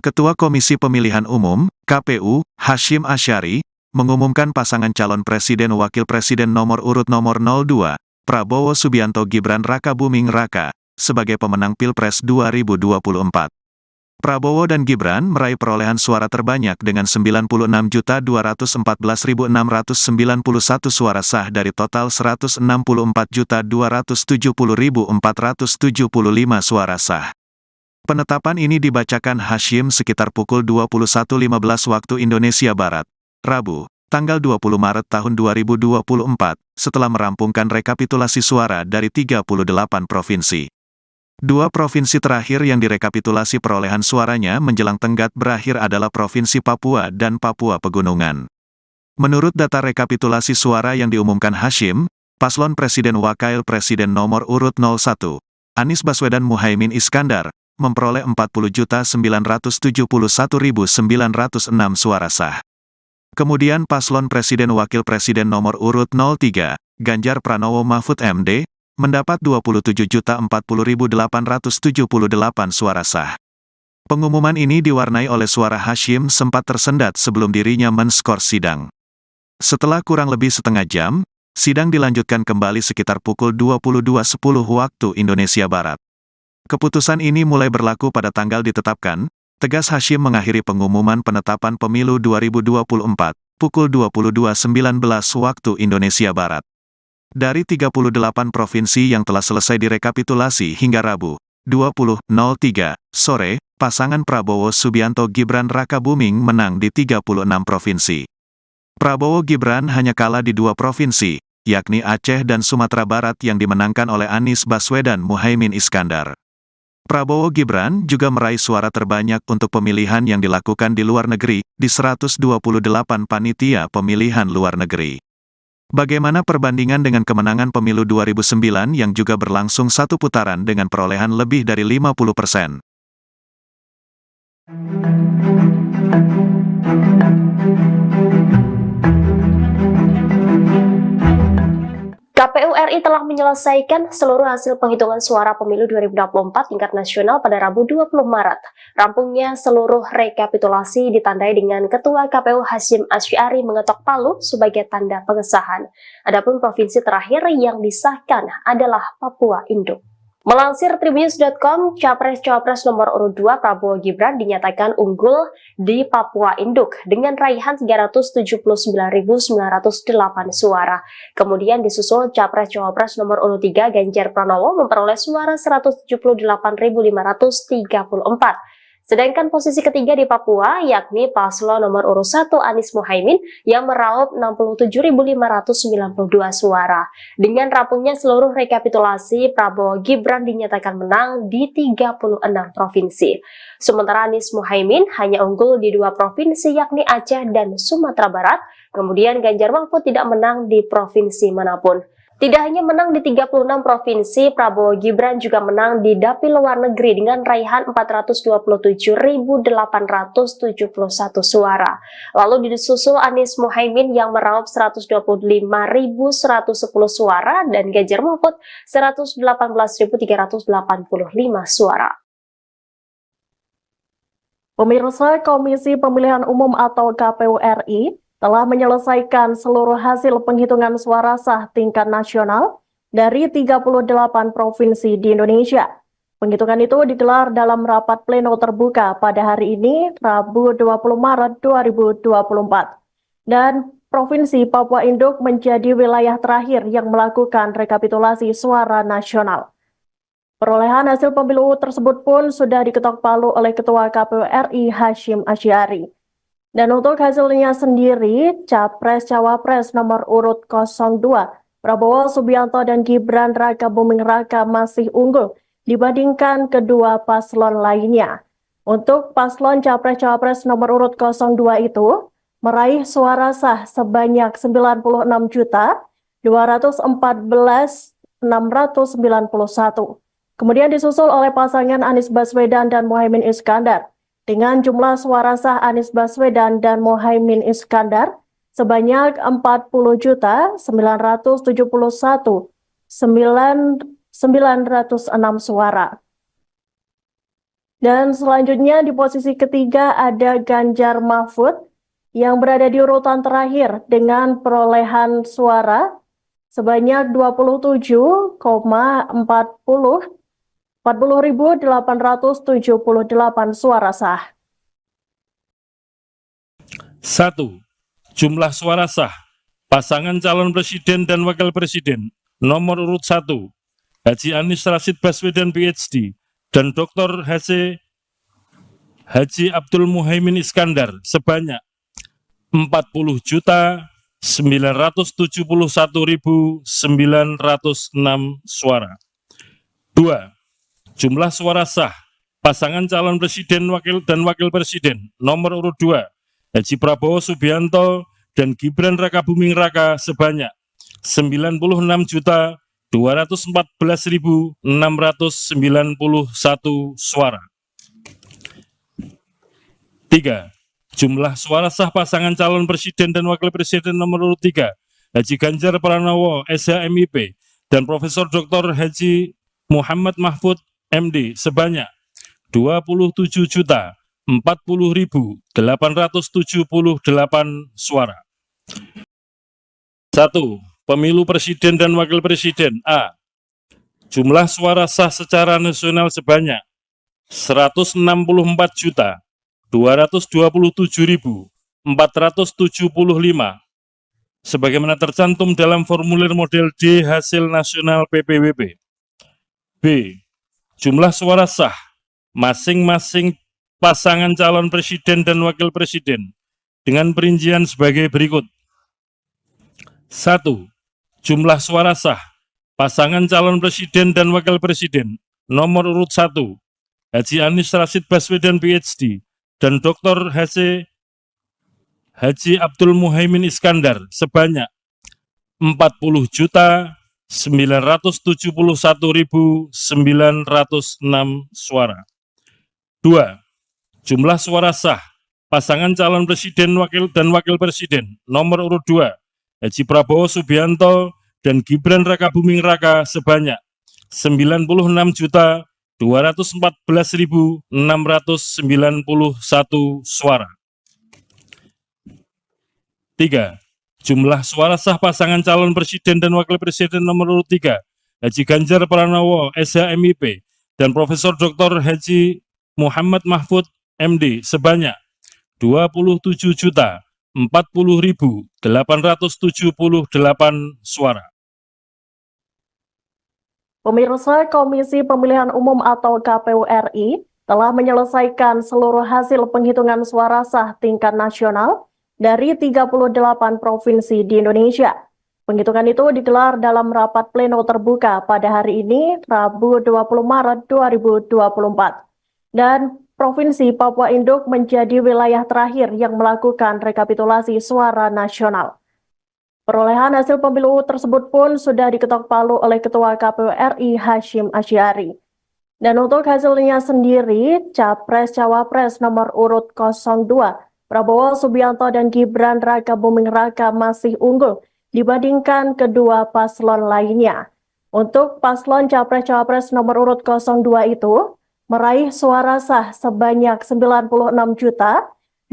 Ketua Komisi Pemilihan Umum, KPU, Hasyim Asyari, mengumumkan pasangan calon presiden wakil presiden nomor urut nomor 02, Prabowo Subianto Gibran Rakabuming Raka, sebagai pemenang Pilpres 2024. Prabowo dan Gibran meraih perolehan suara terbanyak dengan 96.214.691 suara sah dari total 164.270.475 suara sah. Penetapan ini dibacakan Hasyim sekitar pukul 21.15 waktu Indonesia Barat, Rabu, tanggal 20 Maret tahun 2024, setelah merampungkan rekapitulasi suara dari 38 provinsi. Dua provinsi terakhir yang direkapitulasi perolehan suaranya menjelang tenggat berakhir adalah Provinsi Papua dan Papua Pegunungan. Menurut data rekapitulasi suara yang diumumkan Hasyim, paslon Presiden Wakil Presiden nomor urut 01, Anies Baswedan Muhaimin Iskandar, memperoleh 40.971.906 suara sah. Kemudian paslon Presiden Wakil Presiden nomor urut 03, Ganjar Pranowo Mahfud MD, mendapat 27.040.878 suara sah. Pengumuman ini diwarnai oleh suara Hasyim sempat tersendat sebelum dirinya men-skor sidang. Setelah kurang lebih setengah jam, sidang dilanjutkan kembali sekitar pukul 22.10 waktu Indonesia Barat. Keputusan ini mulai berlaku pada tanggal ditetapkan, tegas Hasyim mengakhiri pengumuman penetapan pemilu 2024, pukul 22.19 waktu Indonesia Barat. Dari 38 provinsi yang telah selesai direkapitulasi hingga Rabu, 20.03 sore, pasangan Prabowo Subianto Gibran Rakabuming menang di 36 provinsi. Prabowo Gibran hanya kalah di dua provinsi, yakni Aceh dan Sumatera Barat yang dimenangkan oleh Anies Baswedan Muhaimin Iskandar. Prabowo Gibran juga meraih suara terbanyak untuk pemilihan yang dilakukan di luar negeri, di 128 panitia pemilihan luar negeri. Bagaimana perbandingan dengan kemenangan pemilu 2009 yang juga berlangsung satu putaran dengan perolehan lebih dari 50%? KPU RI telah menyelesaikan seluruh hasil penghitungan suara pemilu 2024 tingkat nasional pada Rabu 20 Maret. Rampungnya seluruh rekapitulasi ditandai dengan Ketua KPU Hasyim Asyari mengetok palu sebagai tanda pengesahan. Adapun provinsi terakhir yang disahkan adalah Papua Induk. Melansir Tribunnews.com, Capres-Cawapres nomor urut 2 Prabowo Gibran dinyatakan unggul di Papua Induk dengan raihan 379.908 suara. Kemudian disusul Capres-Cawapres nomor urut 3 Ganjar Pranowo memperoleh suara 178.534. Sedangkan posisi ketiga di Papua yakni paslon nomor urut 1 Anies Muhaimin yang meraup 67.592 suara. Dengan rampungnya seluruh rekapitulasi, Prabowo Gibran dinyatakan menang di 36 provinsi. Sementara Anies Muhaimin hanya unggul di dua provinsi yakni Aceh dan Sumatera Barat. Kemudian Ganjar Mahfud tidak menang di provinsi manapun. Tidak hanya menang di 36 provinsi, Prabowo Gibran juga menang di dapil luar negeri dengan raihan 427.871 suara. Lalu disusul Anies Muhaimin yang meraup 125.110 suara dan Ganjar Mahfud 118.385 suara. Pemirsa, Komisi Pemilihan Umum atau KPU RI telah menyelesaikan seluruh hasil penghitungan suara sah tingkat nasional dari 38 provinsi di Indonesia. Penghitungan itu digelar dalam rapat pleno terbuka pada hari ini, Rabu 20 Maret 2024. Dan Provinsi Papua Induk menjadi wilayah terakhir yang melakukan rekapitulasi suara nasional. Perolehan hasil pemilu tersebut pun sudah diketok palu oleh Ketua KPU RI Hasyim Asyari. Dan untuk hasilnya sendiri, Capres-Cawapres nomor urut 02, Prabowo Subianto dan Gibran Rakabuming Raka masih unggul dibandingkan kedua paslon lainnya. Untuk paslon Capres-Cawapres nomor urut 02 itu, meraih suara sah sebanyak 96.214.691. Kemudian disusul oleh pasangan Anies Baswedan dan Muhaimin Iskandar dengan jumlah suara sah Anies Baswedan dan Muhaimin Iskandar sebanyak 40.971.906 suara. Dan selanjutnya di posisi ketiga ada Ganjar Mahfud yang berada di urutan terakhir dengan perolehan suara sebanyak 40.878 suara sah. 1. Jumlah suara sah pasangan calon presiden dan wakil presiden nomor urut 1 Haji Anies Rashid Baswedan PhD dan Dr. Haji Abdul Muhaimin Iskandar sebanyak 40.971.906 suara. 2. Jumlah suara sah pasangan calon presiden dan wakil presiden nomor urut 2 Haji Prabowo Subianto dan Gibran Rakabuming Raka sebanyak 96.214.691 suara. 3. Jumlah suara sah pasangan calon presiden dan wakil presiden nomor urut 3 Haji Ganjar Pranowo SHMIP dan Profesor Dr. Haji Muhammad Mahfud MD sebanyak 27.040.878 suara. 1. Pemilu presiden dan wakil presiden A. Jumlah suara sah secara nasional sebanyak 164.227.475 sebagaimana tercantum dalam formulir model D hasil nasional PPWP. B. Jumlah suara sah masing-masing pasangan calon presiden dan wakil presiden dengan perincian sebagai berikut. 1. Jumlah suara sah pasangan calon presiden dan wakil presiden nomor urut 1 Haji Anies Rashid Baswedan PhD dan Dr. Haji Abdul Muhaimin Iskandar sebanyak 40.971.906 suara. 2. Jumlah suara sah pasangan calon presiden dan wakil presiden nomor urut 2 Haji Prabowo Subianto dan Gibran Rakabuming Raka sebanyak 96.214.691 suara. 3. Jumlah suara sah pasangan calon presiden dan wakil presiden nomor urut 3 Haji Ganjar Pranowo SHMIP dan Profesor Dr. Haji Muhammad Mahfud MD sebanyak 27.040.878 suara. Pemirsa, Komisi Pemilihan Umum atau KPU RI telah menyelesaikan seluruh hasil penghitungan suara sah tingkat nasional dari 38 provinsi di Indonesia. Penghitungan itu digelar dalam rapat pleno terbuka pada hari ini, Rabu 20 Maret 2024. Dan Provinsi Papua Induk menjadi wilayah terakhir yang melakukan rekapitulasi suara nasional. Perolehan hasil pemilu tersebut pun sudah diketok palu oleh Ketua KPU RI Hasyim Asy'ari. Dan untuk hasilnya sendiri, Capres-Cawapres nomor urut 02, Prabowo Subianto dan Gibran Rakabuming Raka masih unggul dibandingkan kedua paslon lainnya. Untuk paslon Capres-Cawapres nomor urut 02 itu, meraih suara sah sebanyak 96.214.691.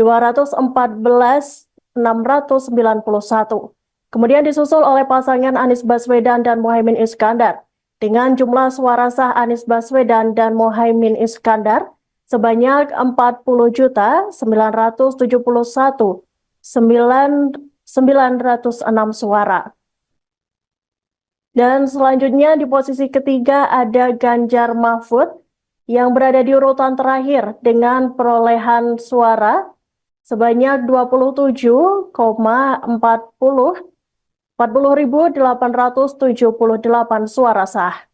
Kemudian disusul oleh pasangan Anies Baswedan dan Muhaimin Iskandar dengan jumlah suara sah Anies Baswedan dan Muhaimin Iskandar sebanyak 40.071.906 suara. Dan selanjutnya di posisi ketiga ada Ganjar Mahfud yang berada di urutan terakhir dengan perolehan suara sebanyak 40.878 suara sah.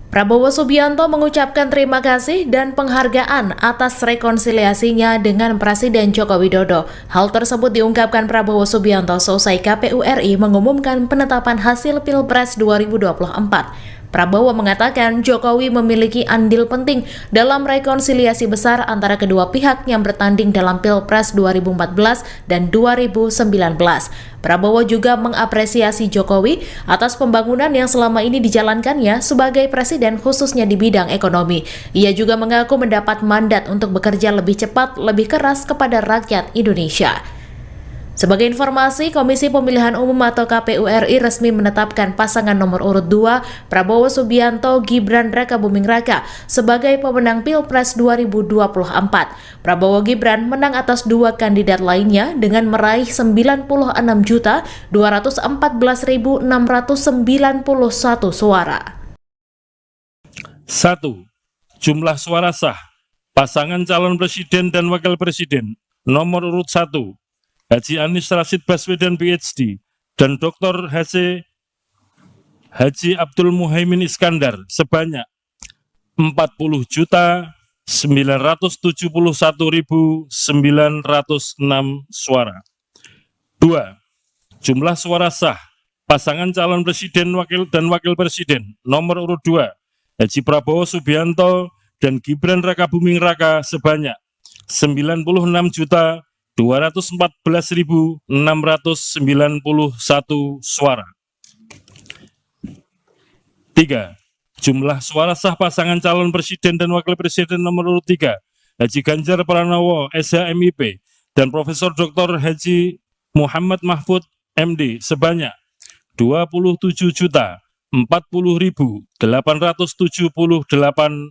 Prabowo Subianto mengucapkan terima kasih dan penghargaan atas rekonsiliasinya dengan Presiden Joko Widodo. Hal tersebut diungkapkan Prabowo Subianto selesai KPU RI mengumumkan penetapan hasil Pilpres 2024. Prabowo mengatakan Jokowi memiliki andil penting dalam rekonsiliasi besar antara kedua pihak yang bertanding dalam Pilpres 2014 dan 2019. Prabowo juga mengapresiasi Jokowi atas pembangunan yang selama ini dijalankannya sebagai presiden khususnya di bidang ekonomi. Ia juga mengaku mendapat mandat untuk bekerja lebih cepat, lebih keras kepada rakyat Indonesia. Sebagai informasi, Komisi Pemilihan Umum atau KPU RI resmi menetapkan pasangan nomor urut 2 Prabowo Subianto Gibran Rakabuming Raka sebagai pemenang Pilpres 2024. Prabowo Gibran menang atas dua kandidat lainnya dengan meraih 96.214.691 suara. 1. Jumlah suara sah pasangan calon presiden dan wakil presiden nomor urut 1 Haji Anies Rashid Baswedan PhD dan Dr. Haji Abdul Muhaimin Iskandar sebanyak 40.971.906 suara. 2. Jumlah suara sah pasangan calon presiden dan wakil presiden nomor urut 2 Haji Prabowo Subianto dan Gibran Rakabuming Raka sebanyak 96.214.691 suara. 3. Jumlah suara sah pasangan calon presiden dan wakil presiden nomor urut 3 Haji Ganjar Pranowo SHMIP dan Profesor Dr. Haji Muhammad Mahfud MD sebanyak 27.040.878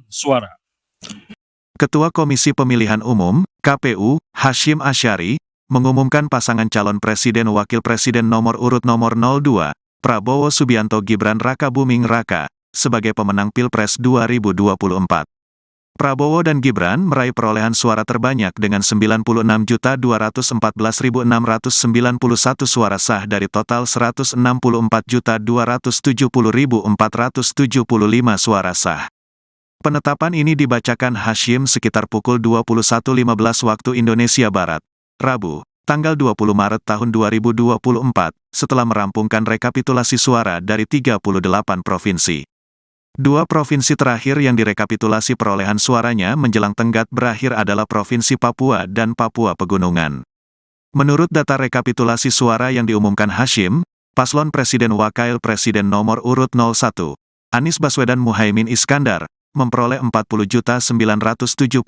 suara. Ketua Komisi Pemilihan Umum, KPU, Hasyim Asyari, mengumumkan pasangan calon presiden wakil presiden nomor urut nomor 02, Prabowo Subianto Gibran Rakabuming Raka, sebagai pemenang Pilpres 2024. Prabowo dan Gibran meraih perolehan suara terbanyak dengan 96.214.691 suara sah dari total 164.270.475 suara sah. Penetapan ini dibacakan Hasyim sekitar pukul 21.15 waktu Indonesia Barat, Rabu, tanggal 20 Maret tahun 2024, setelah merampungkan rekapitulasi suara dari 38 provinsi. Dua provinsi terakhir yang direkapitulasi perolehan suaranya menjelang tenggat berakhir adalah Provinsi Papua dan Papua Pegunungan. Menurut data rekapitulasi suara yang diumumkan Hasyim, paslon Presiden Wakil Presiden nomor urut 01, Anies Baswedan Muhaimin Iskandar, memperoleh 40.971.906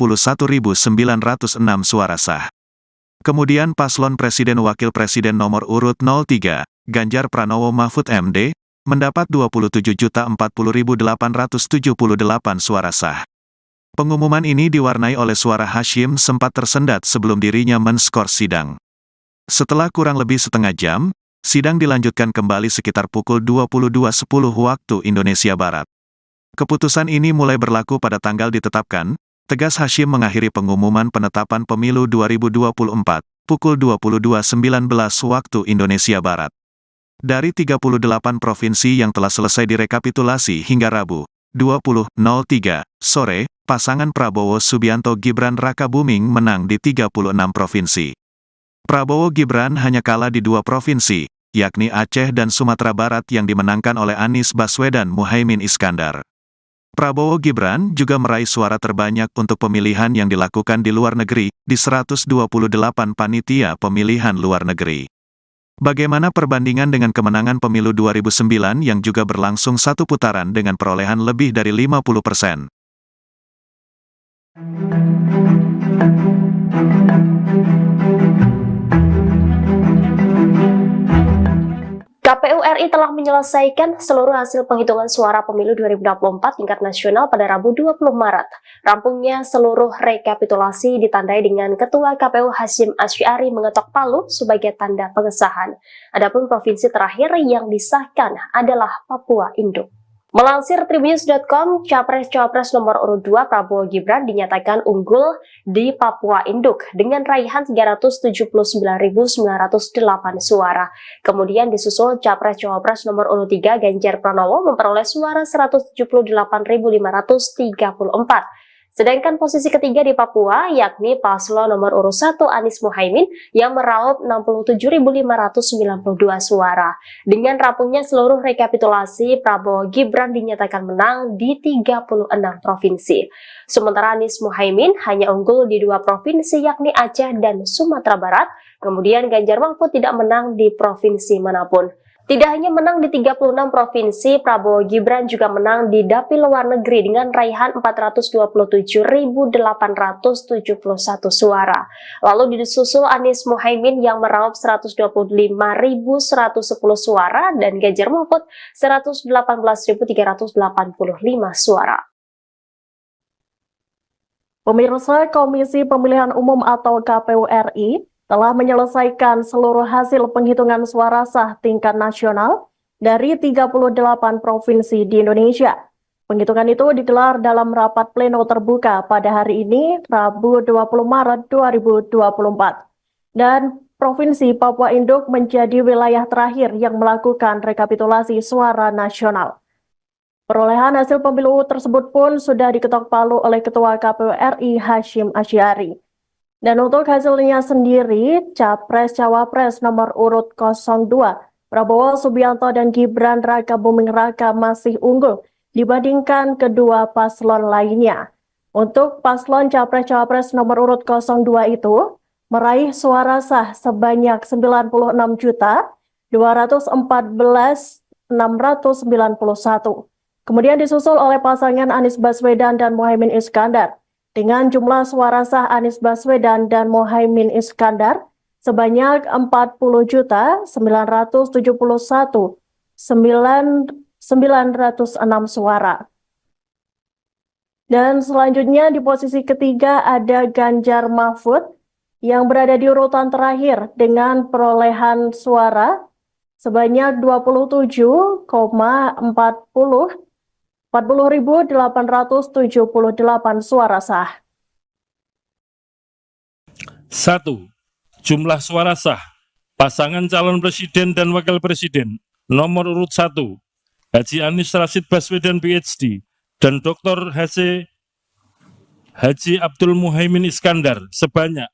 suara sah. Kemudian paslon Presiden Wakil Presiden nomor urut 03, Ganjar Pranowo Mahfud MD, mendapat 27.040.878 suara sah. Pengumuman ini diwarnai oleh suara Hasyim sempat tersendat sebelum dirinya men-skor sidang. Setelah kurang lebih setengah jam, sidang dilanjutkan kembali sekitar pukul 22.10 waktu Indonesia Barat. Keputusan ini mulai berlaku pada tanggal ditetapkan, tegas Hasyim mengakhiri pengumuman penetapan pemilu 2024, pukul 22.19 waktu Indonesia Barat. Dari 38 provinsi yang telah selesai direkapitulasi hingga Rabu, 20.03 sore, pasangan Prabowo Subianto Gibran Rakabuming menang di 36 provinsi. Prabowo Gibran hanya kalah di 2 provinsi, yakni Aceh dan Sumatera Barat yang dimenangkan oleh Anies Baswedan Muhaimin Iskandar. Prabowo Gibran juga meraih suara terbanyak untuk pemilihan yang dilakukan di luar negeri, di 128 panitia pemilihan luar negeri. Bagaimana perbandingan dengan kemenangan pemilu 2009 yang juga berlangsung satu putaran dengan perolehan lebih dari 50%? KPU RI telah menyelesaikan seluruh hasil penghitungan suara pemilu 2024 tingkat nasional pada Rabu 20 Maret. Rampungnya seluruh rekapitulasi ditandai dengan Ketua KPU Hasyim Asyari mengetok palu sebagai tanda pengesahan. Adapun provinsi terakhir yang disahkan adalah Papua Induk. Melansir Tribunnews.com, Capres-Cawapres nomor urut 2 Prabowo Gibran dinyatakan unggul di Papua Induk dengan raihan 379.908 suara. Kemudian disusul Capres-Cawapres nomor urut 3 Ganjar Pranowo memperoleh suara 178.534. Sedangkan posisi ketiga di Papua yakni paslon nomor urut 1 Anies Mohaimin yang meraup 67.592 suara. Dengan rampungnya seluruh rekapitulasi, Prabowo Gibran dinyatakan menang di 36 provinsi. Sementara Anies Mohaimin hanya unggul di 2 provinsi yakni Aceh dan Sumatera Barat. Kemudian Ganjar Mahfud tidak menang di provinsi manapun. Tidak hanya menang di 36 provinsi, Prabowo Gibran juga menang di dapil luar negeri dengan raihan 427.871 suara. Lalu disusul Anies Mohaimin yang meraup 125.110 suara dan Ganjar Mahfud 118.385 suara. Pemirsa, Komisi Pemilihan Umum atau KPU RI telah menyelesaikan seluruh hasil penghitungan suara sah tingkat nasional dari 38 provinsi di Indonesia. Penghitungan itu digelar dalam rapat pleno terbuka pada hari ini, Rabu 20 Maret 2024. Dan Provinsi Papua Induk menjadi wilayah terakhir yang melakukan rekapitulasi suara nasional. Perolehan hasil pemilu tersebut pun sudah diketok palu oleh Ketua KPU RI Hasyim Asy'ari. Dan untuk hasilnya sendiri, Capres-Cawapres nomor urut 02, Prabowo Subianto dan Gibran Raka Buming Raka masih unggul dibandingkan kedua paslon lainnya. Untuk paslon Capres-Cawapres nomor urut 02 itu, meraih suara sah sebanyak 96.214.691. Kemudian disusul oleh pasangan Anies Baswedan dan Mohaimin Iskandar dengan jumlah suara sah Anies Baswedan dan Mohaimin Iskandar sebanyak 40.071.906 suara. Dan selanjutnya di posisi ketiga ada Ganjar Mahfud yang berada di urutan terakhir dengan perolehan suara sebanyak 40.878 suara sah. 1. Jumlah suara sah pasangan calon presiden dan wakil presiden nomor urut 1 Haji Anies Rashid Baswedan PhD dan Dr. Haji Abdul Muhaimin Iskandar sebanyak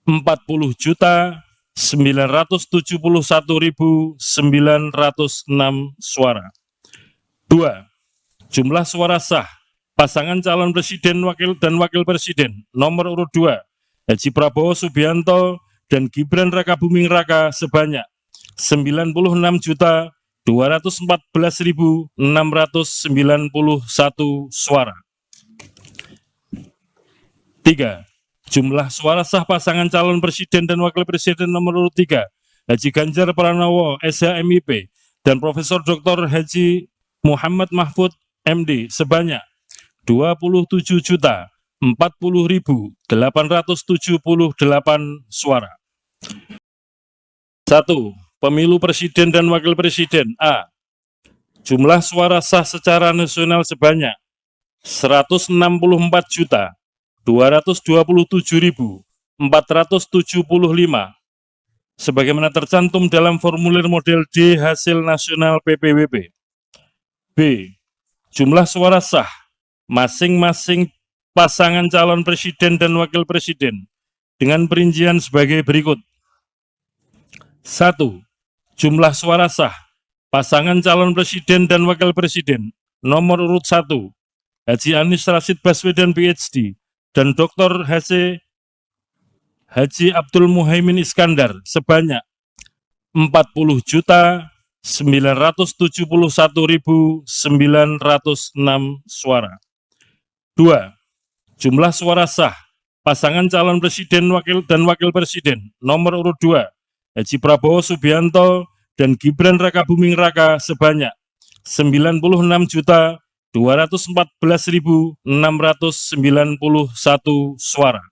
40.971.906 suara. 2. Jumlah suara sah pasangan calon presiden dan wakil presiden nomor urut 2 Haji Prabowo Subianto dan Gibran Raka Buming Raka sebanyak 96.214.691 suara. 3. Jumlah suara sah pasangan calon presiden dan wakil presiden nomor urut 3 Haji Ganjar Pranowo SHMIP dan Profesor Dr. Haji Muhammad Mahfud MD sebanyak 27.040.878 suara. 1. Pemilu presiden dan wakil presiden A. Jumlah suara sah secara nasional sebanyak 164.227.475 sebagaimana tercantum dalam formulir model D hasil nasional PPWP. B. Jumlah suara sah masing-masing pasangan calon presiden dan wakil presiden dengan perincian sebagai berikut. 1. Jumlah suara sah pasangan calon presiden dan wakil presiden nomor urut 1 Haji Anies Rashid Baswedan PhD dan Dr. Haji Abdul Muhaimin Iskandar sebanyak 40.971.906 suara. 2. Jumlah suara sah pasangan calon presiden dan wakil presiden nomor urut 2 Haji Prabowo Subianto dan Gibran Raka Buming Raka sebanyak 96.214.691 suara.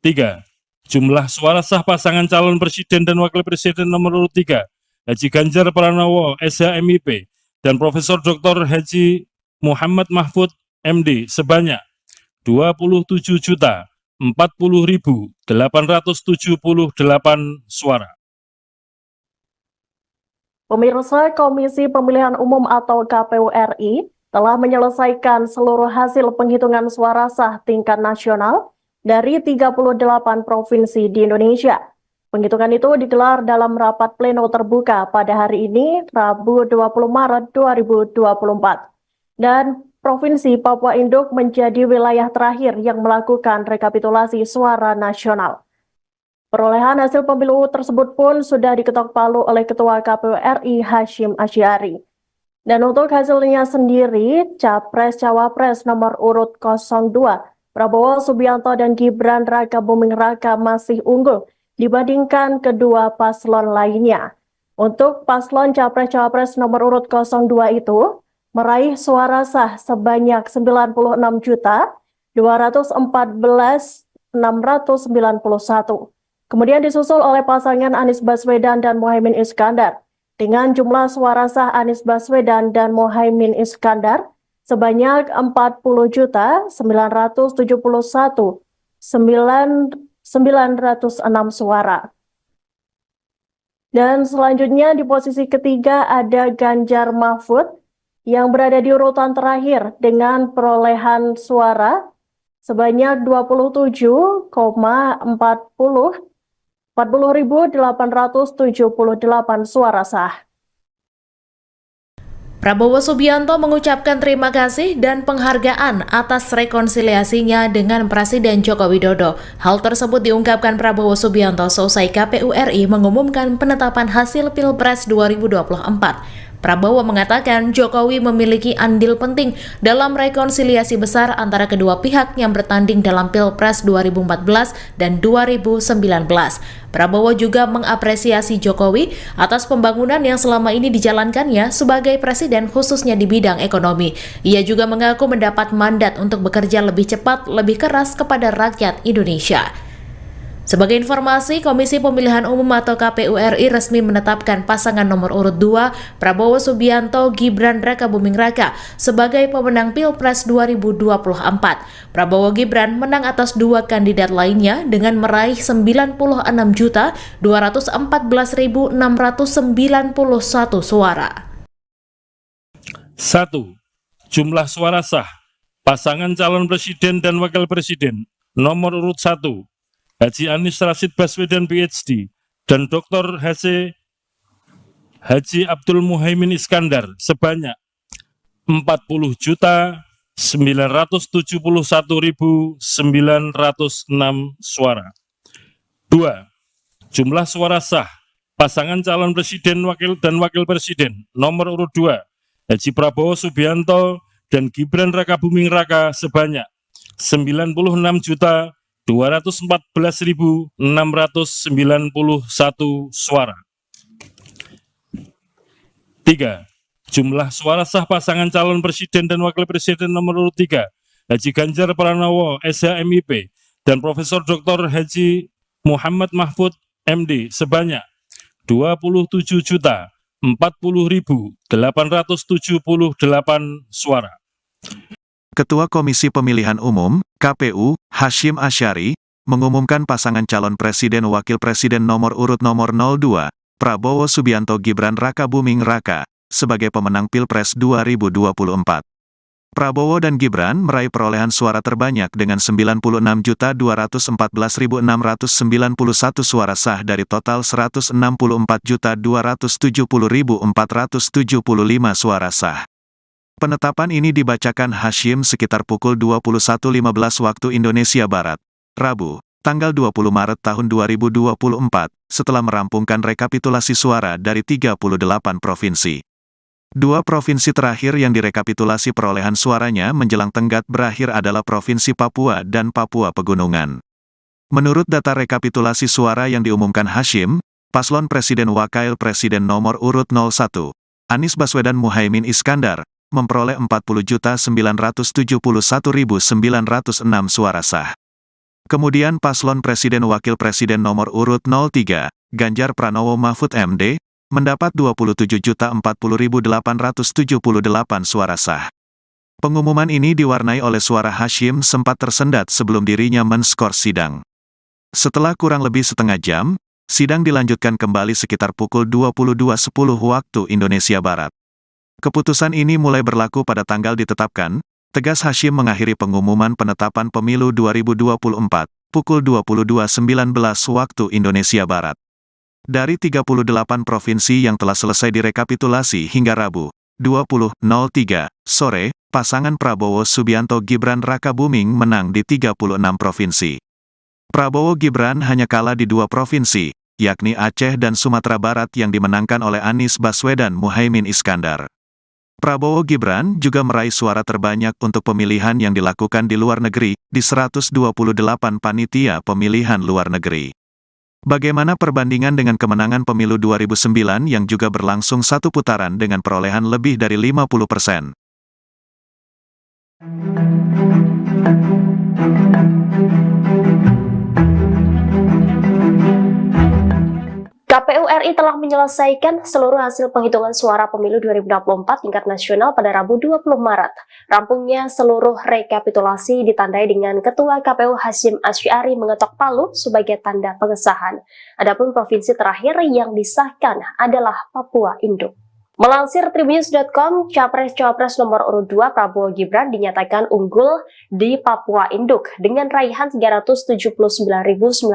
3. Jumlah suara sah pasangan calon presiden dan wakil presiden nomor urut 3 Haji Ganjar Pranowo SHMIP dan Profesor Dr. Haji Muhammad Mahfud MD sebanyak 27.040.878 suara. Pemirsa, Komisi Pemilihan Umum atau KPU RI telah menyelesaikan seluruh hasil penghitungan suara sah tingkat nasional dari 38 provinsi di Indonesia. Penghitungan itu digelar dalam rapat pleno terbuka pada hari ini, Rabu 20 Maret 2024. Dan Provinsi Papua Induk menjadi wilayah terakhir yang melakukan rekapitulasi suara nasional. Perolehan hasil pemilu tersebut pun sudah diketok palu oleh Ketua KPU RI Hashim Asyari. Dan untuk hasilnya sendiri, Capres-Cawapres nomor urut 02, Prabowo Subianto dan Gibran Raka Buming Raka masih unggul dibandingkan kedua paslon lainnya. Untuk paslon Capres-Cawapres nomor urut 02 itu, meraih suara sah sebanyak 96.214.691. Kemudian disusul oleh pasangan Anies Baswedan dan Muhaimin Iskandar dengan jumlah suara sah Anies Baswedan dan Muhaimin Iskandar sebanyak 40.071.906 suara. Dan selanjutnya di posisi ketiga ada Ganjar Mahfud yang berada di urutan terakhir dengan perolehan suara sebanyak 40.878 suara sah. Prabowo Subianto mengucapkan terima kasih dan penghargaan atas rekonsiliasinya dengan Presiden Joko Widodo. Hal tersebut diungkapkan Prabowo Subianto seusai KPU RI mengumumkan penetapan hasil Pilpres 2024. Prabowo mengatakan Jokowi memiliki andil penting dalam rekonsiliasi besar antara kedua pihak yang bertanding dalam Pilpres 2014 dan 2019. Prabowo juga mengapresiasi Jokowi atas pembangunan yang selama ini dijalankannya sebagai presiden khususnya di bidang ekonomi. Ia juga mengaku mendapat mandat untuk bekerja lebih cepat, lebih keras kepada rakyat Indonesia. Sebagai informasi, Komisi Pemilihan Umum atau KPU RI resmi menetapkan pasangan nomor urut 2, Prabowo Subianto Gibran Raka Buming Raka, sebagai pemenang Pilpres 2024. Prabowo Gibran menang atas dua kandidat lainnya dengan meraih 96.214.691 suara. 1. Jumlah suara sah pasangan calon presiden dan wakil presiden nomor urut 1 Haji Anies Rashid Baswedan PhD dan Dr. Haji Abdul Muhaimin Iskandar sebanyak 40.971.906 suara. 2. Jumlah suara sah pasangan calon presiden dan wakil presiden nomor urut 2 Haji Prabowo Subianto dan Gibran Raka Buming Raka sebanyak 96.214.691 suara. 3. Jumlah suara sah pasangan calon presiden dan wakil presiden nomor urut 3 Haji Ganjar Pranowo SHMIP dan Profesor Dr. Haji Muhammad Mahfud MD sebanyak 27.040.878 suara. Ketua Komisi Pemilihan Umum, KPU, Hashim Asyari, mengumumkan pasangan calon presiden wakil presiden nomor urut nomor 02, Prabowo Subianto Gibran Raka Buming Raka, sebagai pemenang Pilpres 2024. Prabowo dan Gibran meraih perolehan suara terbanyak dengan 96.214.691 suara sah dari total 164.270.475 suara sah. Penetapan ini dibacakan Hashim sekitar pukul 21.15 waktu Indonesia Barat, Rabu, tanggal 20 Maret tahun 2024, setelah merampungkan rekapitulasi suara dari 38 provinsi. Dua provinsi terakhir yang direkapitulasi perolehan suaranya menjelang tenggat berakhir adalah Provinsi Papua dan Papua Pegunungan. Menurut data rekapitulasi suara yang diumumkan Hashim, paslon Presiden Wakil Presiden nomor urut 01, Anies Baswedan Muhaimin Iskandar, memperoleh 40.971.906 suara sah. Kemudian paslon Presiden Wakil Presiden nomor urut 03, Ganjar Pranowo Mahfud MD, mendapat 27.040.878 suara sah. Pengumuman ini diwarnai oleh suara Hashim sempat tersendat sebelum dirinya men-skor sidang. Setelah kurang lebih setengah jam, sidang dilanjutkan kembali sekitar pukul 22.10 waktu Indonesia Barat. Keputusan ini mulai berlaku pada tanggal ditetapkan, tegas Hashim mengakhiri pengumuman penetapan pemilu 2024, pukul 22.19 waktu Indonesia Barat. Dari 38 provinsi yang telah selesai direkapitulasi hingga Rabu, 20.03 sore, pasangan Prabowo Subianto Gibran Rakabuming menang di 36 provinsi. Prabowo Gibran hanya kalah di 2 provinsi, yakni Aceh dan Sumatera Barat yang dimenangkan oleh Anies Baswedan Muhaimin Iskandar. Prabowo Gibran juga meraih suara terbanyak untuk pemilihan yang dilakukan di luar negeri, di 128 panitia pemilihan luar negeri. Bagaimana perbandingan dengan kemenangan pemilu 2009 yang juga berlangsung 1 putaran dengan perolehan lebih dari 50%? KPU RI telah menyelesaikan seluruh hasil penghitungan suara pemilu 2024 tingkat nasional pada Rabu 20 Maret. Rampungnya seluruh rekapitulasi ditandai dengan Ketua KPU Hasyim Asy'ari mengetok palu sebagai tanda pengesahan. Adapun provinsi terakhir yang disahkan adalah Papua Induk. Melansir Tribunnews.com, Capres-Cawapres nomor urut 2 Prabowo Gibran dinyatakan unggul di Papua Induk dengan raihan 379.908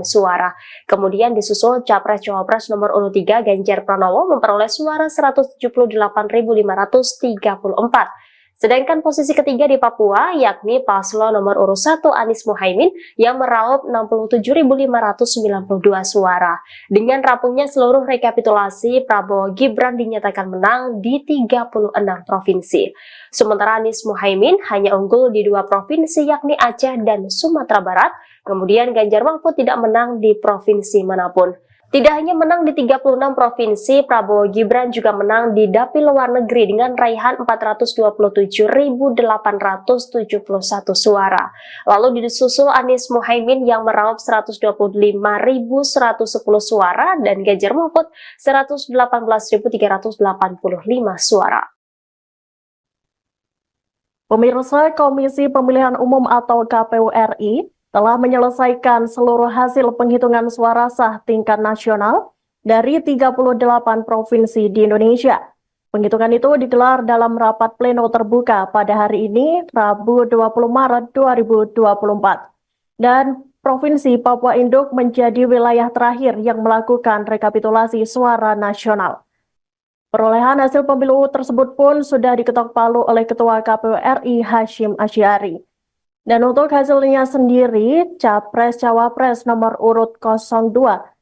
suara. Kemudian disusul Capres-Cawapres nomor urut 3 Ganjar Pranowo memperoleh suara 178.534. Sedangkan posisi ketiga di Papua yakni paslon nomor urut 1 Anies Muhaimin yang meraup 67.592 suara. Dengan rampungnya seluruh rekapitulasi, Prabowo Gibran dinyatakan menang di 36 provinsi. Sementara Anies Muhaimin hanya unggul di 2 provinsi yakni Aceh dan Sumatera Barat. Kemudian Ganjar Mahfud tidak menang di provinsi manapun. Tidak hanya menang di 36 provinsi, Prabowo Gibran juga menang di dapil luar negeri dengan raihan 427.871 suara. Lalu disusul Anies Muhaimin yang meraup 125.110 suara dan Ganjar Mahfud 118.385 suara. Pemirsa, Komisi Pemilihan Umum atau KPU RI telah menyelesaikan seluruh hasil penghitungan suara sah tingkat nasional dari 38 provinsi di Indonesia. Penghitungan itu digelar dalam rapat pleno terbuka pada hari ini, Rabu 20 Maret 2024. Dan Provinsi Papua Induk menjadi wilayah terakhir yang melakukan rekapitulasi suara nasional. Perolehan hasil pemilu tersebut pun sudah diketok palu oleh Ketua KPU RI Hasyim Asy'ari. Dan untuk hasilnya sendiri, Capres-Cawapres nomor urut 02,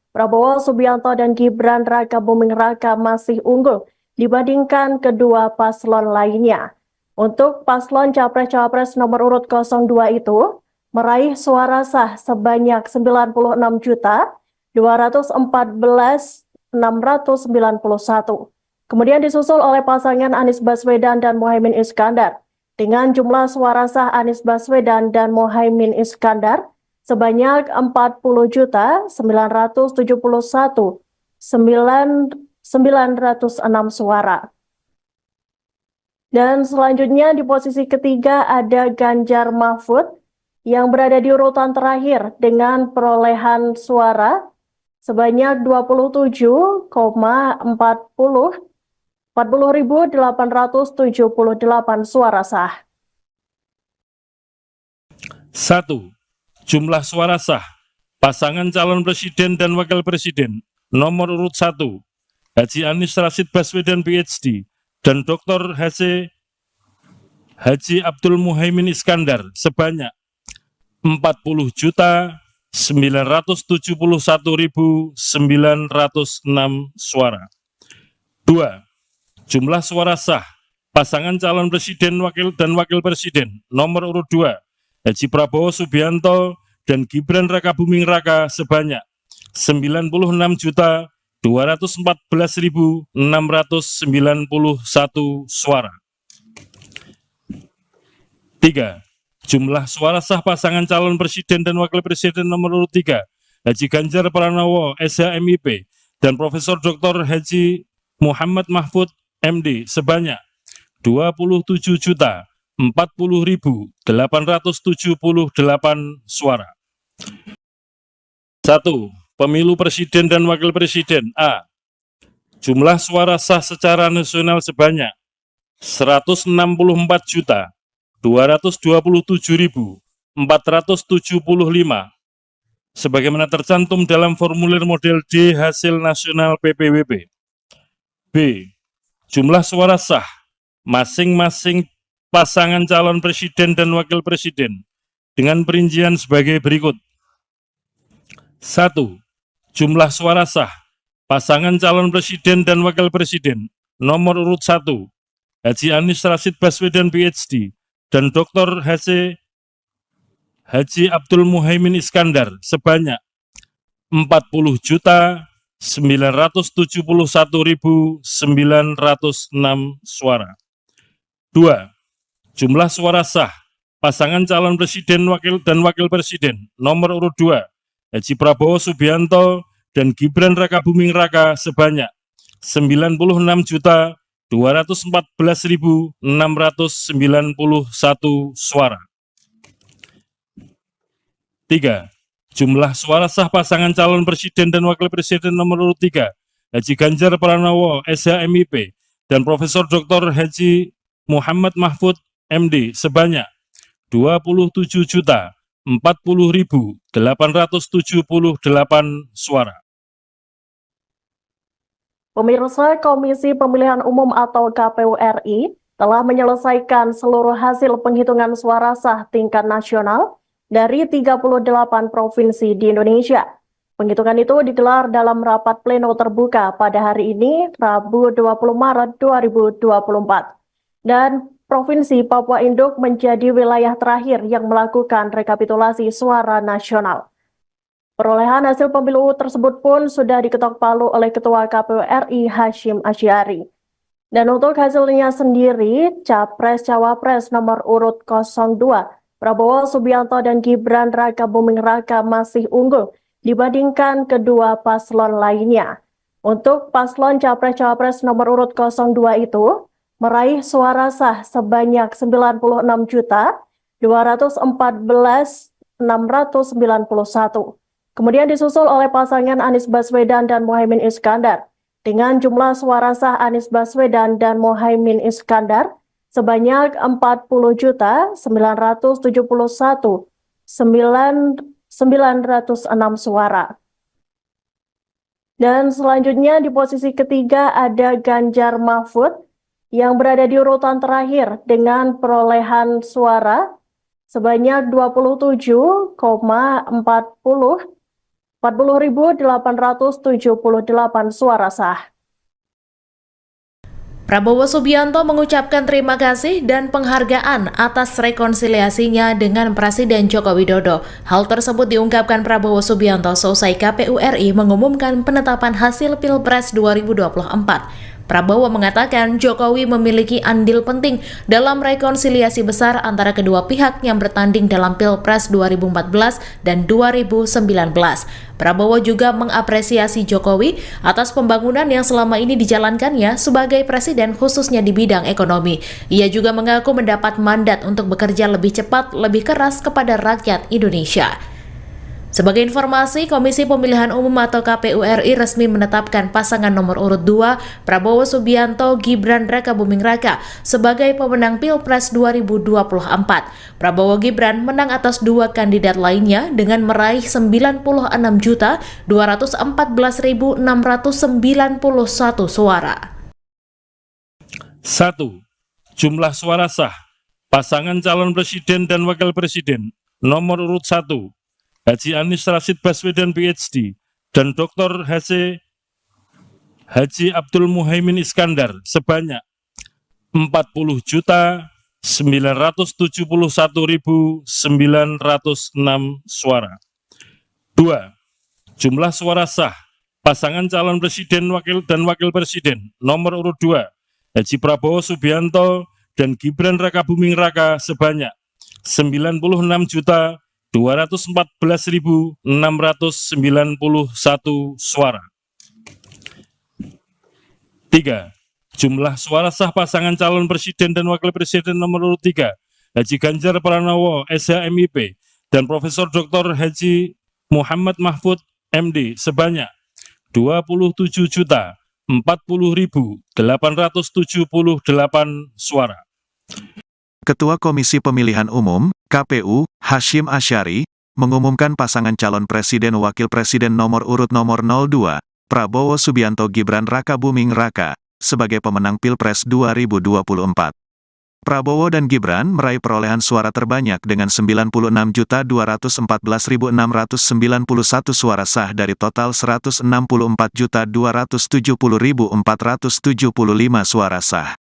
Prabowo Subianto dan Gibran Rakabuming Raka masih unggul dibandingkan kedua paslon lainnya. Untuk paslon Capres-Cawapres nomor urut 02 itu, meraih suara sah sebanyak 96.214.691. Kemudian disusul oleh pasangan Anies Baswedan dan Muhaimin Iskandar dengan jumlah suara sah Anies Baswedan dan Muhaimin Iskandar sebanyak 40.971.906 suara. Dan selanjutnya di posisi ketiga ada Ganjar Mahfud yang berada di urutan terakhir dengan perolehan suara sebanyak 40.878 suara sah. 1. Jumlah suara sah pasangan calon presiden dan wakil presiden nomor urut 1 Haji Anies Rashid Baswedan PhD dan Dr. Haji Abdul Muhaimin Iskandar sebanyak 40.971.906 suara. 2. Jumlah suara sah pasangan calon presiden dan wakil presiden nomor urut 2 Haji Prabowo Subianto dan Gibran Rakabuming Raka sebanyak 96.214.691 suara. 3. Jumlah suara sah pasangan calon presiden dan wakil presiden nomor urut 3 Haji Ganjar Pranowo SHMIP dan Profesor Dr. Haji Muhammad Mahfud MD sebanyak 27.040.878 suara. 1. Pemilu presiden dan wakil presiden A. Jumlah suara sah secara nasional sebanyak 164.227.475 sebagaimana tercantum dalam formulir model D hasil nasional PPWP. B. Jumlah suara sah masing-masing pasangan calon presiden dan wakil presiden dengan perincian sebagai berikut. 1. Jumlah suara sah pasangan calon presiden dan wakil presiden nomor urut 1 Haji Anies Rashid Baswedan PhD dan Dr. Haji Abdul Muhaimin Iskandar sebanyak 40.971.906 suara. 2. Jumlah suara sah pasangan calon presiden dan wakil presiden nomor urut 2 Haji Prabowo Subianto dan Gibran Rakabuming Raka sebanyak 96.214.691 suara. 3. Jumlah suara sah pasangan calon presiden dan wakil presiden nomor urut 3 Haji Ganjar Pranowo SHMIP dan Profesor Dr. Haji Muhammad Mahfud MD sebanyak 27.040.878 suara. Pemirsa, Komisi Pemilihan Umum atau KPU RI telah menyelesaikan seluruh hasil penghitungan suara sah tingkat nasional dari 38 provinsi di Indonesia. Penghitungan itu digelar dalam rapat pleno terbuka pada hari ini, Rabu 20 Maret 2024. Dan Provinsi Papua Induk menjadi wilayah terakhir yang melakukan rekapitulasi suara nasional. Perolehan hasil pemilu tersebut pun sudah diketok palu oleh Ketua KPU RI Hasyim Asy'ari. Dan untuk hasilnya sendiri, Capres-Cawapres nomor urut 02, Prabowo Subianto dan Gibran Rakabuming Raka masih unggul dibandingkan kedua paslon lainnya. Untuk paslon Capres-Cawapres nomor urut 02 itu, meraih suara sah sebanyak 96.214.691. Kemudian disusul oleh pasangan Anies Baswedan dan Muhaimin Iskandar dengan jumlah suara sah Anies Baswedan dan Muhaimin Iskandar sebanyak 40.071.906 suara. Dan selanjutnya di posisi ketiga ada Ganjar Mahfud yang berada di urutan terakhir dengan perolehan suara sebanyak 40.878 suara sah. Prabowo Subianto mengucapkan terima kasih dan penghargaan atas rekonsiliasinya dengan Presiden Joko Widodo. Hal tersebut diungkapkan Prabowo Subianto seusai KPU RI mengumumkan penetapan hasil Pilpres 2024. Prabowo mengatakan Jokowi memiliki andil penting dalam rekonsiliasi besar antara kedua pihak yang bertanding dalam Pilpres 2014 dan 2019. Prabowo juga mengapresiasi Jokowi atas pembangunan yang selama ini dijalankannya sebagai presiden khususnya di bidang ekonomi. Ia juga mengaku mendapat mandat untuk bekerja lebih cepat, lebih keras kepada rakyat Indonesia. Sebagai informasi, Komisi Pemilihan Umum atau KPU RI resmi menetapkan pasangan nomor urut 2 Prabowo Subianto Gibran Rakabuming Raka sebagai pemenang Pilpres 2024. Prabowo Gibran menang atas dua kandidat lainnya dengan meraih 96.214.691 suara. 1. Jumlah suara sah pasangan calon presiden dan wakil presiden nomor urut 1 Haji Anies Rashid Baswedan PhD dan Dr. Haji Abdul Muhaimin Iskandar sebanyak 40.971.906 suara. 2. Jumlah suara sah pasangan calon presiden dan wakil presiden nomor urut 2 Haji Prabowo Subianto dan Gibran Rakabuming Raka sebanyak 96.214.691 suara. 3. Jumlah suara sah pasangan calon presiden dan wakil presiden nomor urut 3 Haji Ganjar Pranowo SHMIP dan Profesor Dr. Haji Muhammad Mahfud MD sebanyak 27.040.878 40.878 suara. Ketua Komisi Pemilihan Umum, KPU, Hasyim Asyari, mengumumkan pasangan calon presiden wakil presiden nomor urut nomor 02, Prabowo Subianto Gibran Rakabuming Raka, sebagai pemenang Pilpres 2024. Prabowo dan Gibran meraih perolehan suara terbanyak dengan 96.214.691 suara sah dari total 164.270.475 suara sah.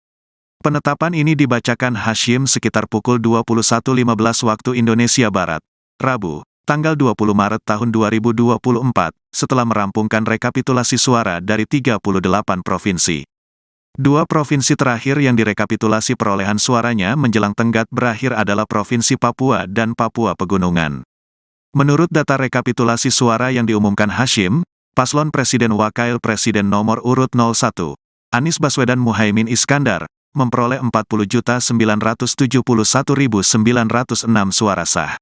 Penetapan ini dibacakan Hasyim sekitar pukul 21.15 waktu Indonesia Barat, Rabu, tanggal 20 Maret tahun 2024, setelah merampungkan rekapitulasi suara dari 38 provinsi. Dua provinsi terakhir yang direkapitulasi perolehan suaranya menjelang tenggat berakhir adalah Provinsi Papua dan Papua Pegunungan. Menurut data rekapitulasi suara yang diumumkan Hasyim, paslon Presiden Wakil Presiden nomor urut 01, Anies Baswedan Muhaimin Iskandar, memperoleh 40.971.906 suara sah.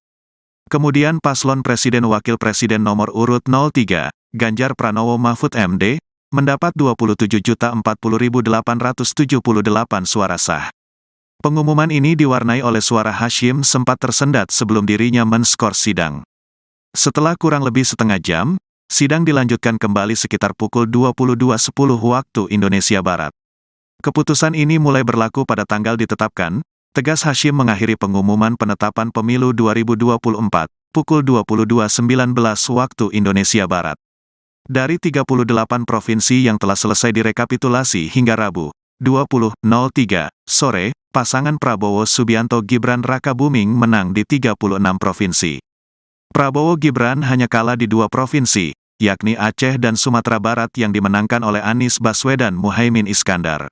Kemudian paslon Presiden Wakil Presiden nomor urut 03, Ganjar Pranowo Mahfud MD, mendapat 27.040.878 suara sah. Pengumuman ini diwarnai oleh suara Hasyim sempat tersendat sebelum dirinya men-skor sidang. Setelah kurang lebih setengah jam, sidang dilanjutkan kembali sekitar pukul 22.10 waktu Indonesia Barat. Keputusan ini mulai berlaku pada tanggal ditetapkan, tegas Hasyim mengakhiri pengumuman penetapan pemilu 2024, pukul 22.19 waktu Indonesia Barat. Dari 38 provinsi yang telah selesai direkapitulasi hingga Rabu, 20.03 sore, pasangan Prabowo Subianto Gibran Rakabuming menang di 36 provinsi. Prabowo Gibran hanya kalah di 2 provinsi, yakni Aceh dan Sumatera Barat yang dimenangkan oleh Anies Baswedan Muhaimin Iskandar.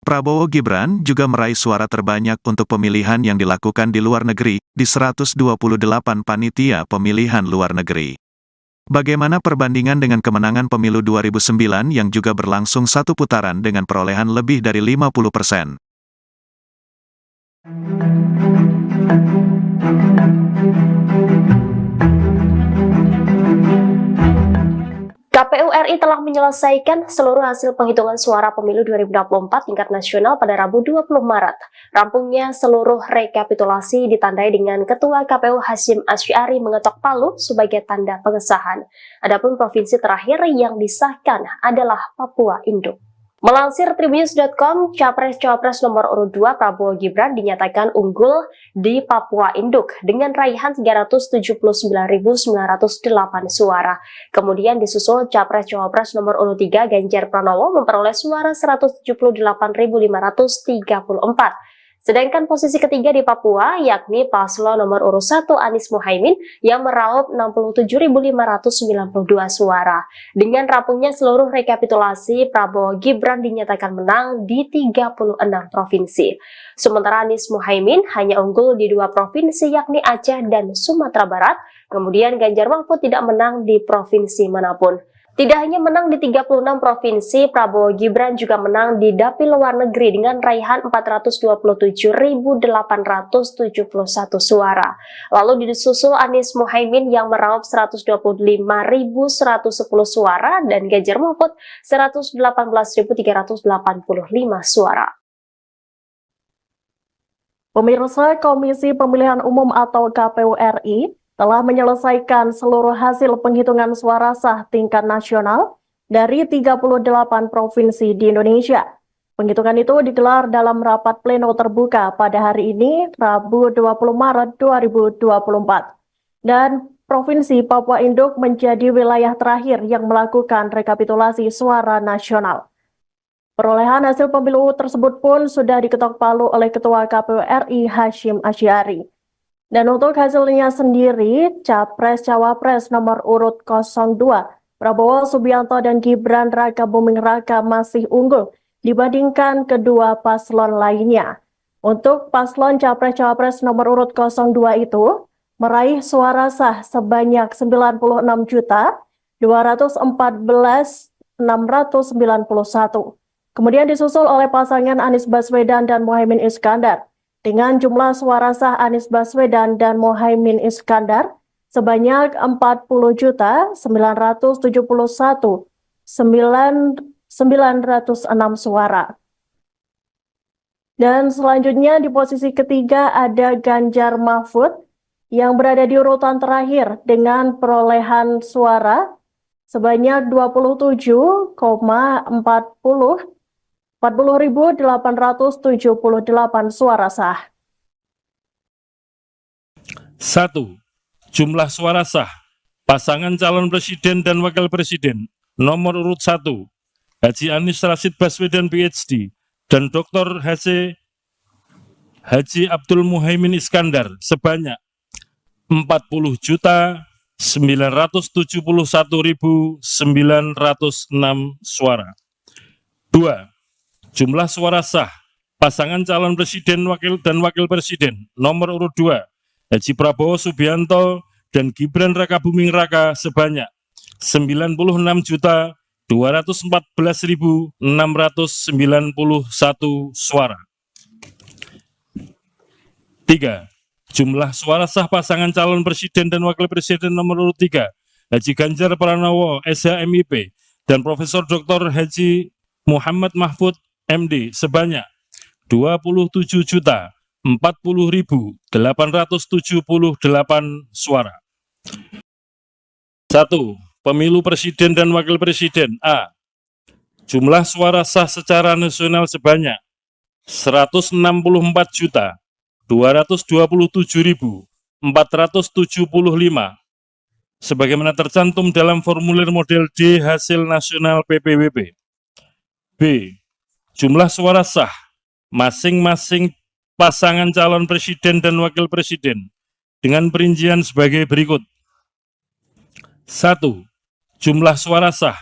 Prabowo Gibran juga meraih suara terbanyak untuk pemilihan yang dilakukan di luar negeri, di 128 panitia pemilihan luar negeri. Bagaimana perbandingan dengan kemenangan pemilu 2009 yang juga berlangsung satu putaran dengan perolehan lebih dari 50%? KPU RI telah menyelesaikan seluruh hasil penghitungan suara pemilu 2024 tingkat nasional pada Rabu 20 Maret. Rampungnya seluruh rekapitulasi ditandai dengan Ketua KPU Hasyim Asyari mengetok palu sebagai tanda pengesahan. Adapun provinsi terakhir yang disahkan adalah Papua Induk. Melansir Tribunnews.com, Capres-Cawapres nomor urut 2 Prabowo Gibran dinyatakan unggul di Papua Induk dengan raihan 379.908 suara. Kemudian disusul Capres-Cawapres nomor urut 3 Ganjar Pranowo memperoleh suara 178.534. Sedangkan posisi ketiga di Papua yakni paslon nomor urut 1 Anies Muhaimin yang meraup 67.592 suara. Dengan rampungnya seluruh rekapitulasi, Prabowo Gibran dinyatakan menang di 36 provinsi. Sementara Anies Muhaimin hanya unggul di 2 provinsi yakni Aceh dan Sumatera Barat. Kemudian Ganjar Mahfud tidak menang di provinsi manapun. Tidak hanya menang di 36 provinsi, Prabowo Gibran juga menang di dapil luar negeri dengan raihan 427.871 suara. Lalu disusul Anies Muhaimin yang meraup 125.110 suara dan Ganjar Mahfud 118.385 suara. Pemirsa, Komisi Pemilihan Umum atau KPU RI telah menyelesaikan seluruh hasil penghitungan suara sah tingkat nasional dari 38 provinsi di Indonesia. Penghitungan itu digelar dalam rapat pleno terbuka pada hari ini, Rabu 20 Maret 2024. Dan Provinsi Papua Induk menjadi wilayah terakhir yang melakukan rekapitulasi suara nasional. Perolehan hasil pemilu tersebut pun sudah diketok palu oleh Ketua KPU RI Hasyim Asyari. Dan untuk hasilnya sendiri, Capres-Cawapres nomor urut 02, Prabowo Subianto dan Gibran Rakabuming Raka masih unggul dibandingkan kedua paslon lainnya. Untuk paslon Capres-Cawapres nomor urut 02 itu, meraih suara sah sebanyak 96.214.691. Kemudian disusul oleh pasangan Anies Baswedan dan Muhaimin Iskandar, dengan jumlah suara sah Anies Baswedan dan Muhaimin Iskandar sebanyak 40.971.991 suara. Dan selanjutnya di posisi ketiga ada Ganjar Mahfud yang berada di urutan terakhir dengan perolehan suara sebanyak 40.878 suara sah. 1. Jumlah suara sah pasangan calon presiden dan wakil presiden nomor urut 1 Haji Anies Rashid Baswedan PhD dan Dr. Haji Abdul Muhaimin Iskandar sebanyak 40.971.906 suara. 2. Jumlah suara sah pasangan calon presiden dan wakil presiden nomor urut 2 Haji Prabowo Subianto dan Gibran Rakabuming Raka sebanyak 96.214.691 suara. 3. Jumlah suara sah pasangan calon presiden dan wakil presiden nomor urut 3 Haji Ganjar Pranowo SHMIP dan Profesor Dr. Haji Muhammad Mahfud MD sebanyak 27.040.878 suara. 1. Pemilu presiden dan wakil presiden A. Jumlah suara sah secara nasional sebanyak 164.227.475 sebagaimana tercantum dalam formulir model D hasil nasional PPWP. B. Jumlah suara sah masing-masing pasangan calon presiden dan wakil presiden dengan perincian sebagai berikut. 1. Jumlah suara sah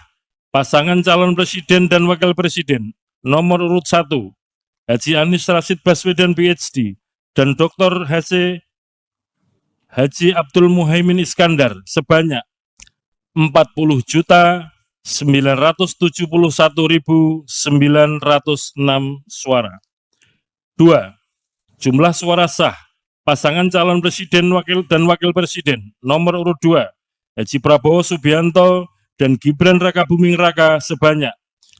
pasangan calon presiden dan wakil presiden nomor urut 1 Haji Anies Rashid Baswedan PhD dan Dr. Haji Abdul Muhaimin Iskandar sebanyak 40.971.906 suara. 2. Jumlah suara sah pasangan calon presiden dan wakil presiden nomor urut 2 Haji Prabowo Subianto dan Gibran Rakabuming Raka sebanyak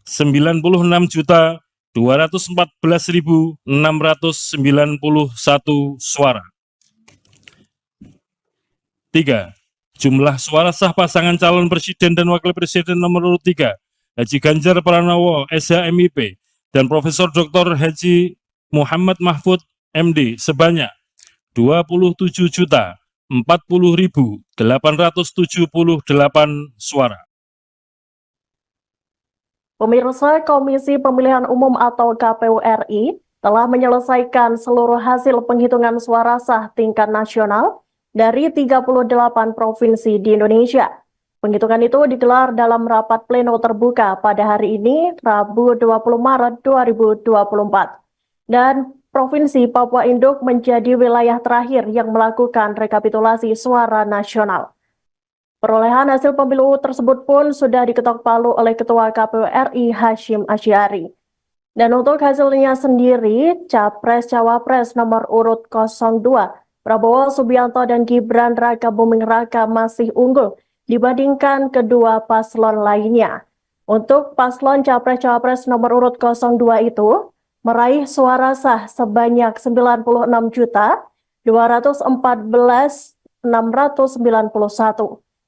96.214.691 suara. 3. Jumlah suara sah pasangan calon presiden dan wakil presiden nomor urut 3 Haji Ganjar Pranowo SHMIP dan Profesor Dr. Haji Muhammad Mahfud MD sebanyak 27.040.878 suara. Pemirsa, Komisi Pemilihan Umum atau KPU RI telah menyelesaikan seluruh hasil penghitungan suara sah tingkat nasional dari 38 provinsi di Indonesia. Penghitungan itu digelar dalam rapat pleno terbuka pada hari ini, Rabu 20 Maret 2024. Dan Provinsi Papua Induk menjadi wilayah terakhir yang melakukan rekapitulasi suara nasional. Perolehan hasil pemilu tersebut pun sudah diketok palu oleh Ketua KPU RI Hasyim Asy'ari. Dan untuk hasilnya sendiri, Capres-Cawapres nomor urut 02, Prabowo Subianto dan Gibran Rakabuming Raka masih unggul dibandingkan kedua paslon lainnya. Untuk paslon Capres-Cawapres nomor urut 02 itu, meraih suara sah sebanyak 96.214.691.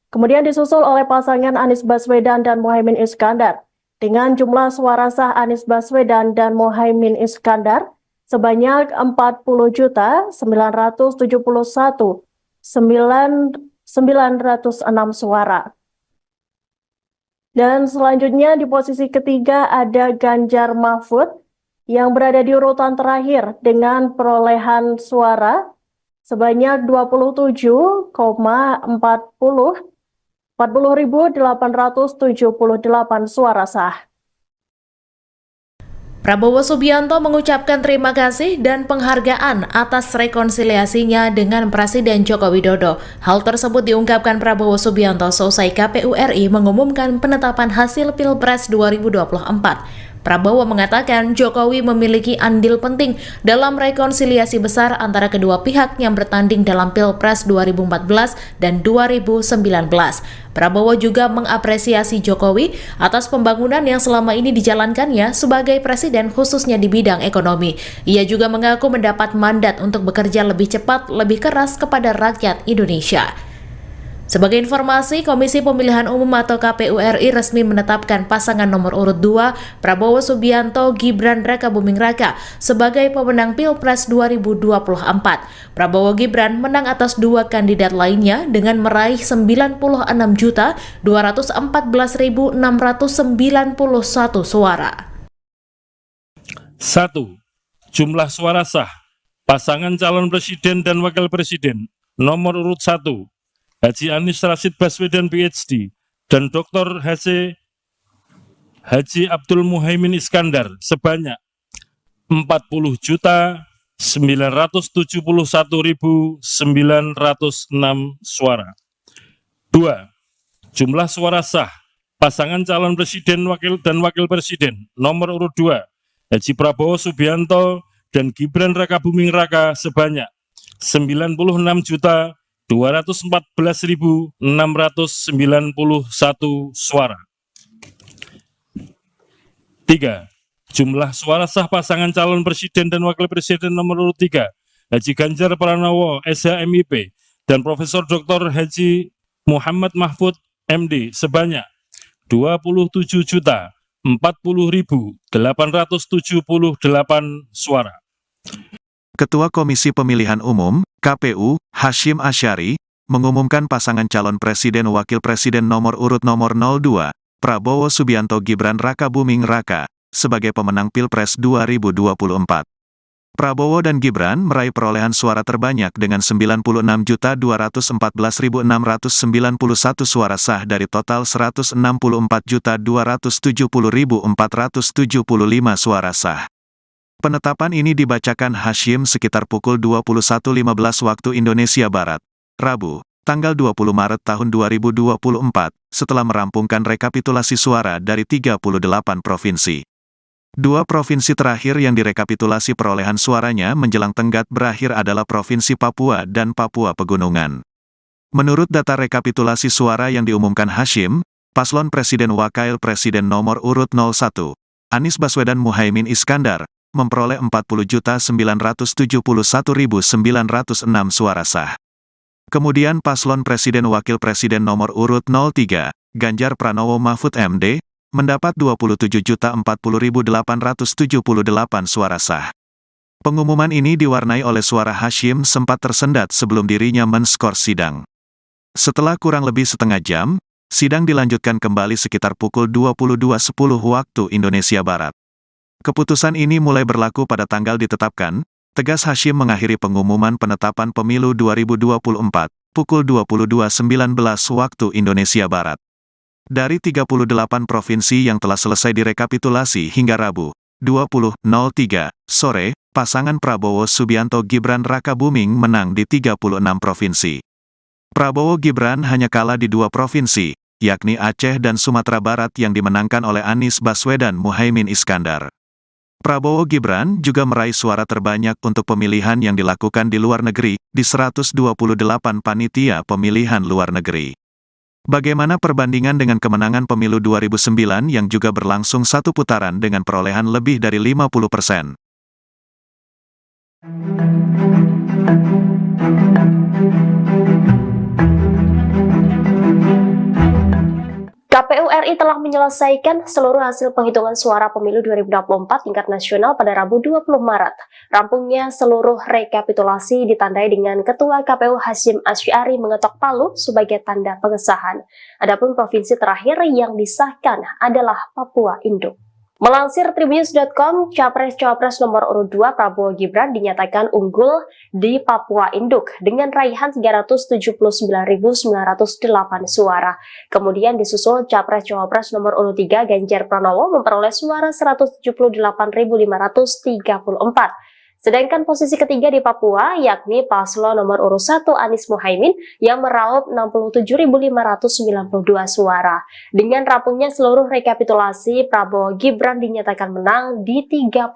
Kemudian disusul oleh pasangan Anies Baswedan dan Muhaimin Iskandar dengan jumlah suara sah Anies Baswedan dan Muhaimin Iskandar sebanyak 40.071.906 suara. Dan selanjutnya di posisi ketiga ada Ganjar Mahfud yang berada di urutan terakhir dengan perolehan suara sebanyak 40.878 suara sah. Prabowo Subianto mengucapkan terima kasih dan penghargaan atas rekonsiliasinya dengan Presiden Joko Widodo. Hal tersebut diungkapkan Prabowo Subianto seusai KPU RI mengumumkan penetapan hasil Pilpres 2024. Prabowo mengatakan Jokowi memiliki andil penting dalam rekonsiliasi besar antara kedua pihak yang bertanding dalam Pilpres 2014 dan 2019. Prabowo juga mengapresiasi Jokowi atas pembangunan yang selama ini dijalankannya sebagai presiden khususnya di bidang ekonomi. Ia juga mengaku mendapat mandat untuk bekerja lebih cepat, lebih keras kepada rakyat Indonesia. Sebagai informasi, Komisi Pemilihan Umum atau KPU RI resmi menetapkan pasangan nomor urut 2 Prabowo Subianto Gibran Rakabuming Raka sebagai pemenang Pilpres 2024. Prabowo Gibran menang atas dua kandidat lainnya dengan meraih 96.214.691 suara. 1. Jumlah suara sah pasangan calon presiden dan wakil presiden nomor urut 1 Haji Anies Rashid Baswedan PhD dan Dr. Haji Abdul Muhaimin Iskandar sebanyak 40.971.906 suara. 2. Jumlah suara sah pasangan calon presiden dan wakil presiden nomor urut 2 Haji Prabowo Subianto dan Gibran Rakabuming Raka sebanyak 96.214.691 suara. 3. Jumlah suara sah pasangan calon presiden dan wakil presiden nomor urut 3 Haji Ganjar Pranowo SHMIP dan Profesor Dr. Haji Muhammad Mahfud MD sebanyak 27.040.878 suara. Ketua Komisi Pemilihan Umum, KPU, Hashim Asyari, mengumumkan pasangan calon presiden wakil presiden nomor urut nomor 02, Prabowo Subianto Gibran Rakabuming Raka, sebagai pemenang Pilpres 2024. Prabowo dan Gibran meraih perolehan suara terbanyak dengan 96.214.691 suara sah dari total 164.270.475 suara sah. Penetapan ini dibacakan Hashim sekitar pukul 21.15 waktu Indonesia Barat, Rabu, tanggal 20 Maret tahun 2024, setelah merampungkan rekapitulasi suara dari 38 provinsi. Dua provinsi terakhir yang direkapitulasi perolehan suaranya menjelang tenggat berakhir adalah Provinsi Papua dan Papua Pegunungan. Menurut data rekapitulasi suara yang diumumkan Hashim, paslon Presiden Wakil Presiden nomor urut 01, Anies Baswedan Muhaimin Iskandar, memperoleh 40.971.906 suara sah. Kemudian paslon Presiden Wakil Presiden nomor urut 03, Ganjar Pranowo Mahfud MD, mendapat 27.040.878 suara sah. Pengumuman ini diwarnai oleh suara Hashim sempat tersendat sebelum dirinya men-skor sidang. Setelah kurang lebih setengah jam, sidang dilanjutkan kembali sekitar pukul 22.10 waktu Indonesia Barat. Keputusan ini mulai berlaku pada tanggal ditetapkan, tegas Hashim mengakhiri pengumuman penetapan pemilu 2024, pukul 22.19 waktu Indonesia Barat. Dari 38 provinsi yang telah selesai direkapitulasi hingga Rabu, 20.03 sore, pasangan Prabowo Subianto Gibran Rakabuming menang di 36 provinsi. Prabowo Gibran hanya kalah di dua provinsi, yakni Aceh dan Sumatera Barat yang dimenangkan oleh Anies Baswedan Muhaimin Iskandar. Prabowo Gibran juga meraih suara terbanyak untuk pemilihan yang dilakukan di luar negeri, di 128 panitia pemilihan luar negeri. Bagaimana perbandingan dengan kemenangan pemilu 2009 yang juga berlangsung satu putaran dengan perolehan lebih dari 50%? KPU RI telah menyelesaikan seluruh hasil penghitungan suara pemilu 2024 tingkat nasional pada Rabu 20 Maret. Rampungnya seluruh rekapitulasi ditandai dengan Ketua KPU Hashim Asyari mengetok palu sebagai tanda pengesahan. Adapun provinsi terakhir yang disahkan adalah Papua Induk. Melansir Tribunnews.com, Capres-Cawapres nomor urut 2 Prabowo Gibran dinyatakan unggul di Papua Induk dengan raihan 379.908 suara. Kemudian disusul Capres-Cawapres nomor urut 3 Ganjar Pranowo memperoleh suara 178.534. Sedangkan posisi ketiga di Papua yakni paslon nomor urut 1 Anies Mohaimin yang meraup 67.592 suara. Dengan rampungnya seluruh rekapitulasi, Prabowo Gibran dinyatakan menang di 36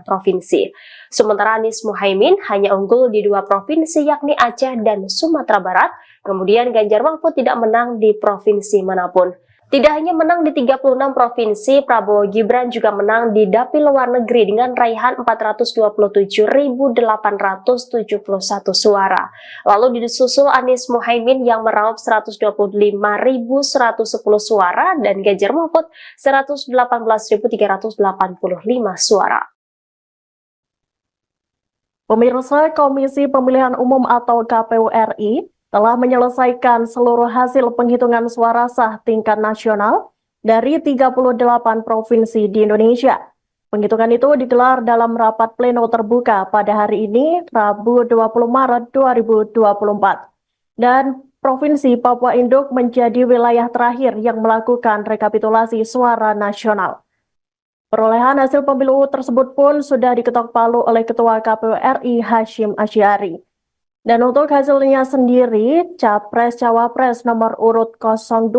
provinsi. Sementara Anies Mohaimin hanya unggul di 2 provinsi yakni Aceh dan Sumatera Barat, kemudian Ganjar Mahfud tidak menang di provinsi manapun. Tidak hanya menang di 36 provinsi, Prabowo Gibran juga menang di dapil luar negeri dengan raihan 427.871 suara. Lalu disusul Anies Mohaimin yang meraup 125.110 suara dan Ganjar Mahfud 118.385 suara. Pemirsa, Komisi Pemilihan Umum atau KPU RI telah menyelesaikan seluruh hasil penghitungan suara sah tingkat nasional dari 38 provinsi di Indonesia. Penghitungan itu digelar dalam rapat pleno terbuka pada hari ini, Rabu 20 Maret 2024. Dan Provinsi Papua Induk menjadi wilayah terakhir yang melakukan rekapitulasi suara nasional. Perolehan hasil pemilu tersebut pun sudah diketok palu oleh Ketua KPU RI Hashim Asy'ari. Dan untuk hasilnya sendiri, Capres-Cawapres nomor urut 02,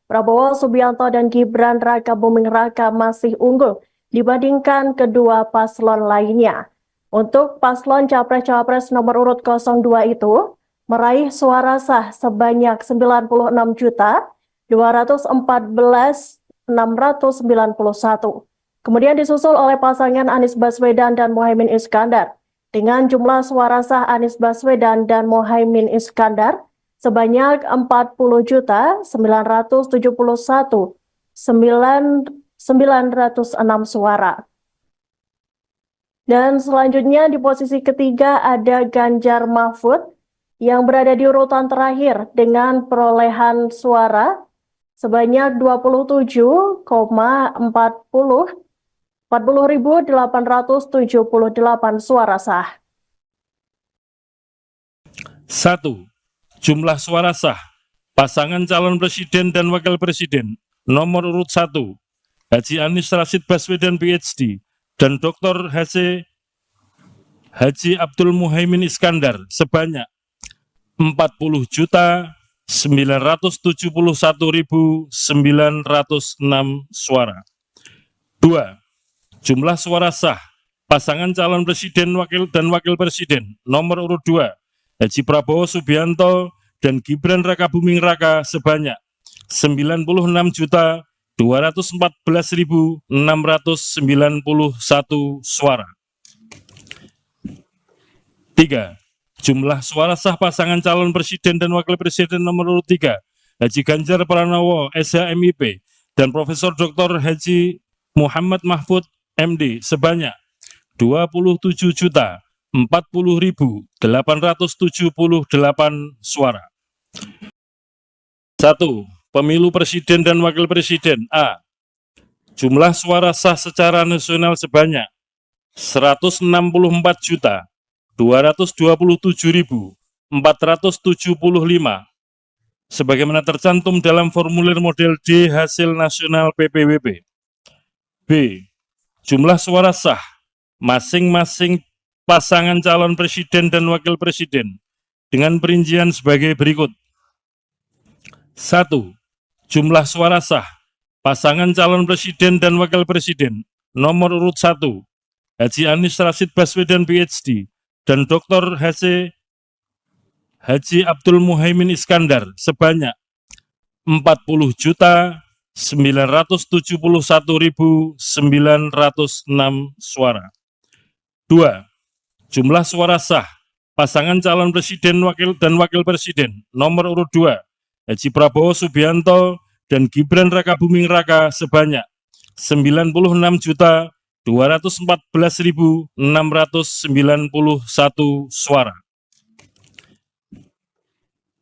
Prabowo Subianto dan Gibran Rakabuming Raka masih unggul dibandingkan kedua paslon lainnya. Untuk paslon Capres-Cawapres nomor urut 02 itu, meraih suara sah sebanyak 96.214.691. Kemudian disusul oleh pasangan Anies Baswedan dan Mohaimin Iskandar dengan jumlah suara sah Anies Baswedan dan Mohaimin Iskandar sebanyak 40.071.906 suara. Dan selanjutnya di posisi ketiga ada Ganjar Mahfud yang berada di urutan terakhir dengan perolehan suara sebanyak 40.878 suara sah. 1. Jumlah suara sah pasangan calon presiden dan wakil presiden nomor urut 1 Haji Anies Rashid Baswedan PhD dan Dr. Haji Abdul Muhaimin Iskandar sebanyak 40.971.906 suara. 2. Jumlah suara sah pasangan calon presiden dan wakil presiden nomor urut 2 Haji Prabowo Subianto dan Gibran Rakabuming Raka sebanyak 96.214.691 suara. 3. Jumlah suara sah pasangan calon presiden dan wakil presiden nomor urut 3 Haji Ganjar Pranowo SHMIP dan Profesor Dr. Haji Muhammad Mahfud MD sebanyak 27.040.878 suara. 1. Pemilu presiden dan wakil presiden A. Jumlah suara sah secara nasional sebanyak 164.227.475 sebagaimana tercantum dalam formulir model D hasil nasional PPWP. B. Jumlah suara sah masing-masing pasangan calon presiden dan wakil presiden dengan perincian sebagai berikut. 1. Jumlah suara sah pasangan calon presiden dan wakil presiden nomor urut 1 Haji Anies Rashid Baswedan PhD dan Dr. Haji Abdul Muhaimin Iskandar sebanyak 40.971.906 suara. 2. Jumlah suara sah pasangan calon presiden dan wakil presiden nomor urut 2 Haji Prabowo Subianto dan Gibran Rakabuming Raka sebanyak 96.214.691 suara.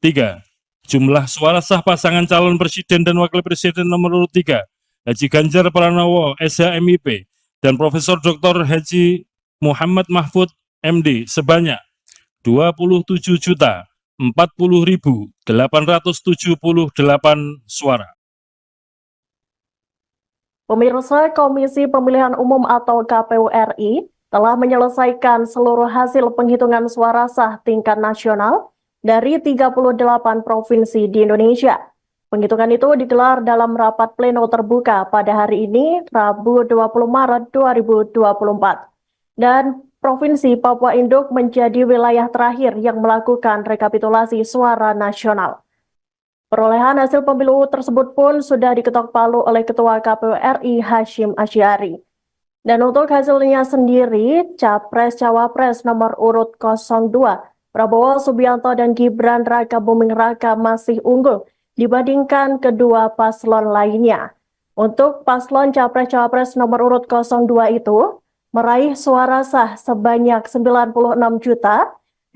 3. Jumlah suara sah pasangan calon presiden dan wakil presiden nomor urut 3 Haji Ganjar Pranowo SHMIP dan Profesor Dr. Haji Muhammad Mahfud MD sebanyak 27.040.878 suara. Pemirsa, Komisi Pemilihan Umum atau KPU RI telah menyelesaikan seluruh hasil penghitungan suara sah tingkat nasional dari 38 provinsi di Indonesia. Penghitungan itu digelar dalam rapat pleno terbuka pada hari ini, Rabu 20 Maret 2024. Dan Provinsi Papua Induk menjadi wilayah terakhir yang melakukan rekapitulasi suara nasional. Perolehan hasil pemilu tersebut pun sudah diketok palu oleh Ketua KPU RI Hashim Asy'ari. Dan untuk hasilnya sendiri, Capres-Cawapres nomor urut 02, Prabowo Subianto dan Gibran Raka Buming Raka masih unggul dibandingkan kedua paslon lainnya. Untuk paslon Capres-Cawapres nomor urut 02 itu, meraih suara sah sebanyak 96.214.691.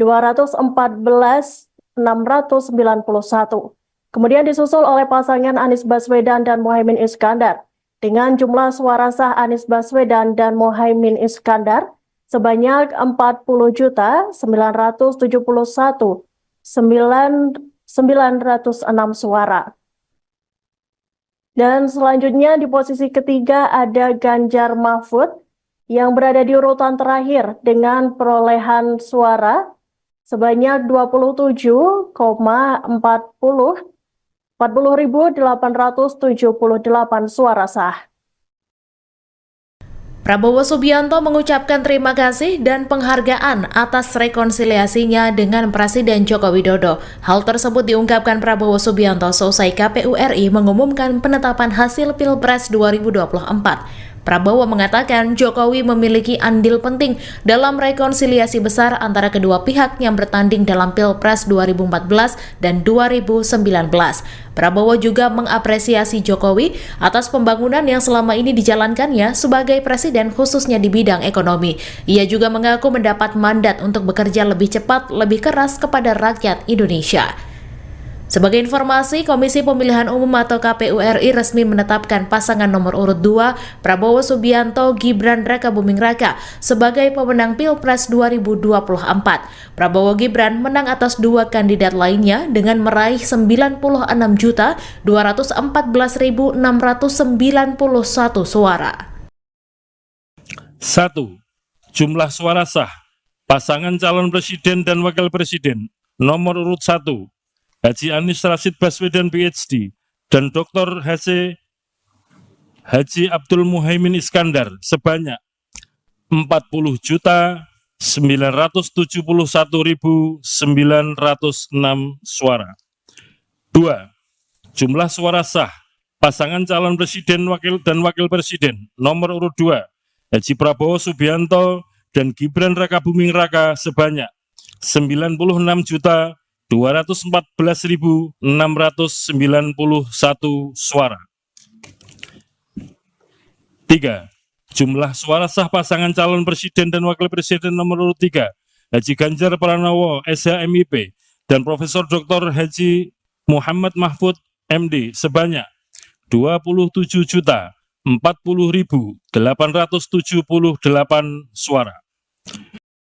Kemudian disusul oleh pasangan Anies Baswedan dan Mohaimin Iskandar dengan jumlah suara sah Anies Baswedan dan Mohaimin Iskandar sebanyak 40.071.906 suara. Dan selanjutnya di posisi ketiga ada Ganjar Mahfud yang berada di urutan terakhir dengan perolehan suara sebanyak 40.878 suara sah. Prabowo Subianto mengucapkan terima kasih dan penghargaan atas rekonsiliasinya dengan Presiden Joko Widodo. Hal tersebut diungkapkan Prabowo Subianto seusai KPU RI mengumumkan penetapan hasil Pilpres 2024. Prabowo mengatakan Jokowi memiliki andil penting dalam rekonsiliasi besar antara kedua pihak yang bertanding dalam Pilpres 2014 dan 2019. Prabowo juga mengapresiasi Jokowi atas pembangunan yang selama ini dijalankannya sebagai presiden khususnya di bidang ekonomi. Ia juga mengaku mendapat mandat untuk bekerja lebih cepat, lebih keras kepada rakyat Indonesia. Sebagai informasi, Komisi Pemilihan Umum atau KPU RI resmi menetapkan pasangan nomor urut 2, Prabowo Subianto Gibran Raka Buming Raka, sebagai pemenang Pilpres 2024. Prabowo Gibran menang atas dua kandidat lainnya dengan meraih 96.214.691 suara. 1. Jumlah suara sah pasangan calon presiden dan wakil presiden nomor urut 1 Haji Anies Rashid Baswedan PhD dan Dr. Haji Abdul Muhaimin Iskandar sebanyak 40.971.906 suara. 2. Jumlah suara sah pasangan calon presiden dan wakil presiden nomor urut 2 Haji Prabowo Subianto dan Gibran Raka Buming Raka sebanyak 96.214.691 suara. 3. Jumlah suara sah pasangan calon presiden dan wakil presiden nomor urut 3 Haji Ganjar Pranowo SHMIP dan Profesor Dr. Haji Muhammad Mahfud MD sebanyak 27.040.878 suara.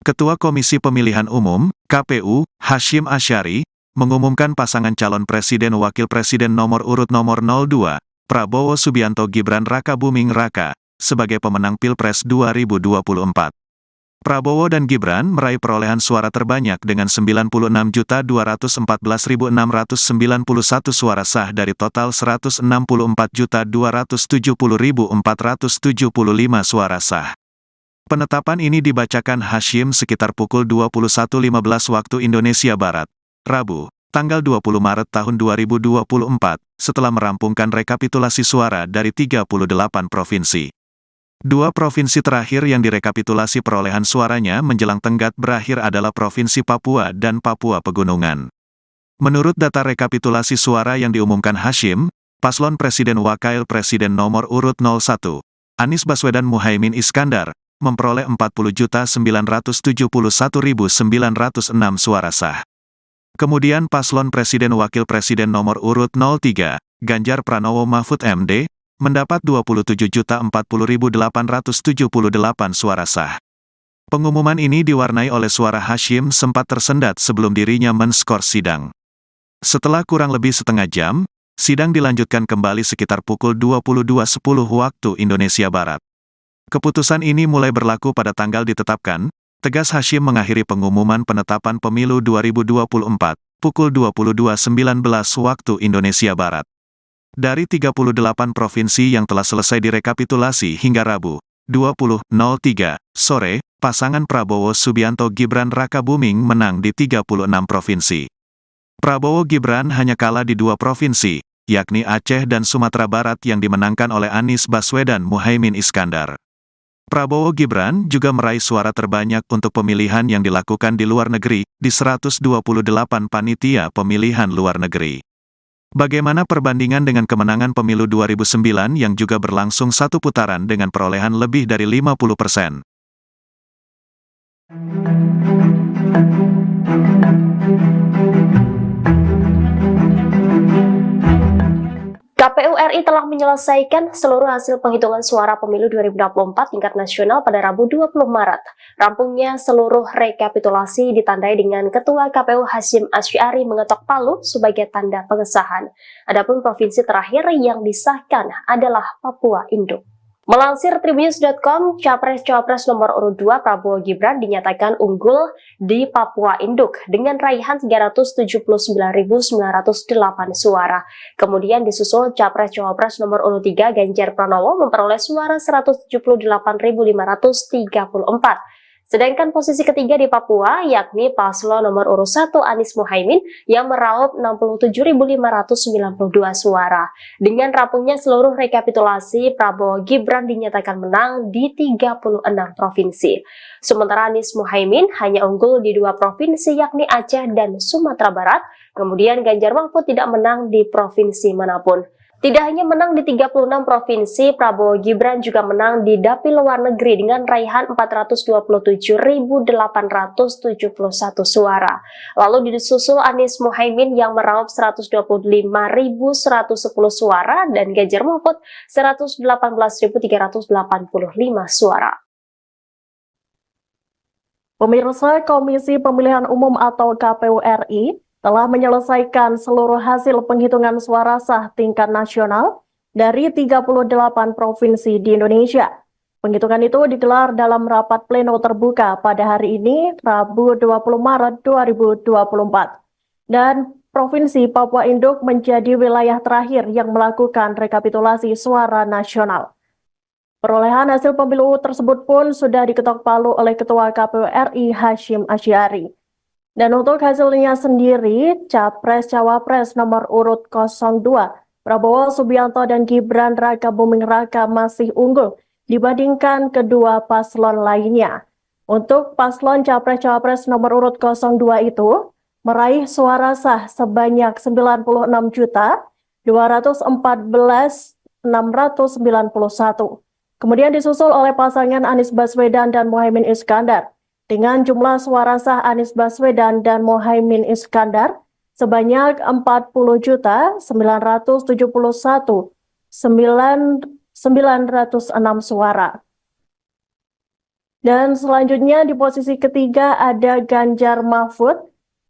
Ketua Komisi Pemilihan Umum, KPU, Hashim Asy'ari, mengumumkan pasangan calon presiden wakil presiden nomor urut nomor 02, Prabowo Subianto Gibran Raka Buming Raka, sebagai pemenang Pilpres 2024. Prabowo dan Gibran meraih perolehan suara terbanyak dengan 96.214.691 suara sah dari total 164.270.475 suara sah. Penetapan ini dibacakan Hashim sekitar pukul 21.15 waktu Indonesia Barat, Rabu, tanggal 20 Maret tahun 2024, setelah merampungkan rekapitulasi suara dari 38 provinsi. Dua provinsi terakhir yang direkapitulasi perolehan suaranya menjelang tenggat berakhir adalah Provinsi Papua dan Papua Pegunungan. Menurut data rekapitulasi suara yang diumumkan Hashim, paslon Presiden Wakil Presiden nomor urut 01, Anies Baswedan Muhaimin Iskandar, memperoleh 40.971.906 suara sah. Kemudian paslon Presiden Wakil Presiden nomor urut 03, Ganjar Pranowo Mahfud MD, mendapat 27.040.878 suara sah. Pengumuman ini diwarnai oleh suara Hashim sempat tersendat sebelum dirinya men-skor sidang. Setelah kurang lebih setengah jam, sidang dilanjutkan kembali sekitar pukul 22.10 waktu Indonesia Barat. Keputusan ini mulai berlaku pada tanggal ditetapkan, tegas Hashim mengakhiri pengumuman penetapan pemilu 2024, pukul 22.19 waktu Indonesia Barat. Dari 38 provinsi yang telah selesai direkapitulasi hingga Rabu, 20.03 sore, pasangan Prabowo Subianto Gibran Rakabuming menang di 36 provinsi. Prabowo Gibran hanya kalah di 2 provinsi, yakni Aceh dan Sumatera Barat yang dimenangkan oleh Anies Baswedan Muhaimin Iskandar. Prabowo Gibran juga meraih suara terbanyak untuk pemilihan yang dilakukan di luar negeri, di 128 panitia pemilihan luar negeri. Bagaimana perbandingan dengan kemenangan pemilu 2009 yang juga berlangsung 1 putaran dengan perolehan lebih dari 50%? KPU RI telah menyelesaikan seluruh hasil penghitungan suara pemilu 2024 tingkat nasional pada Rabu 20 Maret. Rampungnya seluruh rekapitulasi ditandai dengan Ketua KPU Hasyim Asy'ari mengetok palu sebagai tanda pengesahan. Adapun provinsi terakhir yang disahkan adalah Papua Induk. Melansir Tribunnews.com, Capres-Cawapres nomor urut 2 Prabowo Gibran dinyatakan unggul di Papua Induk dengan raihan 379.908 suara. Kemudian disusul Capres-Cawapres nomor urut 3 Ganjar Pranowo memperoleh suara 178.534. Sedangkan posisi ketiga di Papua yakni paslon nomor urut 1 Anies Muhaimin yang meraup 67.592 suara. Dengan rampungnya seluruh rekapitulasi, Prabowo Gibran dinyatakan menang di 36 provinsi. Sementara Anies Muhaimin hanya unggul di 2 provinsi yakni Aceh dan Sumatera Barat. Kemudian Ganjar Mahfud tidak menang di provinsi manapun. Tidak hanya menang di 36 provinsi, Prabowo Gibran juga menang di dapil luar negeri dengan raihan 427.871 suara. Lalu disusul Anies Muhaimin yang meraup 125.110 suara dan Ganjar Mahfud 118.385 suara. Pemirsa, Komisi Pemilihan Umum atau KPU RI telah menyelesaikan seluruh hasil penghitungan suara sah tingkat nasional dari 38 provinsi di Indonesia. Penghitungan itu digelar dalam rapat pleno terbuka pada hari ini, Rabu 20 Maret 2024. Dan Provinsi Papua Induk menjadi wilayah terakhir yang melakukan rekapitulasi suara nasional. Perolehan hasil pemilu tersebut pun sudah diketok palu oleh Ketua KPU RI Hasyim Asy'ari. Dan untuk hasilnya sendiri, Capres-Cawapres nomor urut 02, Prabowo Subianto dan Gibran Rakabuming Raka masih unggul dibandingkan kedua paslon lainnya. Untuk paslon Capres-Cawapres nomor urut 02 itu, meraih suara sah sebanyak 96.214.691. Kemudian disusul oleh pasangan Anies Baswedan dan Muhaimin Iskandar dengan jumlah suara sah Anies Baswedan dan Muhaimin Iskandar sebanyak 40.971.906 suara. Dan selanjutnya di posisi ketiga ada Ganjar Mahfud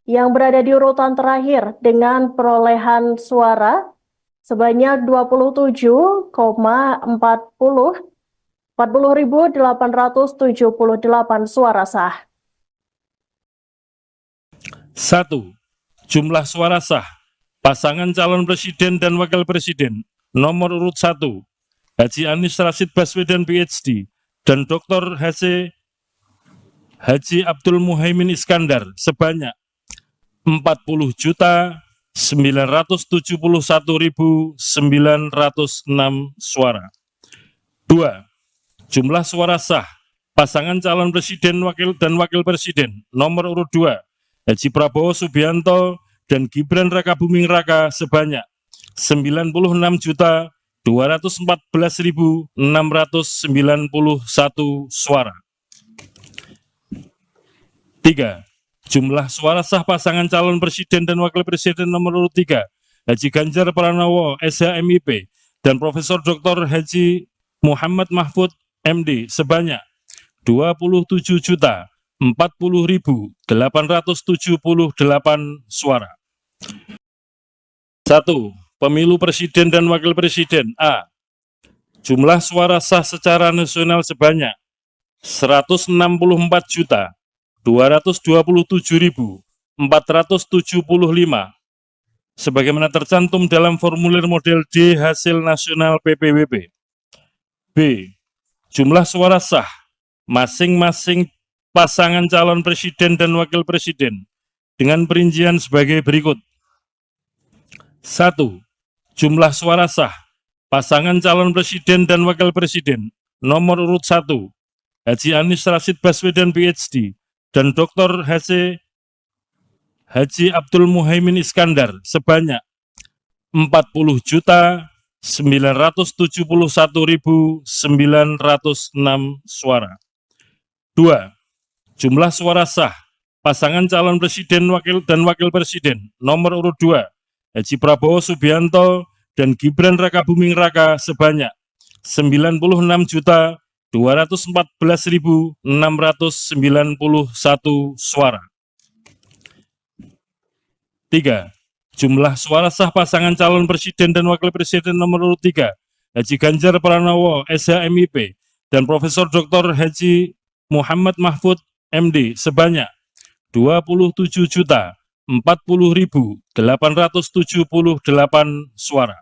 yang berada di urutan terakhir dengan perolehan suara sebanyak 40.878 suara sah. 1. Jumlah suara sah pasangan calon presiden dan wakil presiden nomor urut 1 Haji Anies Rashid Baswedan PhD dan Dr. Haji Abdul Muhaimin Iskandar sebanyak 40.971.906 suara. 2. Jumlah suara sah pasangan calon presiden dan wakil presiden nomor urut 2 Haji Prabowo Subianto dan Gibran Rakabuming Raka sebanyak 96.214.691 suara. 3. Jumlah suara sah pasangan calon presiden dan wakil presiden nomor urut 3 Haji Ganjar Pranowo SHMIP dan Profesor Dr. Haji Muhammad Mahfud MD sebanyak 27.040.878 suara. 1. Pemilu presiden dan wakil presiden A. Jumlah suara sah secara nasional sebanyak 164.227.475 sebagaimana tercantum dalam formulir model D hasil nasional PPWP. B. Jumlah suara sah masing-masing pasangan calon presiden dan wakil presiden dengan perincian sebagai berikut. 1. Jumlah suara sah pasangan calon presiden dan wakil presiden nomor urut 1 Haji Anies Rashid Baswedan PhD dan Dr. Haji Abdul Muhaimin Iskandar sebanyak 40.971.906 suara. 2. Jumlah suara sah pasangan calon presiden dan wakil presiden nomor urut 2 Haji Prabowo Subianto dan Gibran Rakabuming Raka sebanyak 96.214.691 suara. 3. Jumlah suara sah pasangan calon presiden dan wakil presiden nomor urut 3 Haji Ganjar Pranowo SHMIP dan Profesor Dr. Haji Muhammad Mahfud MD sebanyak 27.040.878 suara.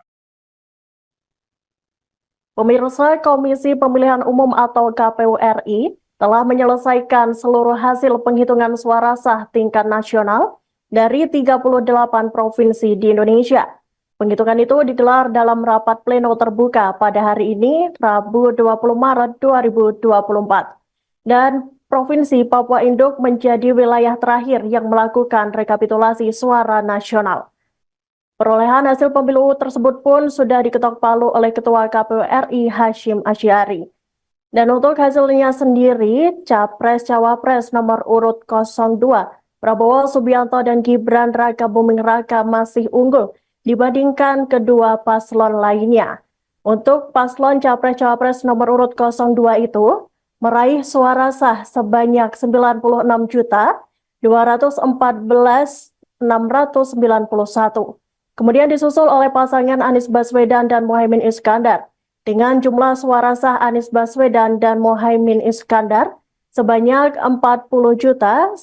Pemirsa, Komisi Pemilihan Umum atau KPU RI telah menyelesaikan seluruh hasil penghitungan suara sah tingkat nasional dari 38 provinsi di Indonesia. Penghitungan itu digelar dalam rapat pleno terbuka pada hari ini, Rabu 20 Maret 2024. Dan Provinsi Papua Induk menjadi wilayah terakhir yang melakukan rekapitulasi suara nasional. Perolehan hasil pemilu tersebut pun sudah diketok palu oleh Ketua KPU RI Hasyim Asy'ari. Dan untuk hasilnya sendiri, Capres-Cawapres nomor urut 02, Prabowo Subianto dan Gibran Rakabuming Raka masih unggul dibandingkan kedua paslon lainnya. Untuk paslon Capres-Cawapres nomor urut 02 itu, meraih suara sah sebanyak 96.214.691. Kemudian disusul oleh pasangan Anies Baswedan dan Muhaimin Iskandar dengan jumlah suara sah Anies Baswedan dan Muhaimin Iskandar sebanyak 40.091.906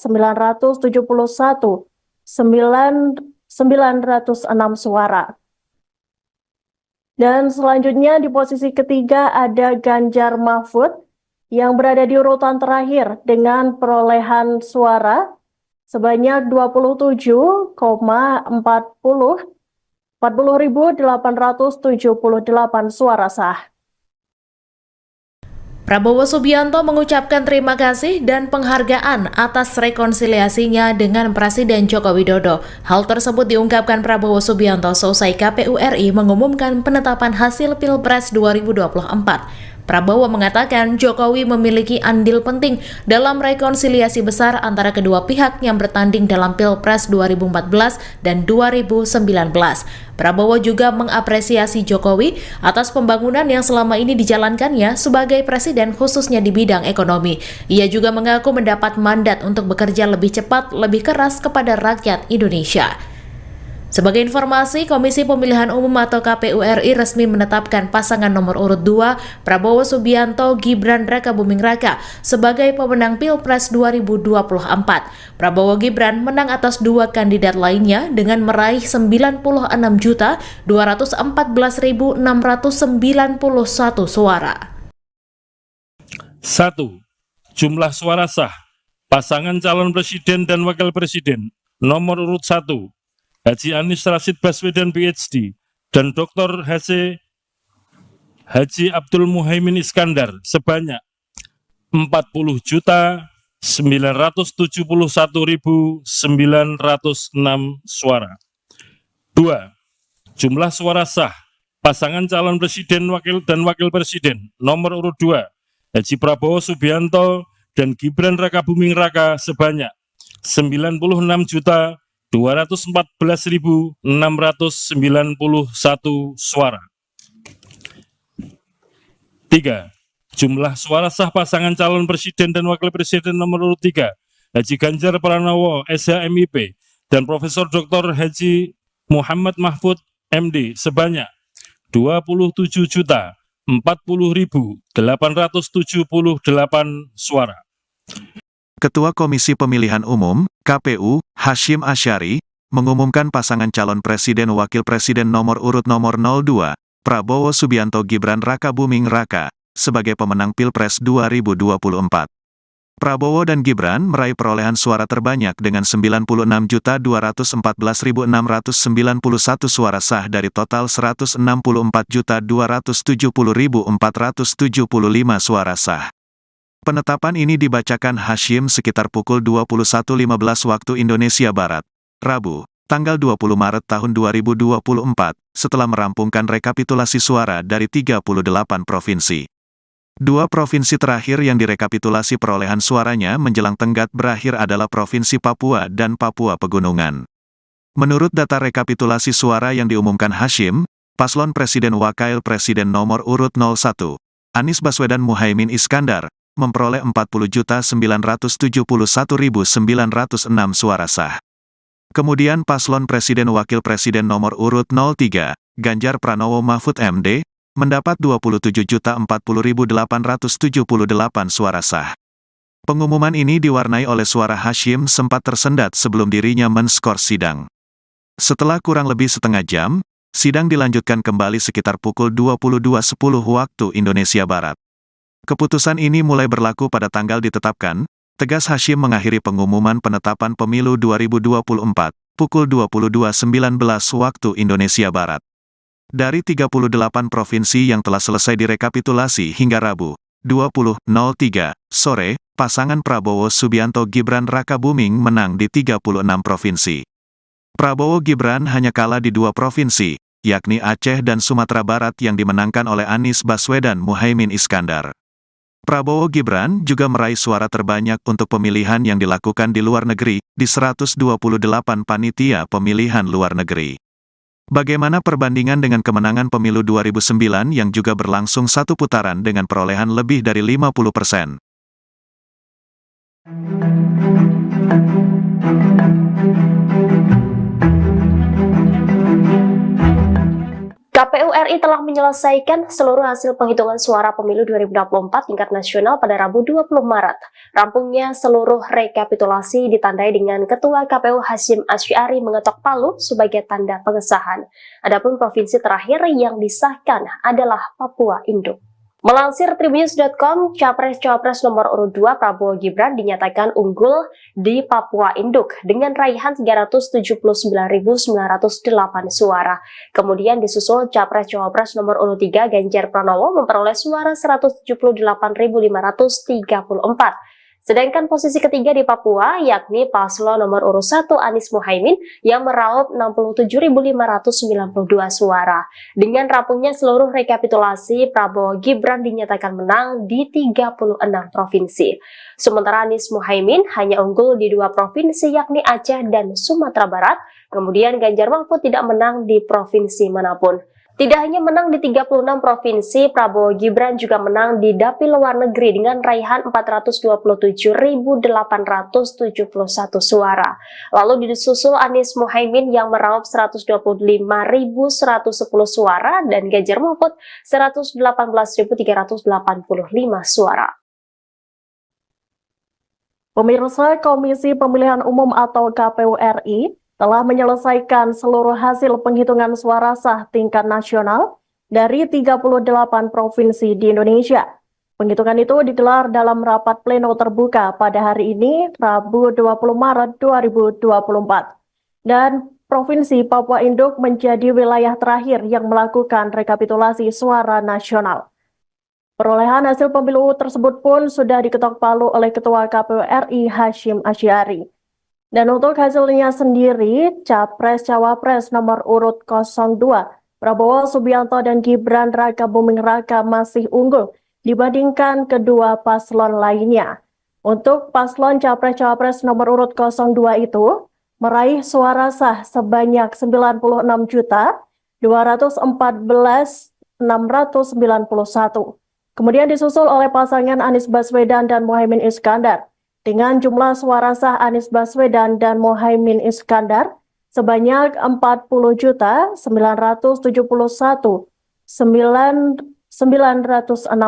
suara. Dan selanjutnya di posisi ketiga ada Ganjar Mahfud yang berada di urutan terakhir dengan perolehan suara sebanyak 40.878 suara sah. Prabowo Subianto mengucapkan terima kasih dan penghargaan atas rekonsiliasinya dengan Presiden Joko Widodo. Hal tersebut diungkapkan Prabowo Subianto seusai KPU RI mengumumkan penetapan hasil Pilpres 2024. Prabowo mengatakan Jokowi memiliki andil penting dalam rekonsiliasi besar antara kedua pihak yang bertanding dalam Pilpres 2014 dan 2019. Prabowo juga mengapresiasi Jokowi atas pembangunan yang selama ini dijalankannya sebagai presiden khususnya di bidang ekonomi. Ia juga mengaku mendapat mandat untuk bekerja lebih cepat, lebih keras kepada rakyat Indonesia. Sebagai informasi, Komisi Pemilihan Umum atau KPU RI resmi menetapkan pasangan nomor urut 2 Prabowo Subianto Gibran Rakabuming Raka sebagai pemenang Pilpres 2024. Prabowo Gibran menang atas dua kandidat lainnya dengan meraih 96.214.691 suara. 1. Jumlah suara sah pasangan calon presiden dan wakil presiden nomor urut 1 Haji Anies Rashid Baswedan PhD dan Dr. Haji Abdul Muhaimin Iskandar sebanyak 40.971.906 suara. 2. Jumlah suara sah pasangan calon presiden dan wakil presiden nomor urut 2 Haji Prabowo Subianto dan Gibran Rakabuming Raka sebanyak 96.214.691 suara. 3. Jumlah suara sah pasangan calon presiden dan wakil presiden nomor urut 3 Haji Ganjar Pranowo SHMIP dan Profesor Dr. Haji Muhammad Mahfud MD sebanyak 27.040.878 40.878 suara. Ketua Komisi Pemilihan Umum, KPU, Hasyim Asyari, mengumumkan pasangan calon Presiden Wakil Presiden nomor urut nomor 02, Prabowo Subianto Gibran Rakabuming Raka, sebagai pemenang Pilpres 2024. Prabowo dan Gibran meraih perolehan suara terbanyak dengan 96.214.691 suara sah dari total 164.270.475 suara sah. Penetapan ini dibacakan Hasyim sekitar pukul 21.15 waktu Indonesia Barat, Rabu, tanggal 20 Maret tahun 2024, setelah merampungkan rekapitulasi suara dari 38 provinsi. Dua provinsi terakhir yang direkapitulasi perolehan suaranya menjelang tenggat berakhir adalah Provinsi Papua dan Papua Pegunungan. Menurut data rekapitulasi suara yang diumumkan Hasyim, paslon Presiden Wakil Presiden nomor urut 01, Anies Baswedan Muhaimin Iskandar, memperoleh 40.971.906 suara sah. Kemudian paslon Presiden Wakil Presiden nomor urut 03, Ganjar Pranowo Mahfud MD, mendapat 27.040.878 suara sah. Pengumuman ini diwarnai oleh suara Hasyim sempat tersendat sebelum dirinya men-skor sidang. Setelah kurang lebih setengah jam, sidang dilanjutkan kembali sekitar pukul 22.10 waktu Indonesia Barat. Keputusan ini mulai berlaku pada tanggal ditetapkan, tegas Hasyim mengakhiri pengumuman penetapan pemilu 2024, pukul 22.19 waktu Indonesia Barat. Dari 38 provinsi yang telah selesai direkapitulasi hingga Rabu, 20.03 sore, pasangan Prabowo Subianto Gibran Rakabuming menang di 36 provinsi. Prabowo Gibran hanya kalah di 2 provinsi, yakni Aceh dan Sumatera Barat yang dimenangkan oleh Anies Baswedan Muhaimin Iskandar. Prabowo Gibran juga meraih suara terbanyak untuk pemilihan yang dilakukan di luar negeri, di 128 panitia pemilihan luar negeri. Bagaimana perbandingan dengan kemenangan pemilu 2009 yang juga berlangsung satu putaran dengan perolehan lebih dari 50%? KPU RI telah menyelesaikan seluruh hasil penghitungan suara pemilu 2024 tingkat nasional pada Rabu 20 Maret. Rampungnya seluruh rekapitulasi ditandai dengan Ketua KPU Hasyim Asyari mengetok palu sebagai tanda pengesahan. Adapun provinsi terakhir yang disahkan adalah Papua Induk. Melansir Tribunnews.com, Capres-Cawapres nomor urut 2 Prabowo Gibran dinyatakan unggul di Papua Induk dengan raihan 379.908 suara. Kemudian disusul Capres-Cawapres nomor urut 3 Ganjar Pranowo memperoleh suara 178.534. Sedangkan posisi ketiga di Papua yakni paslon nomor urut 1 Anies Muhaimin yang meraup 67.592 suara. Dengan rampungnya seluruh rekapitulasi, Prabowo Gibran dinyatakan menang di 36 provinsi. Sementara Anies Muhaimin hanya unggul di 2 provinsi yakni Aceh dan Sumatera Barat. Kemudian Ganjar Mahfud tidak menang di provinsi manapun. Tidak hanya menang di 36 provinsi, Prabowo Gibran juga menang di dapil luar negeri dengan raihan 427.871 suara. Lalu disusul Anies Muhaimin yang meraup 125.110 suara dan Ganjar Mahfud 118.385 suara. Pemirsa, Komisi Pemilihan Umum atau KPU RI telah menyelesaikan seluruh hasil penghitungan suara sah tingkat nasional dari 38 provinsi di Indonesia. Penghitungan itu digelar dalam rapat pleno terbuka pada hari ini, Rabu 20 Maret 2024. Dan Provinsi Papua Induk menjadi wilayah terakhir yang melakukan rekapitulasi suara nasional. Perolehan hasil pemilu tersebut pun sudah diketok palu oleh Ketua KPU RI Hasyim Asyari. Dan untuk hasilnya sendiri, Capres-Cawapres nomor urut 02, Prabowo Subianto dan Gibran Rakabuming Raka masih unggul dibandingkan kedua paslon lainnya. Untuk paslon Capres-Cawapres nomor urut 02 itu, meraih suara sah sebanyak 96.214.691. Kemudian disusul oleh pasangan Anies Baswedan dan Muhaimin Iskandar, dengan jumlah suara sah Anies Baswedan dan Muhaimin Iskandar sebanyak 40.971.991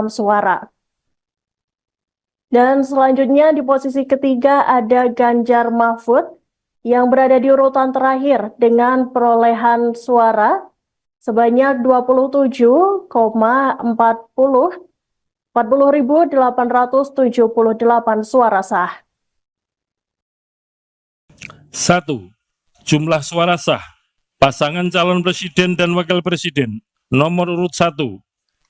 suara. Dan selanjutnya di posisi ketiga ada Ganjar Mahfud yang berada di urutan terakhir dengan perolehan suara sebanyak 40.878 suara sah. 1. Jumlah suara sah pasangan calon presiden dan wakil presiden nomor urut 1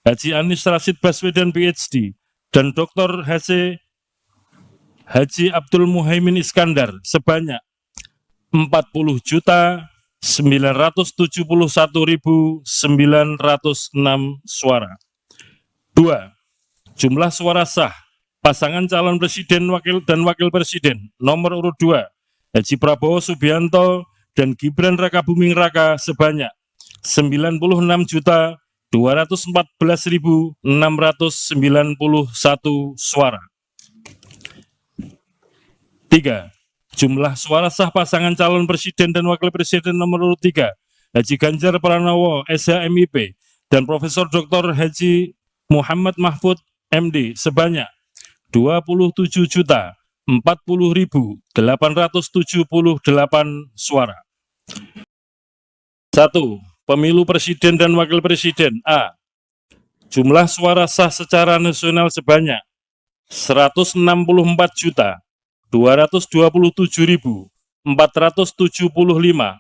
Haji Anies Rashid Baswedan PhD dan Dr. Haji Abdul Muhaimin Iskandar sebanyak 40.971.906 suara. 2. Jumlah suara sah pasangan calon presiden dan wakil presiden nomor urut 2 Haji Prabowo Subianto dan Gibran Rakabuming Raka sebanyak 96.214.691 suara. 3. Jumlah suara sah pasangan calon presiden dan wakil presiden nomor urut 3 Haji Ganjar Pranowo SHMIP dan Profesor Dr. Haji Muhammad Mahfud MD sebanyak 27.040.878 suara. 1. Pemilu presiden dan wakil presiden A. Jumlah suara sah secara nasional sebanyak 164.227.475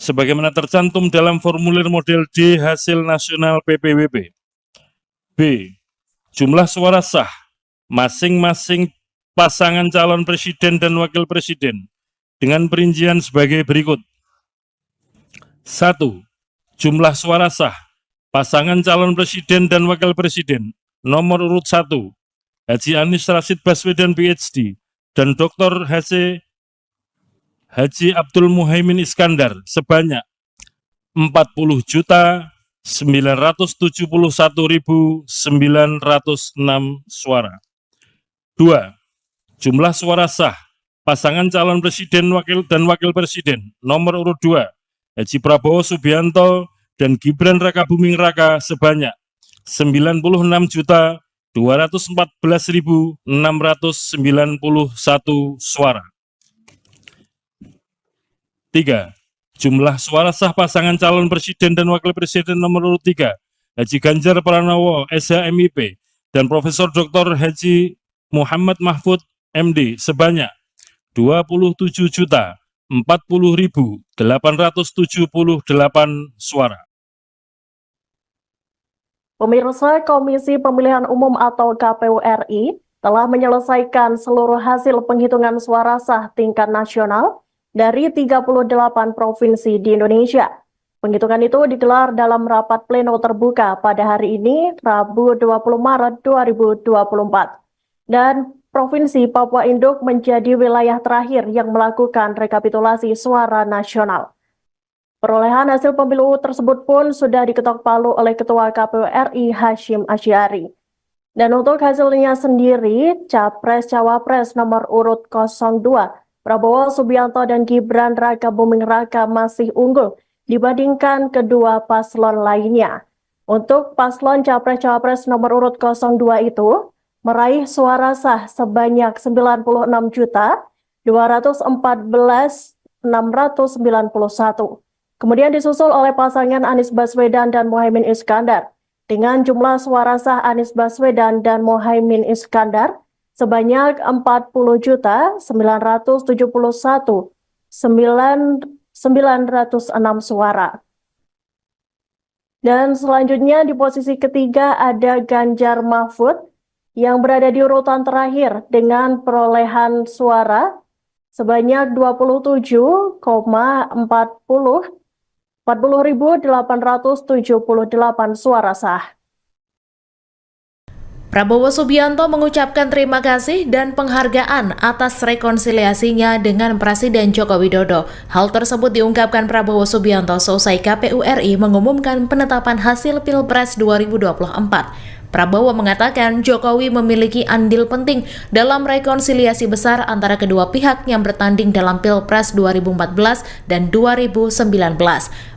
sebagaimana tercantum dalam formulir model D hasil nasional PPWP. B. Jumlah suara sah masing-masing pasangan calon presiden dan wakil presiden dengan perincian sebagai berikut. 1. Jumlah suara sah pasangan calon presiden dan wakil presiden nomor urut 1 Haji Anies Rashid Baswedan PhD dan Dr. Haji Abdul Muhaimin Iskandar sebanyak 40.971.906 suara. 2. Jumlah suara sah pasangan calon presiden dan wakil presiden nomor urut 2 Haji Prabowo Subianto dan Gibran Rakabuming Raka sebanyak 96.214.691 suara. 3. Jumlah suara sah pasangan calon presiden dan wakil presiden nomor urut 3 Haji Ganjar Pranowo SHMIP dan Profesor Dr. Haji Muhammad Mahfud MD sebanyak 27.040.878 suara. Pemirsa, Komisi Pemilihan Umum atau KPU RI telah menyelesaikan seluruh hasil penghitungan suara sah tingkat nasional dari 38 provinsi di Indonesia. Penghitungan itu digelar dalam rapat pleno terbuka pada hari ini, Rabu 20 Maret 2024. Dan Provinsi Papua Induk menjadi wilayah terakhir yang melakukan rekapitulasi suara nasional. Perolehan hasil pemilu tersebut pun sudah diketok palu oleh Ketua KPU RI Hasyim Asy'ari. Dan untuk hasilnya sendiri, Capres-Cawapres nomor urut 02, Prabowo Subianto dan Gibran Rakabuming Raka masih unggul dibandingkan kedua paslon lainnya. Untuk paslon Capres-Cawapres nomor urut 02 itu, meraih suara sah sebanyak 96.214.691. Kemudian disusul oleh pasangan Anies Baswedan dan Muhaimin Iskandar dengan jumlah suara sah Anies Baswedan dan Muhaimin Iskandar sebanyak 40.071.906 suara. Dan selanjutnya di posisi ketiga ada Ganjar Mahfud yang berada di urutan terakhir dengan perolehan suara sebanyak 40.878 suara sah. Prabowo Subianto mengucapkan terima kasih dan penghargaan atas rekonsiliasinya dengan Presiden Joko Widodo. Hal tersebut diungkapkan Prabowo Subianto seusai KPU RI mengumumkan penetapan hasil Pilpres 2024. Prabowo mengatakan Jokowi memiliki andil penting dalam rekonsiliasi besar antara kedua pihak yang bertanding dalam Pilpres 2014 dan 2019.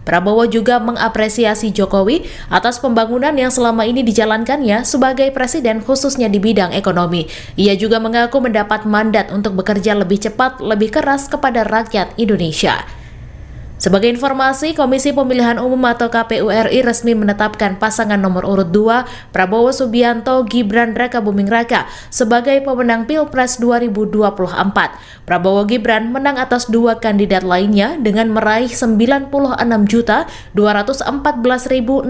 Prabowo juga mengapresiasi Jokowi atas pembangunan yang selama ini dijalankannya sebagai presiden khususnya di bidang ekonomi. Ia juga mengaku mendapat mandat untuk bekerja lebih cepat, lebih keras kepada rakyat Indonesia. Sebagai informasi, Komisi Pemilihan Umum atau KPU RI resmi menetapkan pasangan nomor urut 2 Prabowo Subianto Gibran Rakabuming Raka sebagai pemenang Pilpres 2024. Prabowo Gibran menang atas dua kandidat lainnya dengan meraih 96.214.691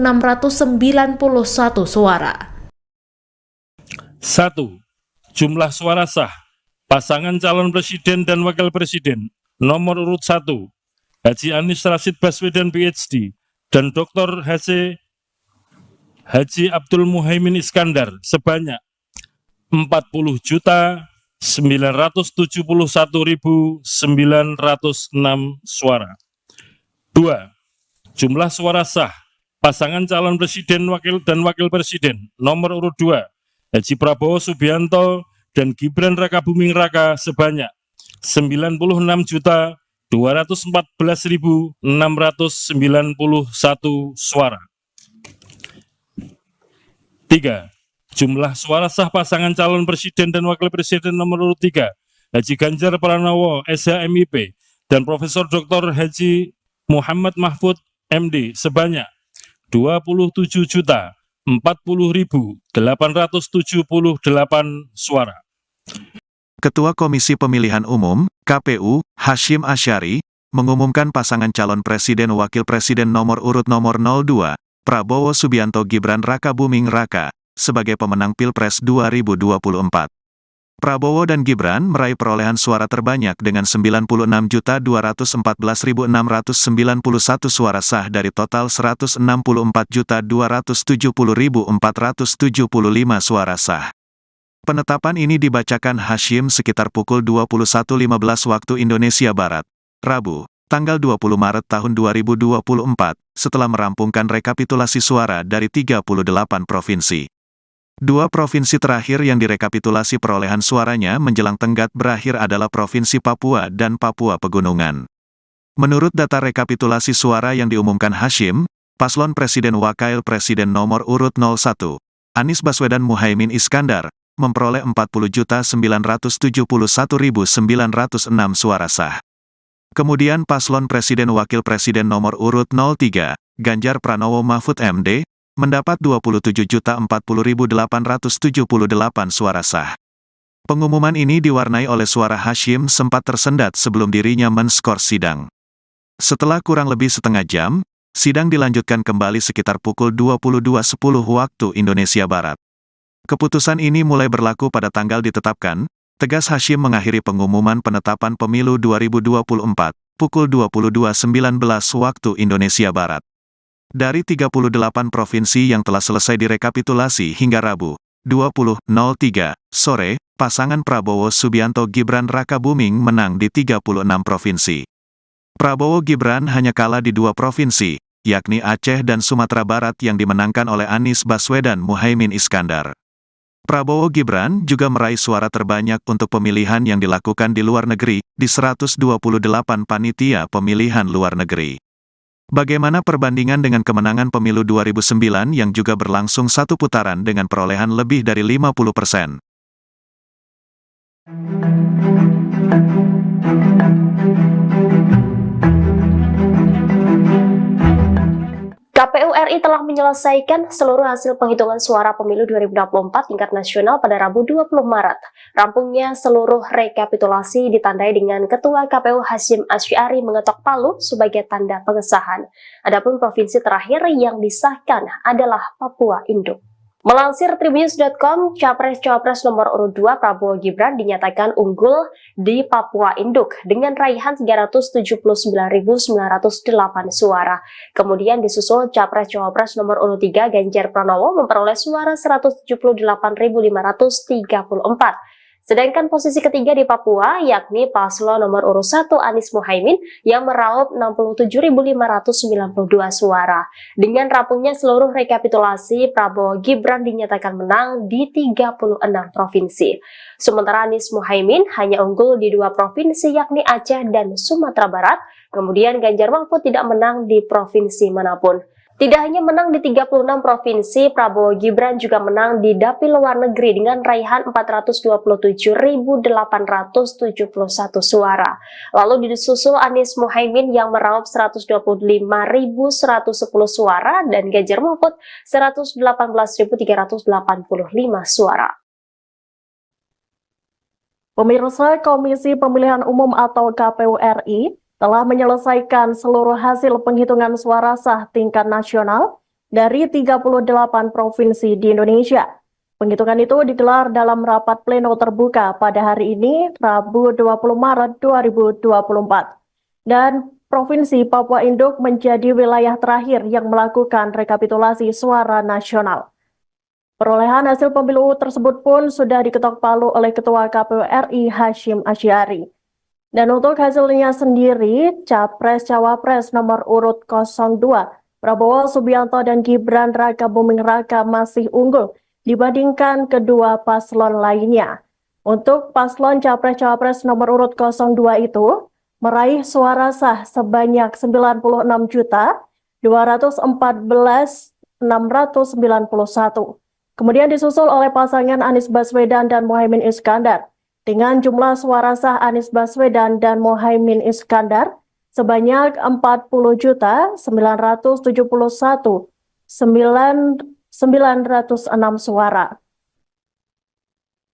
suara. 1. Jumlah suara sah pasangan calon presiden dan wakil presiden nomor urut 1 Haji Anies Rashid Baswedan PhD dan Dr. Haji Abdul Muhaimin Iskandar sebanyak 40.971.906 suara. 2. Jumlah suara sah pasangan calon presiden dan wakil presiden nomor urut 2 Haji Prabowo Subianto dan Gibran Rakabuming Raka sebanyak 96.214.691 suara. 3. Jumlah suara sah pasangan calon presiden dan wakil presiden nomor urut 3 Haji Ganjar Pranowo SHMIP dan Profesor Dr. Haji Muhammad Mahfud MD sebanyak 27.040.878 suara. Ketua Komisi Pemilihan Umum, KPU, Hashim Asyari, mengumumkan pasangan calon presiden wakil presiden nomor urut nomor 02, Prabowo Subianto Gibran Rakabuming Raka, sebagai pemenang Pilpres 2024. Prabowo dan Gibran meraih perolehan suara terbanyak dengan 96.214.691 suara sah dari total 164.270.475 suara sah. Penetapan ini dibacakan Hashim sekitar pukul 21.15 waktu Indonesia Barat, Rabu, tanggal 20 Maret tahun 2024, setelah merampungkan rekapitulasi suara dari 38 provinsi. Dua provinsi terakhir yang direkapitulasi perolehan suaranya menjelang tenggat berakhir adalah Provinsi Papua dan Papua Pegunungan. Menurut data rekapitulasi suara yang diumumkan Hashim, paslon Presiden Wakil Presiden nomor urut 01, Anies Baswedan Muhaimin Iskandar, memperoleh 40.971.906 suara sah. Kemudian paslon Presiden Wakil Presiden nomor urut 03, Ganjar Pranowo Mahfud MD, mendapat 27.040.878 suara sah. Pengumuman ini diwarnai oleh suara Hashim sempat tersendat sebelum dirinya men-skor sidang. Setelah kurang lebih setengah jam, sidang dilanjutkan kembali sekitar pukul 22.10 waktu Indonesia Barat. Keputusan ini mulai berlaku pada tanggal ditetapkan, tegas Hashim mengakhiri pengumuman penetapan pemilu 2024, pukul 22.19 waktu Indonesia Barat. Dari 38 provinsi yang telah selesai direkapitulasi hingga Rabu, 20.03 sore, pasangan Prabowo Subianto Gibran Rakabuming menang di 36 provinsi. Prabowo Gibran hanya kalah di 2 provinsi, yakni Aceh dan Sumatera Barat yang dimenangkan oleh Anies Baswedan Muhaimin Iskandar. Prabowo Gibran juga meraih suara terbanyak untuk pemilihan yang dilakukan di luar negeri, di 128 panitia pemilihan luar negeri. Bagaimana perbandingan dengan kemenangan pemilu 2009 yang juga berlangsung satu putaran dengan perolehan lebih dari 50%? KPU RI telah menyelesaikan seluruh hasil penghitungan suara pemilu 2024 tingkat nasional pada Rabu 20 Maret. Rampungnya seluruh rekapitulasi ditandai dengan Ketua KPU Hashim Asyari mengetok palu sebagai tanda pengesahan. Adapun provinsi terakhir yang disahkan adalah Papua Induk. Melansir Tribunnews.com, Capres-Cawapres nomor urut 2 Prabowo Gibran dinyatakan unggul di Papua Induk dengan raihan 379.908 suara. Kemudian disusul Capres-Cawapres nomor urut 3 Ganjar Pranowo memperoleh suara 178.534. Sedangkan posisi ketiga di Papua yakni paslon nomor urut 1 Anies Mohaimin yang meraup 67.592 suara. Dengan rampungnya seluruh rekapitulasi, Prabowo Gibran dinyatakan menang di 36 provinsi. Sementara Anies Mohaimin hanya unggul di 2 provinsi yakni Aceh dan Sumatera Barat, kemudian Ganjar Mahfud tidak menang di provinsi manapun. Tidak hanya menang di 36 provinsi, Prabowo Gibran juga menang di dapil luar negeri dengan raihan 427.871 suara. Lalu disusul Anies Mohaimin yang meraup 125.110 suara dan Ganjar Mahfud 118.385 suara. Pemirsa, Komisi Pemilihan Umum atau KPU RI telah menyelesaikan seluruh hasil penghitungan suara sah tingkat nasional dari 38 provinsi di Indonesia. Penghitungan itu digelar dalam rapat pleno terbuka pada hari ini, Rabu 20 Maret 2024. Dan Provinsi Papua Induk menjadi wilayah terakhir yang melakukan rekapitulasi suara nasional. Perolehan hasil pemilu tersebut pun sudah diketok palu oleh Ketua KPU RI Hasyim Asy'ari. Dan untuk hasilnya sendiri, Capres-Cawapres nomor urut 02, Prabowo Subianto dan Gibran Raka Buming Raka masih unggul dibandingkan kedua paslon lainnya. Untuk paslon Capres-Cawapres nomor urut 02 itu, meraih suara sah sebanyak 96.214.691. Kemudian disusul oleh pasangan Anies Baswedan dan Mohaimin Iskandar, dengan jumlah suara sah Anies Baswedan dan Mohaimin Iskandar sebanyak 40.971.906 suara.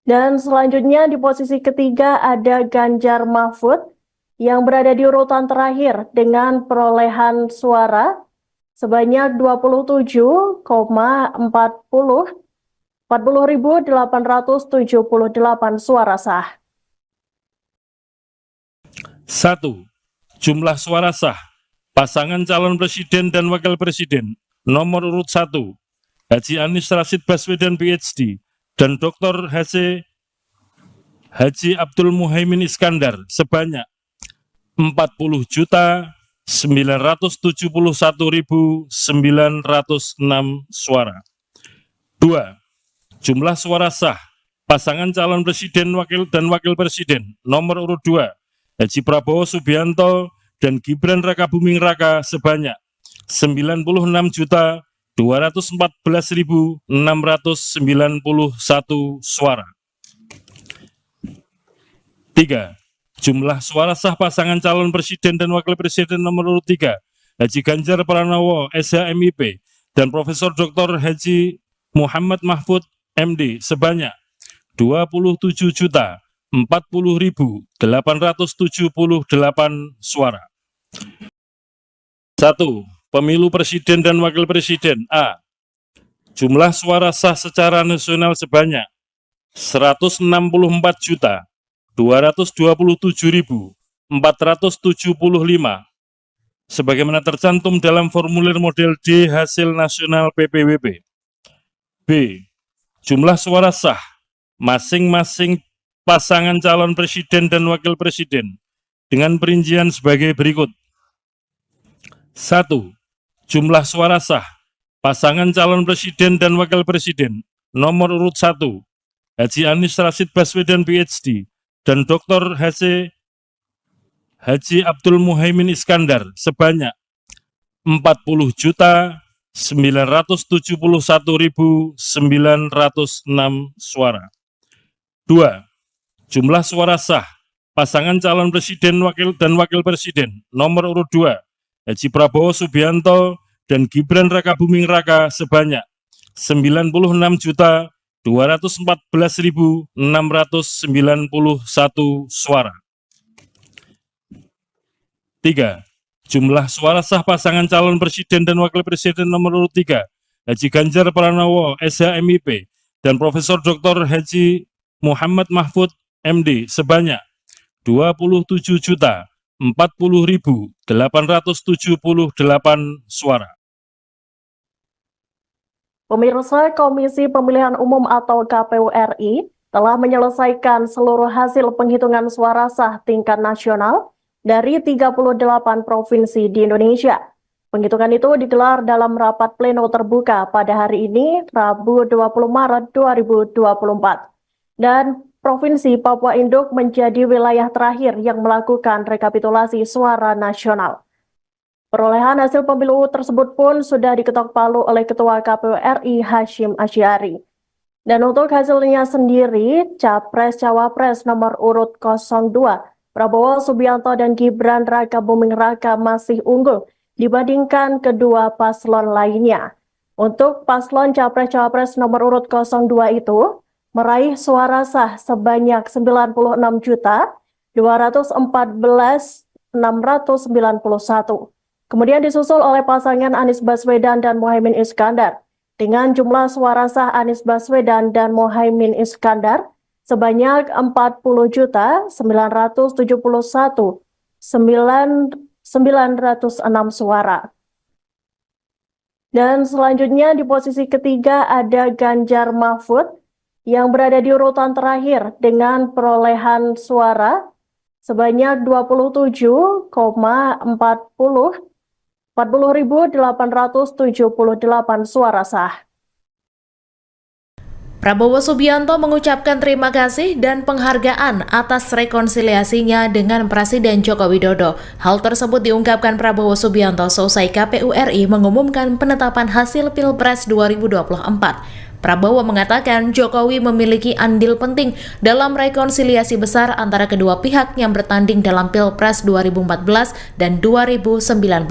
Dan selanjutnya di posisi ketiga ada Ganjar Mahfud yang berada di urutan terakhir dengan perolehan suara sebanyak 40.878 suara sah. 1. Jumlah suara sah pasangan calon presiden dan wakil presiden nomor urut 1 Haji Anies Rashid Baswedan PhD dan Dr. Haji Abdul Muhaimin Iskandar sebanyak 40.971.906 suara. 2. Jumlah suara sah pasangan calon presiden dan wakil presiden nomor urut 2 Haji Prabowo Subianto dan Gibran Raka Buming Raka sebanyak 96.214.691 suara. 3. Jumlah suara sah pasangan calon presiden dan wakil presiden nomor urut 3 Haji Ganjar Pranowo SHMIP dan Profesor Dr. Haji Muhammad Mahfud MD sebanyak 27.040.878 suara. 1. Pemilu presiden dan wakil presiden A. Jumlah suara sah secara nasional sebanyak 164.227.475 sebagaimana tercantum dalam formulir model D hasil nasional PPWP. B. Jumlah suara sah masing-masing pasangan calon presiden dan wakil presiden dengan perincian sebagai berikut. 1. Jumlah suara sah pasangan calon presiden dan wakil presiden nomor urut 1 Haji Anies Rashid Baswedan PhD dan Dr. Haji Abdul Muhaimin Iskandar sebanyak 40.971.906 suara. 2. Jumlah suara sah pasangan calon presiden dan wakil presiden nomor urut 2 Haji Prabowo Subianto dan Gibran Raka Buming Raka sebanyak 96.214.691 suara. 3. Jumlah suara sah pasangan calon presiden dan wakil presiden nomor urut 3 Haji Ganjar Pranowo SHMIP dan Profesor Dr. Haji Muhammad Mahfud MD sebanyak 27.040.878 suara. Pemirsa, Komisi Pemilihan Umum atau KPU RI telah menyelesaikan seluruh hasil penghitungan suara sah tingkat nasional dari 38 provinsi di Indonesia. Penghitungan itu digelar dalam rapat pleno terbuka pada hari ini, Rabu 20 Maret 2024. Dan Provinsi Papua Induk menjadi wilayah terakhir yang melakukan rekapitulasi suara nasional. Perolehan hasil pemilu tersebut pun sudah diketok palu oleh Ketua KPU RI Hashim Asyari. Dan untuk hasilnya sendiri, Capres-Cawapres nomor urut 02, Prabowo Subianto dan Gibran Raka Buming Raka masih unggul dibandingkan kedua paslon lainnya. Untuk paslon Capres-Cawapres nomor urut 02 itu, meraih suara sah sebanyak 96.214.691. Kemudian disusul oleh pasangan Anies Baswedan dan Mohaimin Iskandar dengan jumlah suara sah Anies Baswedan dan Mohaimin Iskandar sebanyak 40.971.906 suara. Dan selanjutnya di posisi ketiga ada Ganjar Mahfud yang berada di urutan terakhir dengan perolehan suara sebanyak 40.878 suara sah. Prabowo Subianto mengucapkan terima kasih dan penghargaan atas rekonsiliasinya dengan Presiden Joko Widodo. Hal tersebut diungkapkan Prabowo Subianto seusai KPU RI mengumumkan penetapan hasil Pilpres 2024. Prabowo mengatakan Jokowi memiliki andil penting dalam rekonsiliasi besar antara kedua pihak yang bertanding dalam Pilpres 2014 dan 2019.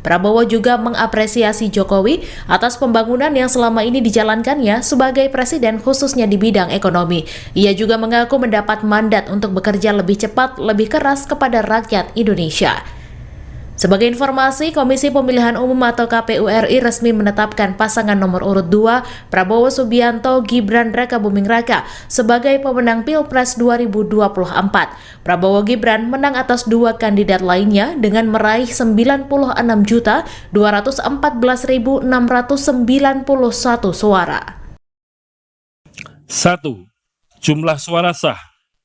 Prabowo juga mengapresiasi Jokowi atas pembangunan yang selama ini dijalankannya sebagai presiden khususnya di bidang ekonomi. Ia juga mengaku mendapat mandat untuk bekerja lebih cepat, lebih keras kepada rakyat Indonesia. Sebagai informasi, Komisi Pemilihan Umum atau KPU RI resmi menetapkan pasangan nomor urut 2 Prabowo Subianto Gibran Raka Buming Raka sebagai pemenang Pilpres 2024. Prabowo Gibran menang atas dua kandidat lainnya dengan meraih 96.214.691 suara. 1. Jumlah suara sah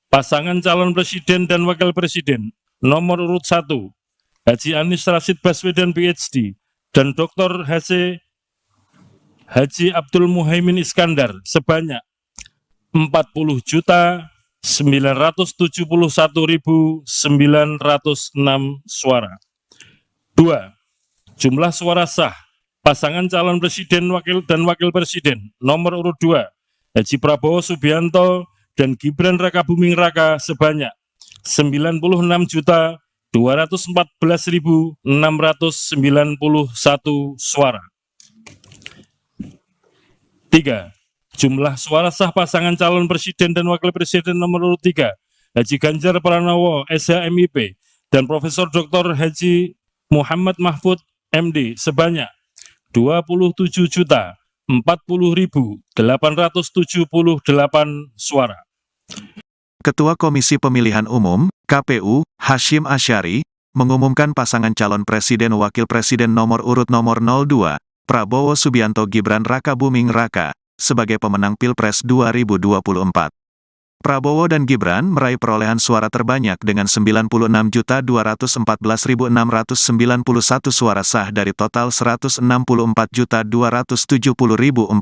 pasangan calon presiden dan wakil presiden nomor urut 1 Haji Anies Rashid Baswedan PhD dan Dr. Haji Abdul Muhaimin Iskandar sebanyak 40.971.906 suara. 2. Jumlah suara sah pasangan calon presiden dan wakil presiden nomor urut 2 Haji Prabowo Subianto dan Gibran Raka Buming Raka sebanyak 96.214.691 suara. 3. Jumlah suara sah pasangan calon presiden dan wakil presiden nomor urut 3 Haji Ganjar Pranowo SHMIP dan Profesor Dr. Haji Muhammad Mahfud MD sebanyak 27.040.878 suara. Ketua Komisi Pemilihan Umum, KPU, Hashim Asyari, mengumumkan pasangan calon presiden wakil presiden nomor urut nomor 02, Prabowo Subianto Gibran Raka Buming Raka, sebagai pemenang Pilpres 2024. Prabowo dan Gibran meraih perolehan suara terbanyak dengan 96.214.691 suara sah dari total 164.270.475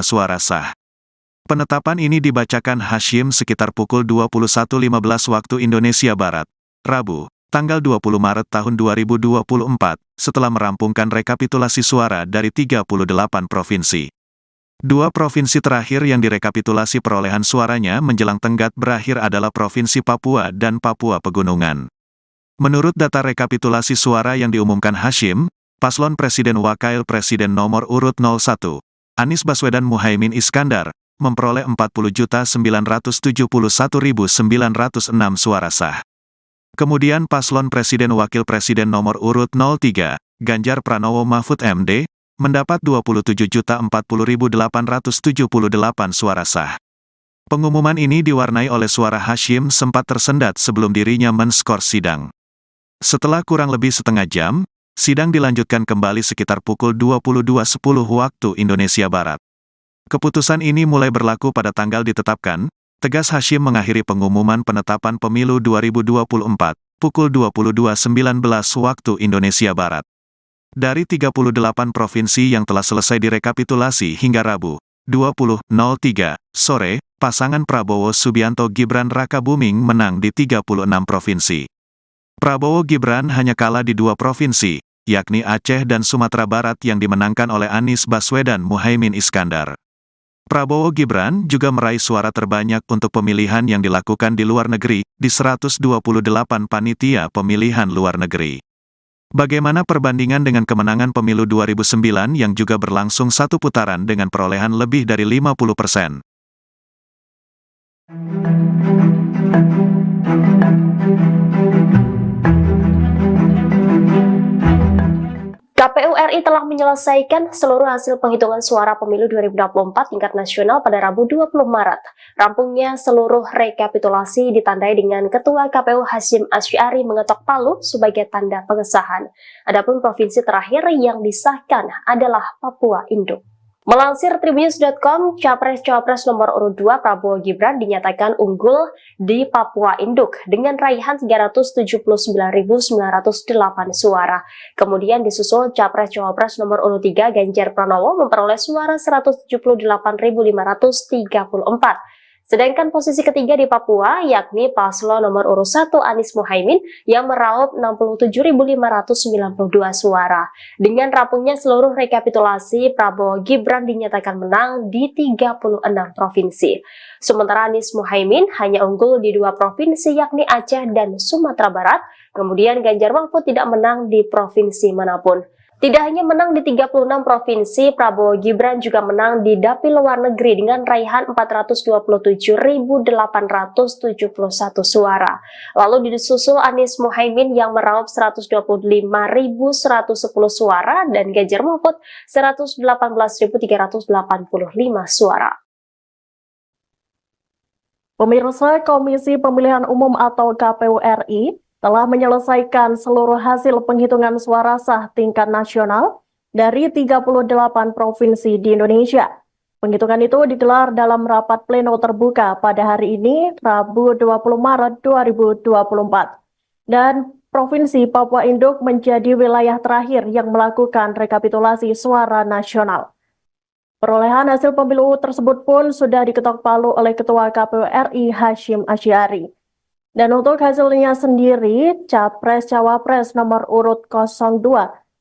suara sah. Penetapan ini dibacakan Hashim sekitar pukul 21.15 waktu Indonesia Barat, Rabu, tanggal 20 Maret tahun 2024, setelah merampungkan rekapitulasi suara dari 38 provinsi. Dua provinsi terakhir yang direkapitulasi perolehan suaranya menjelang tenggat berakhir adalah Provinsi Papua dan Papua Pegunungan. Menurut data rekapitulasi suara yang diumumkan Hashim, paslon Presiden Wakil Presiden nomor urut 01, Anies Baswedan Muhaimin Iskandar, memperoleh 40.971.906 suara sah. Kemudian paslon Presiden Wakil Presiden nomor urut 03, Ganjar Pranowo Mahfud MD, mendapat 27.040.878 suara sah. Pengumuman ini diwarnai oleh suara Hashim sempat tersendat sebelum dirinya men-skor sidang. Setelah kurang lebih setengah jam, sidang dilanjutkan kembali sekitar pukul 22.10 waktu Indonesia Barat. Keputusan ini mulai berlaku pada tanggal ditetapkan, tegas Hashim mengakhiri pengumuman penetapan pemilu 2024, pukul 22.19 waktu Indonesia Barat. Dari 38 provinsi yang telah selesai direkapitulasi hingga Rabu, 20.03 sore, pasangan Prabowo Subianto Gibran Rakabuming menang di 36 provinsi. Prabowo Gibran hanya kalah di 2 provinsi, yakni Aceh dan Sumatera Barat yang dimenangkan oleh Anies Baswedan Muhaimin Iskandar. Prabowo Gibran juga meraih suara terbanyak untuk pemilihan yang dilakukan di luar negeri, di 128 panitia pemilihan luar negeri. Bagaimana perbandingan dengan kemenangan pemilu 2009 yang juga berlangsung 1 putaran dengan perolehan lebih dari 50%? KPU RI telah menyelesaikan seluruh hasil penghitungan suara pemilu 2024 tingkat nasional pada Rabu 20 Maret. Rampungnya seluruh rekapitulasi ditandai dengan Ketua KPU Hashim Asy'ari mengetok palu sebagai tanda pengesahan. Adapun provinsi terakhir yang disahkan adalah Papua Induk. Melansir Tribunnews.com, Capres-Cawapres nomor urut 2 Prabowo Gibran dinyatakan unggul di Papua Induk dengan raihan 379.908 suara. Kemudian disusul Capres-Cawapres nomor urut 3 Ganjar Pranowo memperoleh suara 178.534. Sedangkan posisi ketiga di Papua yakni paslon nomor urut 1 Anies Muhaimin yang meraup 67.592 suara. Dengan rampungnya seluruh rekapitulasi, Prabowo Gibran dinyatakan menang di 36 provinsi. Sementara Anies Muhaimin hanya unggul di 2 provinsi yakni Aceh dan Sumatera Barat. Kemudian Ganjar Mahfud tidak menang di provinsi manapun. Tidak hanya menang di 36 provinsi, Prabowo Gibran juga menang di dapil luar negeri dengan raihan 427.871 suara. Lalu disusul Anies Muhaimin yang meraup 125.110 suara dan Ganjar Mahfud 118.385 suara. Pemirsa, Komisi Pemilihan Umum atau KPU RI telah menyelesaikan seluruh hasil penghitungan suara sah tingkat nasional dari 38 provinsi di Indonesia. Penghitungan itu digelar dalam rapat pleno terbuka pada hari ini, Rabu 20 Maret 2024. Dan Provinsi Papua Induk menjadi wilayah terakhir yang melakukan rekapitulasi suara nasional. Perolehan hasil pemilu tersebut pun sudah diketok palu oleh Ketua KPU RI Hashim Asy'ari. Dan untuk hasilnya sendiri, Capres-Cawapres nomor urut 02,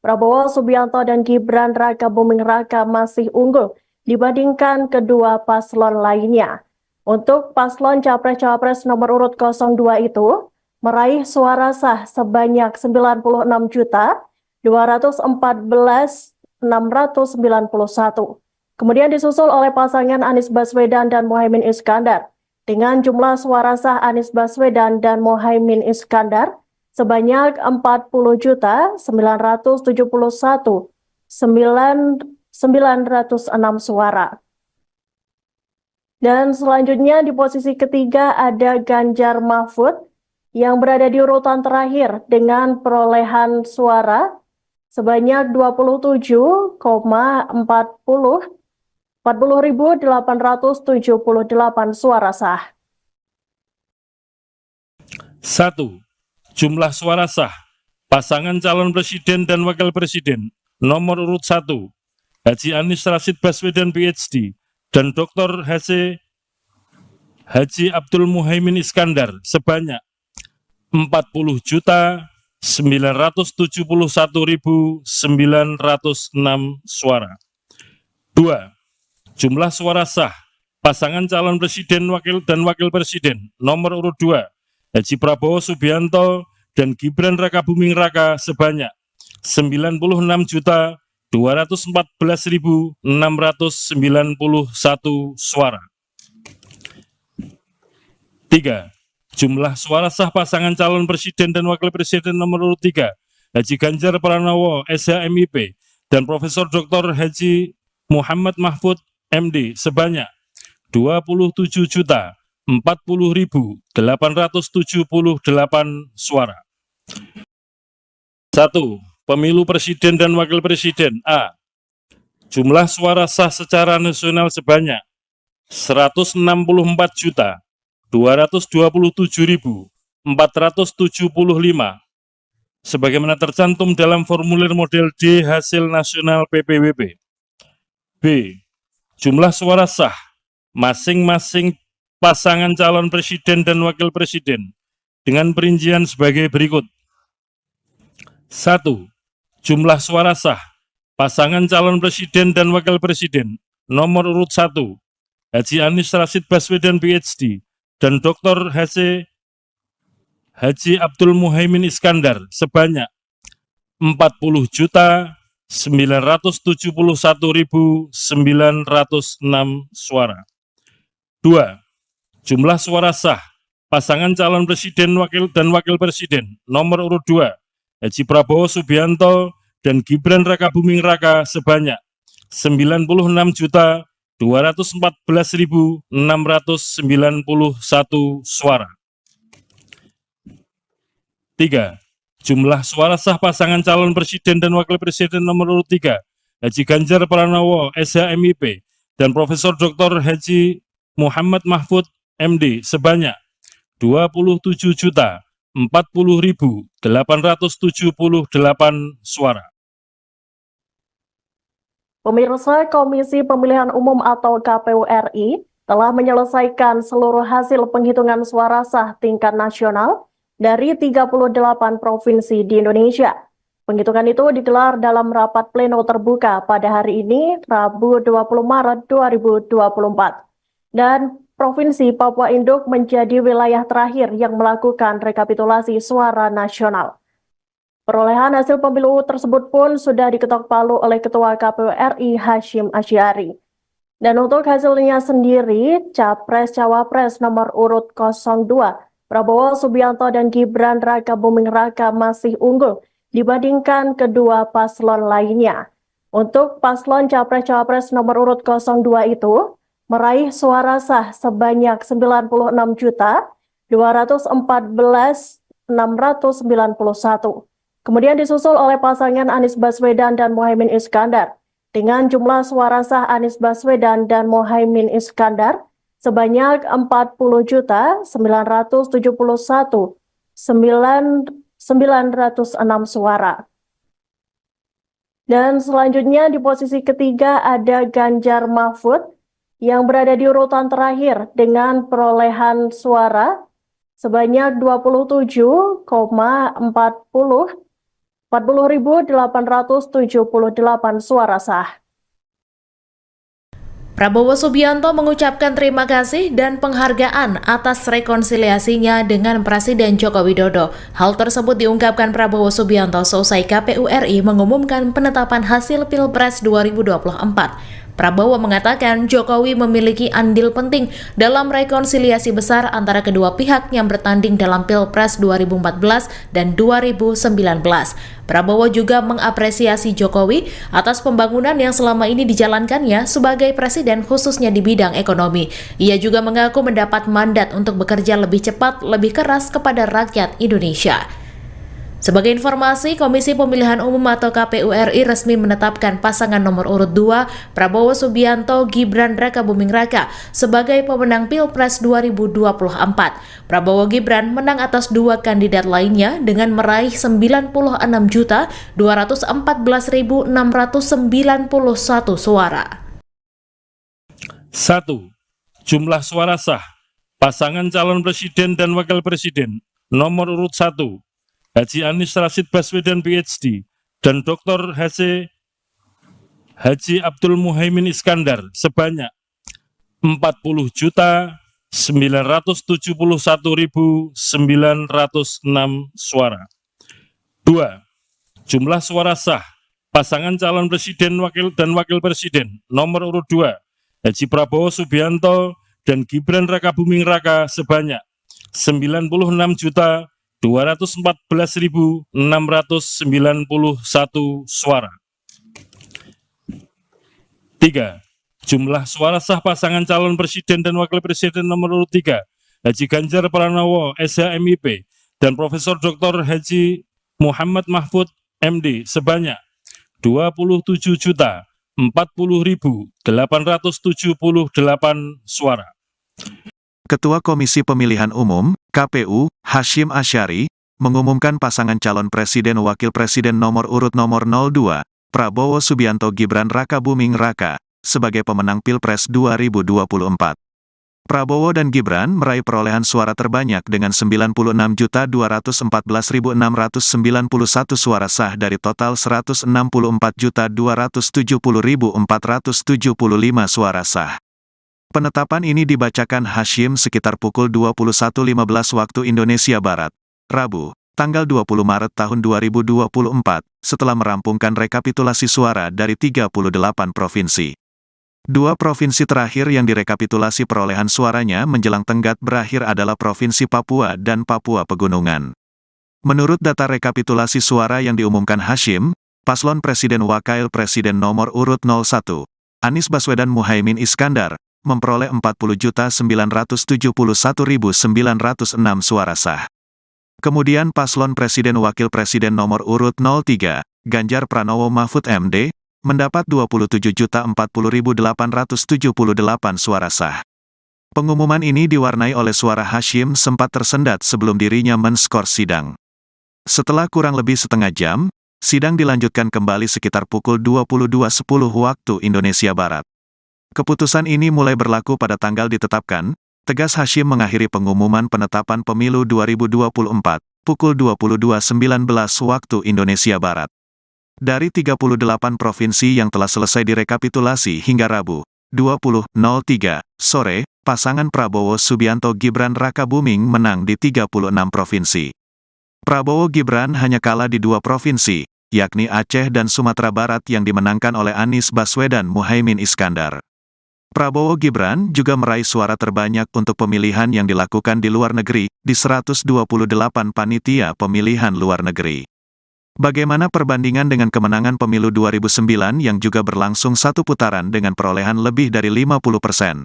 Prabowo Subianto dan Gibran Rakabuming Raka masih unggul dibandingkan kedua paslon lainnya. Untuk paslon Capres-Cawapres nomor urut 02 itu, meraih suara sah sebanyak 96.214.691. Kemudian disusul oleh pasangan Anies Baswedan dan Muhaimin Iskandar, dengan jumlah suara sah Anies Baswedan dan Muhaimin Iskandar sebanyak 40.971.906 suara. Dan selanjutnya di posisi ketiga ada Ganjar Mahfud yang berada di urutan terakhir dengan perolehan suara sebanyak 40.878 suara sah. 1. Jumlah suara sah pasangan calon presiden dan wakil presiden nomor urut 1 Haji Anies Rashid Baswedan PhD dan Dr. Haji Abdul Muhaimin Iskandar sebanyak 40.971.906 suara. 2. Jumlah suara sah pasangan calon presiden dan wakil presiden nomor urut 2 Haji Prabowo Subianto dan Gibran Rakabuming Raka sebanyak 96.214.691 suara. 3. Jumlah suara sah pasangan calon presiden dan wakil presiden nomor urut 3 Haji Ganjar Pranowo SHMIP dan Profesor Dr. Haji Muhammad Mahfud MD sebanyak 27.040.878 suara. 1. Pemilu presiden dan wakil presiden A. Jumlah suara sah secara nasional sebanyak 164.227.475 sebagaimana tercantum dalam formulir model D hasil nasional PPWP. B. Jumlah suara sah masing-masing pasangan calon presiden dan wakil presiden dengan perincian sebagai berikut. 1. Jumlah suara sah pasangan calon presiden dan wakil presiden nomor urut 1 Haji Anies Rashid Baswedan PhD dan Dr. Haji Abdul Muhaimin Iskandar sebanyak 40.971.906 suara. 2. Jumlah suara sah pasangan calon presiden dan wakil presiden nomor urut 2 Haji Prabowo Subianto dan Gibran Rakabuming Raka sebanyak 96.214.691 suara. 3. Jumlah suara sah pasangan calon presiden dan wakil presiden nomor urut 3 Haji Ganjar Pranowo SHMIP dan Profesor Dr. Haji Muhammad Mahfud MD sebanyak 27.040.878 suara. Pemirsa, Komisi Pemilihan Umum atau KPU RI telah menyelesaikan seluruh hasil penghitungan suara sah tingkat nasional dari 38 provinsi di Indonesia. Penghitungan itu digelar dalam rapat pleno terbuka pada hari ini, Rabu 20 Maret 2024. Dan Provinsi Papua Induk menjadi wilayah terakhir yang melakukan rekapitulasi suara nasional. Perolehan hasil pemilu tersebut pun sudah diketok palu oleh Ketua KPU RI Hasyim Asy'ari. Dan untuk hasilnya sendiri, Capres-Cawapres nomor urut 02, Prabowo Subianto dan Gibran Rakabuming Raka masih unggul dibandingkan kedua paslon lainnya. Untuk paslon Capres-Cawapres nomor urut 02 itu, meraih suara sah sebanyak 96.214.691. Kemudian disusul oleh pasangan Anies Baswedan dan Muhaimin Iskandar dengan jumlah suara sah Anies Baswedan dan Muhaimin Iskandar sebanyak 40.091.906 suara. Dan selanjutnya di posisi ketiga ada Ganjar Mahfud yang berada di urutan terakhir dengan perolehan suara sebanyak 40.878 suara sah. Prabowo Subianto mengucapkan terima kasih dan penghargaan atas rekonsiliasinya dengan Presiden Joko Widodo. Hal tersebut diungkapkan Prabowo Subianto seusai KPU RI mengumumkan penetapan hasil Pilpres 2024. Prabowo mengatakan Jokowi memiliki andil penting dalam rekonsiliasi besar antara kedua pihak yang bertanding dalam Pilpres 2014 dan 2019. Prabowo juga mengapresiasi Jokowi atas pembangunan yang selama ini dijalankannya sebagai presiden khususnya di bidang ekonomi. Ia juga mengaku mendapat mandat untuk bekerja lebih cepat, lebih keras kepada rakyat Indonesia. Sebagai informasi, Komisi Pemilihan Umum atau KPU RI resmi menetapkan pasangan nomor urut 2 Prabowo Subianto Gibran Rakabuming Raka sebagai pemenang Pilpres 2024. Prabowo Gibran menang atas dua kandidat lainnya dengan meraih 96.214.691 suara. 1. Jumlah suara sah pasangan calon presiden dan wakil presiden nomor urut 1 Haji Anies Rashid Baswedan PhD dan Dr. Haji Abdul Muhaimin Iskandar sebanyak 40.971.906 suara. 2. Jumlah suara sah pasangan calon presiden dan wakil presiden nomor urut 2 Haji Prabowo Subianto dan Gibran Rakabuming Raka sebanyak 96.214.691 suara. 3. Jumlah suara sah pasangan calon presiden dan wakil presiden nomor urut 3 Haji Ganjar Pranowo SHMIP dan Profesor Dr. Haji Muhammad Mahfud MD sebanyak 27.040.878 40.878 suara. Ketua Komisi Pemilihan Umum, KPU, Hasyim Asyari, mengumumkan pasangan calon Presiden Wakil Presiden nomor urut nomor 02, Prabowo Subianto Gibran Rakabuming Raka, sebagai pemenang Pilpres 2024. Prabowo dan Gibran meraih perolehan suara terbanyak dengan 96.214.691 suara sah dari total 164.270.475 suara sah. Penetapan ini dibacakan Hasyim sekitar pukul 21.15 waktu Indonesia Barat, Rabu, tanggal 20 Maret tahun 2024, setelah merampungkan rekapitulasi suara dari 38 provinsi. Dua provinsi terakhir yang direkapitulasi perolehan suaranya menjelang tenggat berakhir adalah Provinsi Papua dan Papua Pegunungan. Menurut data rekapitulasi suara yang diumumkan Hasyim, paslon Presiden Wakil Presiden nomor urut 01, Anies Baswedan Muhaimin Iskandar, memperoleh 40.971.906 suara sah. Kemudian paslon Presiden Wakil Presiden nomor urut 03, Ganjar Pranowo Mahfud MD, mendapat 27.040.878 suara sah. Pengumuman ini diwarnai oleh suara Hasyim sempat tersendat sebelum dirinya men-skor sidang. Setelah kurang lebih setengah jam, sidang dilanjutkan kembali sekitar pukul 22.10 waktu Indonesia Barat. Keputusan ini mulai berlaku pada tanggal ditetapkan, tegas Hasyim mengakhiri pengumuman penetapan pemilu 2024, pukul 22.19 waktu Indonesia Barat. Dari 38 provinsi yang telah selesai direkapitulasi hingga Rabu, 20.03 sore, pasangan Prabowo Subianto Gibran Rakabuming menang di 36 provinsi. Prabowo Gibran hanya kalah di 2 provinsi, yakni Aceh dan Sumatera Barat yang dimenangkan oleh Anies Baswedan Muhaimin Iskandar. Prabowo Gibran juga meraih suara terbanyak untuk pemilihan yang dilakukan di luar negeri, di 128 panitia pemilihan luar negeri. Bagaimana perbandingan dengan kemenangan pemilu 2009 yang juga berlangsung satu putaran dengan perolehan lebih dari 50%?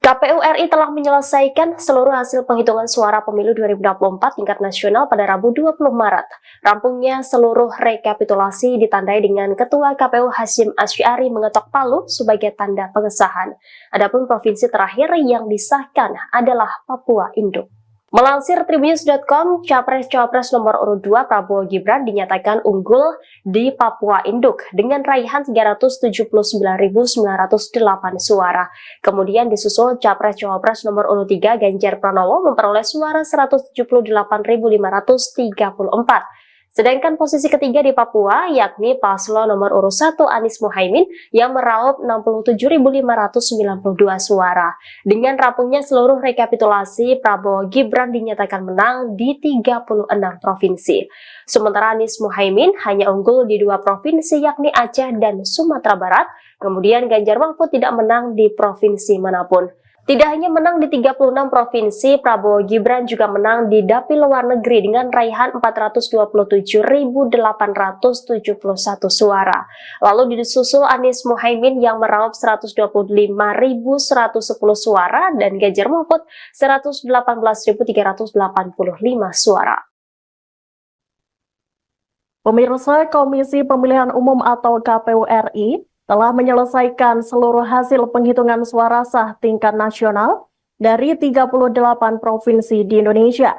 KPU RI telah menyelesaikan seluruh hasil penghitungan suara pemilu 2024 tingkat nasional pada Rabu 20 Maret. Rampungnya seluruh rekapitulasi ditandai dengan Ketua KPU Hasyim Asyari mengetok palu sebagai tanda pengesahan. Adapun provinsi terakhir yang disahkan adalah Papua Induk. Melansir Tribunnews.com, Capres-Cawapres nomor urut 2 Prabowo Gibran dinyatakan unggul di Papua Induk dengan raihan 379.908 suara. Kemudian disusul Capres-Cawapres nomor urut 3 Ganjar Pranowo memperoleh suara 178.534. Sedangkan posisi ketiga di Papua yakni paslon nomor urut 1 Anies Muhaimin yang meraup 67.592 suara. Dengan rampungnya seluruh rekapitulasi, Prabowo Gibran dinyatakan menang di 36 provinsi. Sementara Anies Muhaimin hanya unggul di 2 provinsi yakni Aceh dan Sumatera Barat. Kemudian Ganjar Mahfud tidak menang di provinsi manapun. Tidak hanya menang di 36 provinsi, Prabowo Gibran juga menang di dapil luar negeri dengan raihan 427.871 suara. Lalu disusul Anies Muhaimin yang meraup 125.110 suara dan Ganjar Mahfud 118.385 suara. Pemirsa, Komisi Pemilihan Umum atau KPU RI telah menyelesaikan seluruh hasil penghitungan suara sah tingkat nasional dari 38 provinsi di Indonesia.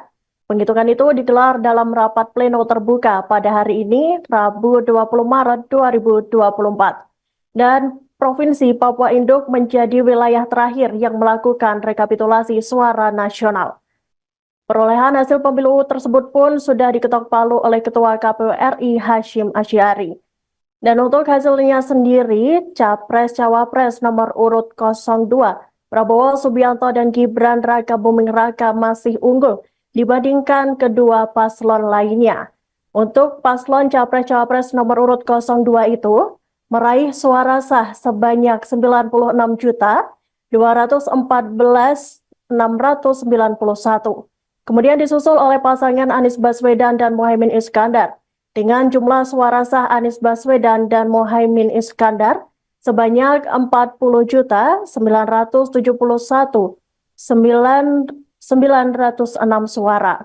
Penghitungan itu digelar dalam rapat pleno terbuka pada hari ini, Rabu 20 Maret 2024. Dan Provinsi Papua Induk menjadi wilayah terakhir yang melakukan rekapitulasi suara nasional. Perolehan hasil pemilu tersebut pun sudah diketok palu oleh Ketua KPU RI Hasyim Asyari. Dan untuk hasilnya sendiri, Capres-Cawapres nomor urut 02, Prabowo Subianto dan Gibran Rakabuming Raka masih unggul dibandingkan kedua paslon lainnya. Untuk paslon Capres-Cawapres nomor urut 02 itu, meraih suara sah sebanyak 96.214.691. Kemudian disusul oleh pasangan Anies Baswedan dan Muhaimin Iskandar, dengan jumlah suara sah Anies Baswedan dan Muhaimin Iskandar sebanyak 40.971.991 suara.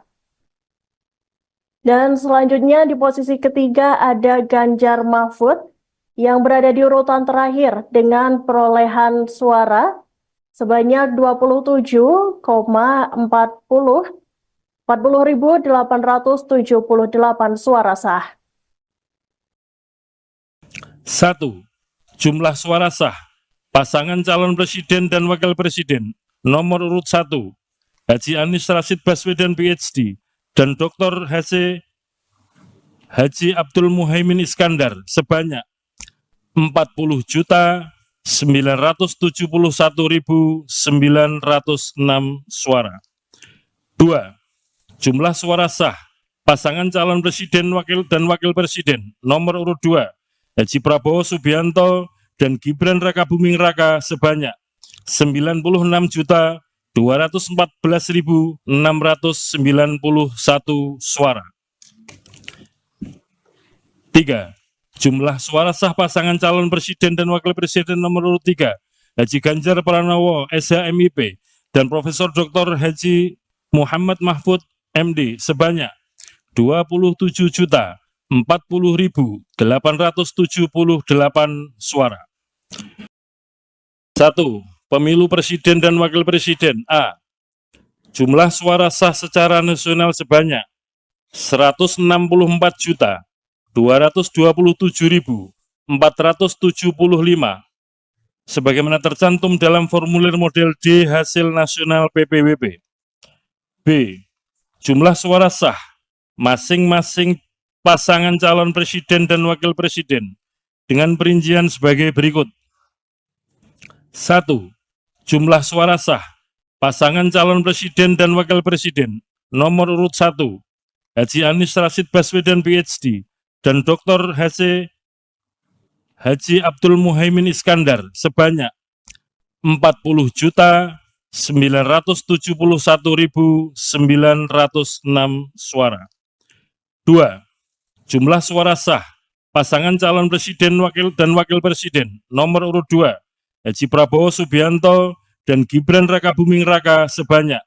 Dan selanjutnya di posisi ketiga ada Ganjar Mahfud yang berada di urutan terakhir dengan perolehan suara sebanyak 40.878 suara sah. 1. Jumlah suara sah pasangan calon presiden dan wakil presiden nomor urut 1 Haji Anies Rashid Baswedan PhD dan Dr. Haji Abdul Muhaimin Iskandar sebanyak 40.971.906 suara. 2. Jumlah suara sah pasangan calon presiden dan wakil presiden nomor urut 2 Haji Prabowo Subianto dan Gibran Rakabuming Raka sebanyak 96.214.691 suara. 3. Jumlah suara sah pasangan calon presiden dan wakil presiden nomor urut 3 Haji Ganjar Pranowo SHMIP dan Profesor Dr. Haji Muhammad Mahfud MD sebanyak 27.040.878 suara. 1. Pemilu presiden dan wakil presiden A. Jumlah suara sah secara nasional sebanyak 164.227.475 sebagaimana tercantum dalam formulir model D hasil nasional PPWP. B. Jumlah suara sah masing-masing pasangan calon presiden dan wakil presiden dengan perincian sebagai berikut. 1. Jumlah suara sah pasangan calon presiden dan wakil presiden nomor urut 1 Haji Anies Rashid Baswedan PhD dan Dr. Haji Abdul Muhaimin Iskandar sebanyak 40.971.906 suara. 2. Jumlah suara sah pasangan calon presiden dan wakil presiden nomor urut 2 Haji Prabowo Subianto dan Gibran Rakabuming Raka sebanyak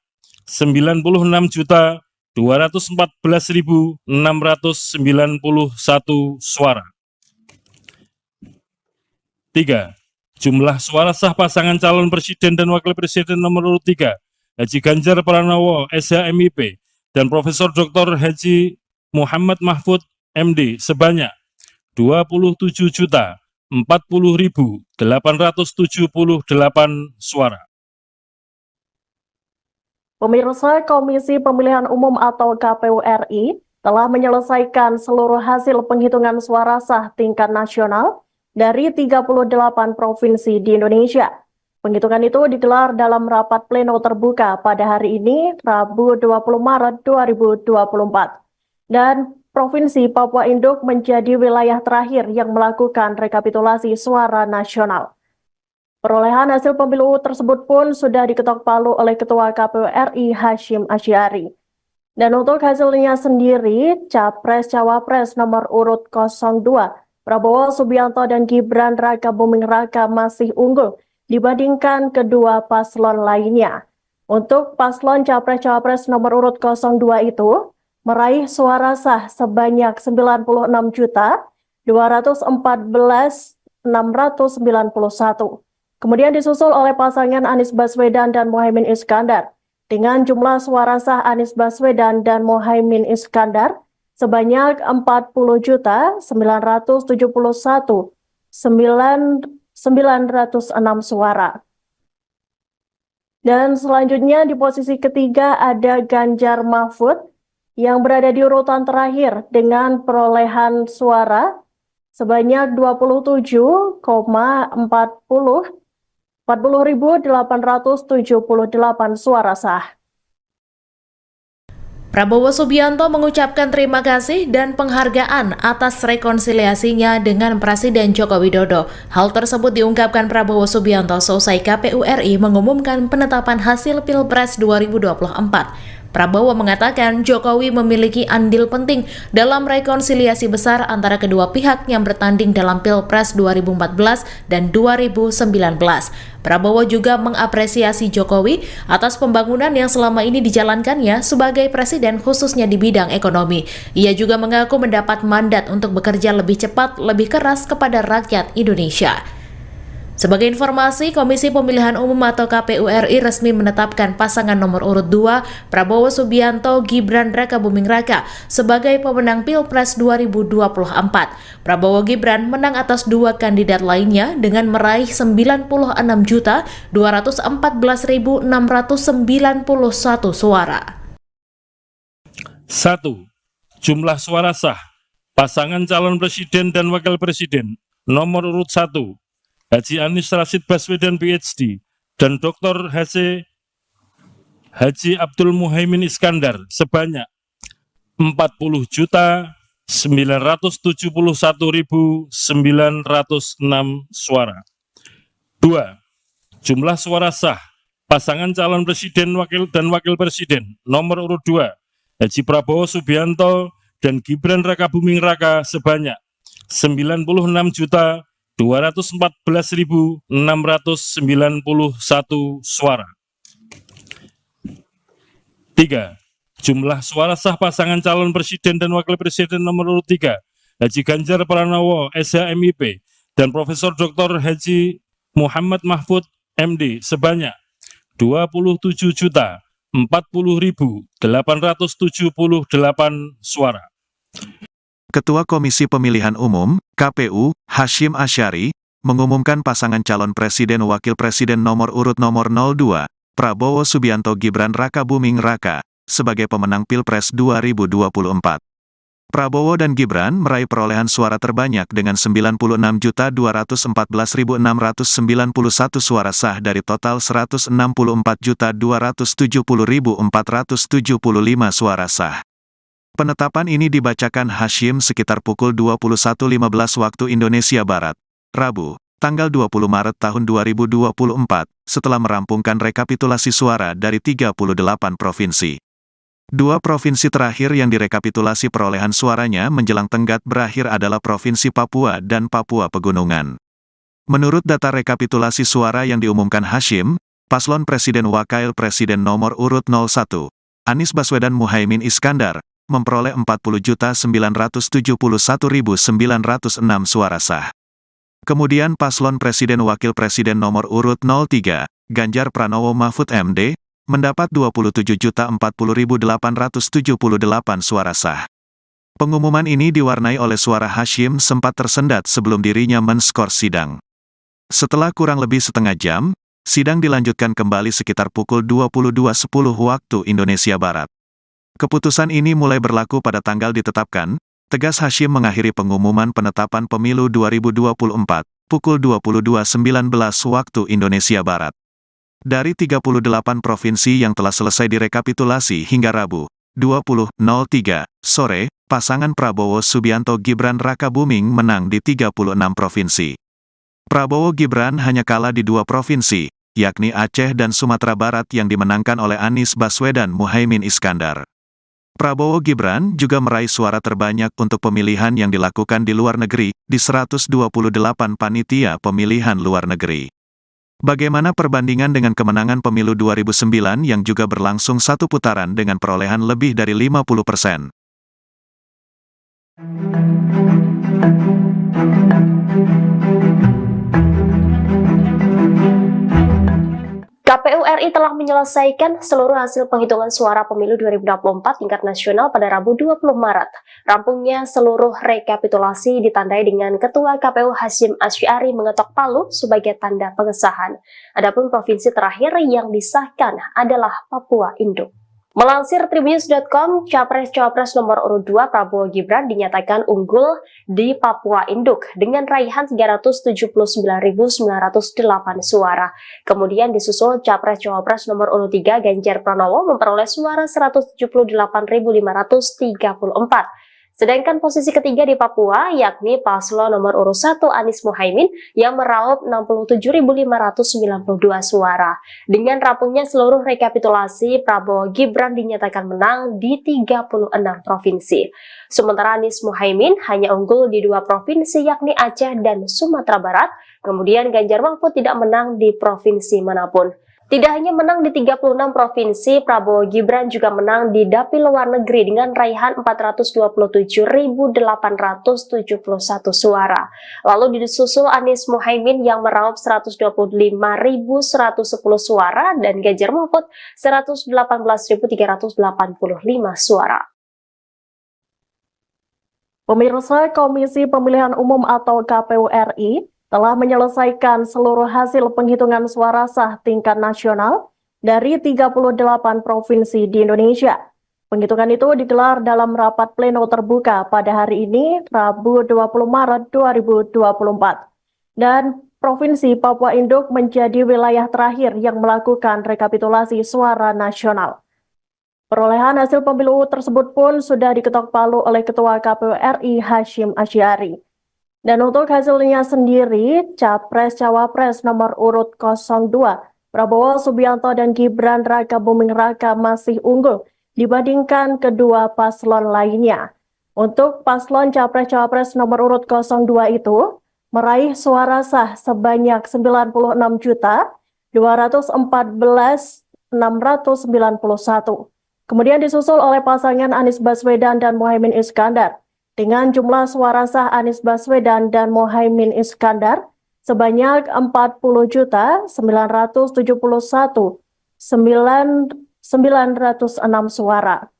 96.214.691 suara. 3. Jumlah suara sah pasangan calon presiden dan wakil presiden nomor urut 3 Haji Ganjar Pranowo SHMIP dan Profesor Dr. Haji Muhammad Mahfud MD sebanyak 27.040.878 suara. Pemirsa, Komisi Pemilihan Umum atau KPU RI telah menyelesaikan seluruh hasil penghitungan suara sah tingkat nasional dari 38 provinsi di Indonesia. Penghitungan itu digelar dalam rapat pleno terbuka pada hari ini, Rabu 20 Maret 2024. Dan Provinsi Papua Induk menjadi wilayah terakhir yang melakukan rekapitulasi suara nasional. Perolehan hasil pemilu tersebut pun sudah diketok palu oleh Ketua KPU RI Hashim Asy'ari. Dan untuk hasilnya sendiri, Capres-Cawapres nomor urut 02, Prabowo Subianto dan Gibran Rakabuming Raka masih unggul dibandingkan kedua paslon lainnya. Untuk paslon Capres-Cawapres nomor urut 02 itu, meraih suara sah sebanyak 96.214.691. Kemudian disusul oleh pasangan Anies Baswedan dan Muhaimin Iskandar dengan jumlah suara sah Anies Baswedan dan Muhaimin Iskandar sebanyak 40.071.906 suara. Dan selanjutnya di posisi ketiga ada Ganjar Mahfud yang berada di urutan terakhir dengan perolehan suara sebanyak 40.878 suara sah. Prabowo Subianto mengucapkan terima kasih dan penghargaan atas rekonsiliasinya dengan Presiden Joko Widodo. Hal tersebut diungkapkan Prabowo Subianto seusai KPU RI mengumumkan penetapan hasil Pilpres 2024. Prabowo mengatakan Jokowi memiliki andil penting dalam rekonsiliasi besar antara kedua pihak yang bertanding dalam Pilpres 2014 dan 2019. Prabowo juga mengapresiasi Jokowi atas pembangunan yang selama ini dijalankannya sebagai presiden khususnya di bidang ekonomi. Ia juga mengaku mendapat mandat untuk bekerja lebih cepat, lebih keras kepada rakyat Indonesia. Sebagai informasi, Komisi Pemilihan Umum atau KPU RI resmi menetapkan pasangan nomor urut 2 Prabowo Subianto Gibran Rakabuming Raka sebagai pemenang Pilpres 2024. Prabowo Gibran menang atas dua kandidat lainnya dengan meraih 96.214.691 suara. 1. Jumlah suara sah pasangan calon presiden dan wakil presiden nomor urut 1 Haji Anies Rashid Baswedan PhD dan Dr. Haji Abdul Muhaimin Iskandar sebanyak 40.971.906 suara. 2. Jumlah suara sah pasangan calon presiden dan wakil presiden nomor urut 2 Haji Prabowo Subianto dan Gibran Rakabuming Raka sebanyak 96.214.691 suara. 3. Jumlah suara sah pasangan calon presiden dan wakil presiden nomor urut 3 Haji Ganjar Pranowo SHMIP dan Profesor Dr. Haji Muhammad Mahfud MD sebanyak 27.040.878 suara. Ketua Komisi Pemilihan Umum, KPU, Hashim Asyari, mengumumkan pasangan calon presiden wakil presiden nomor urut nomor 02, Prabowo Subianto Gibran Rakabuming Raka, sebagai pemenang Pilpres 2024. Prabowo dan Gibran meraih perolehan suara terbanyak dengan 96.214.691 suara sah dari total 164.270.475 suara sah. Penetapan ini dibacakan Hashim sekitar pukul 21.15 waktu Indonesia Barat, Rabu, tanggal 20 Maret tahun 2024, setelah merampungkan rekapitulasi suara dari 38 provinsi. Dua provinsi terakhir yang direkapitulasi perolehan suaranya menjelang tenggat berakhir adalah Provinsi Papua dan Papua Pegunungan. Menurut data rekapitulasi suara yang diumumkan Hashim, paslon Presiden Wakil Presiden nomor urut 01, Anies Baswedan Muhaimin Iskandar, memperoleh 40.971.906 suara sah. Kemudian paslon Presiden Wakil Presiden nomor urut 03, Ganjar Pranowo Mahfud MD, mendapat 27.040.878 suara sah. Pengumuman ini diwarnai oleh suara Hashim sempat tersendat sebelum dirinya men-skor sidang. Setelah kurang lebih setengah jam, sidang dilanjutkan kembali sekitar pukul 22.10 waktu Indonesia Barat. Keputusan ini mulai berlaku pada tanggal ditetapkan, tegas Hashim mengakhiri pengumuman penetapan pemilu 2024, pukul 22.19 waktu Indonesia Barat. Dari 38 provinsi yang telah selesai direkapitulasi hingga Rabu, 20.03 sore, pasangan Prabowo Subianto Gibran Rakabuming menang di 36 provinsi. Prabowo Gibran hanya kalah di 2 provinsi, yakni Aceh dan Sumatera Barat yang dimenangkan oleh Anies Baswedan Muhaimin Iskandar. Prabowo Gibran juga meraih suara terbanyak untuk pemilihan yang dilakukan di luar negeri, di 128 panitia pemilihan luar negeri. Bagaimana perbandingan dengan kemenangan pemilu 2009 yang juga berlangsung satu putaran dengan perolehan lebih dari 50%? KPU RI telah menyelesaikan seluruh hasil penghitungan suara pemilu 2024 tingkat nasional pada Rabu 20 Maret. Rampungnya seluruh rekapitulasi ditandai dengan Ketua KPU Hashim Asyari mengetok palu sebagai tanda pengesahan. Adapun provinsi terakhir yang disahkan adalah Papua Induk. Melansir Tribunnews.com, Capres-Cawapres nomor urut 2 Prabowo Gibran dinyatakan unggul di Papua Induk dengan raihan 379.908 suara. Kemudian disusul Capres-Cawapres nomor urut 3 Ganjar Pranowo memperoleh suara 178.534. Sedangkan posisi ketiga di Papua yakni paslon nomor urut 1 Anies Mohaimin yang meraup 67.592 suara. Dengan rampungnya seluruh rekapitulasi, Prabowo Gibran dinyatakan menang di 36 provinsi. Sementara Anies Mohaimin hanya unggul di 2 provinsi yakni Aceh dan Sumatera Barat, kemudian Ganjar Mahfud tidak menang di provinsi manapun. Tidak hanya menang di 36 provinsi, Prabowo Gibran juga menang di dapil luar negeri dengan raihan 427.871 suara. Lalu disusul Anies Mohaimin yang meraup 125.110 suara dan Ganjar Mahfud 118.385 suara. Pemirsa, Komisi Pemilihan Umum atau KPU RI telah menyelesaikan seluruh hasil penghitungan suara sah tingkat nasional dari 38 provinsi di Indonesia. Penghitungan itu digelar dalam rapat pleno terbuka pada hari ini, Rabu 20 Maret 2024. Dan Provinsi Papua Induk menjadi wilayah terakhir yang melakukan rekapitulasi suara nasional. Perolehan hasil pemilu tersebut pun sudah diketok palu oleh Ketua KPU RI Hasyim Asy'ari. Dan untuk hasilnya sendiri, Capres-Cawapres nomor urut 02, Prabowo Subianto dan Gibran Raka Buming Raka masih unggul dibandingkan kedua paslon lainnya. Untuk paslon Capres-Cawapres nomor urut 02 itu, meraih suara sah sebanyak 96.214.691. Kemudian disusul oleh pasangan Anies Baswedan dan Mohaimin Iskandar dengan jumlah suara sah Anies Baswedan dan Mohaimin Iskandar sebanyak 40.971.906 suara.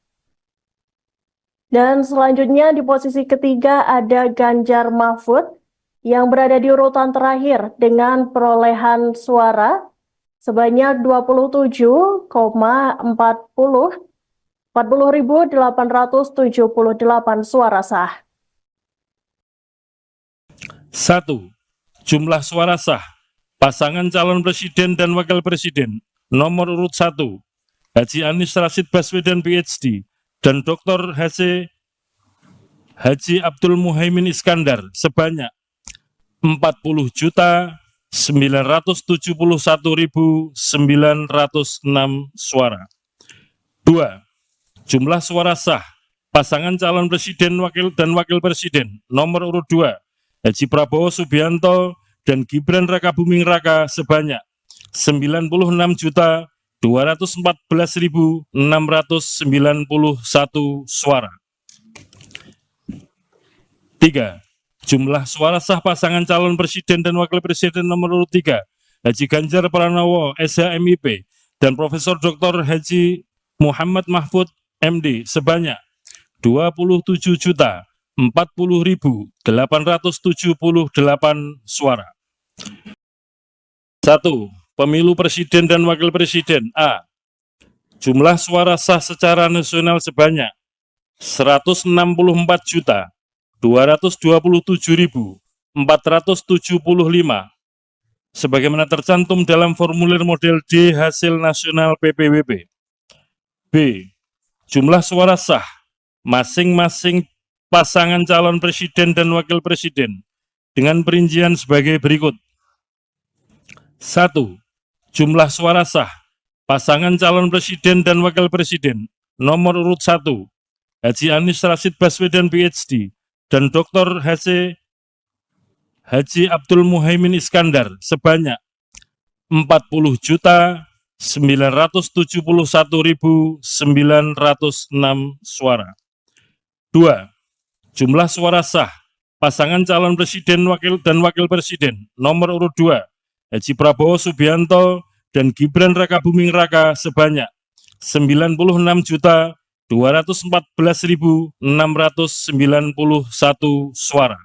Dan selanjutnya di posisi ketiga ada Ganjar Mahfud yang berada di urutan terakhir dengan perolehan suara sebanyak 40.878 suara sah. 1. Jumlah suara sah pasangan calon presiden dan wakil presiden nomor urut 1 Haji Anies Rashid Baswedan PhD dan Dr. Haji Abdul Muhaimin Iskandar sebanyak 40.971.906 suara. 2. Jumlah suara sah pasangan calon presiden dan wakil presiden nomor urut 2 Haji Prabowo Subianto dan Gibran Raka Buming Raka sebanyak 96.214.691 suara. 3. Jumlah suara sah pasangan calon presiden dan wakil presiden nomor urut 3 Haji Ganjar Pranowo SHMIP dan Profesor Dr. Haji Muhammad Mahfud MD sebanyak 27.040.878 suara. 1. Pemilu presiden dan wakil presiden A. Jumlah suara sah secara nasional sebanyak 164.227.475 sebagaimana tercantum dalam formulir model D hasil nasional PPWP. B. Jumlah suara sah masing-masing pasangan calon presiden dan wakil presiden dengan perincian sebagai berikut. 1. Jumlah suara sah pasangan calon presiden dan wakil presiden nomor urut 1 Haji Anies Rashid Baswedan PhD dan Dr. Haji Abdul Muhaimin Iskandar sebanyak 40.971.906 suara. 2. Jumlah suara sah pasangan calon presiden dan wakil presiden nomor urut 2 Haji Prabowo Subianto dan Gibran Raka Buming Raka sebanyak 96.214.691 suara.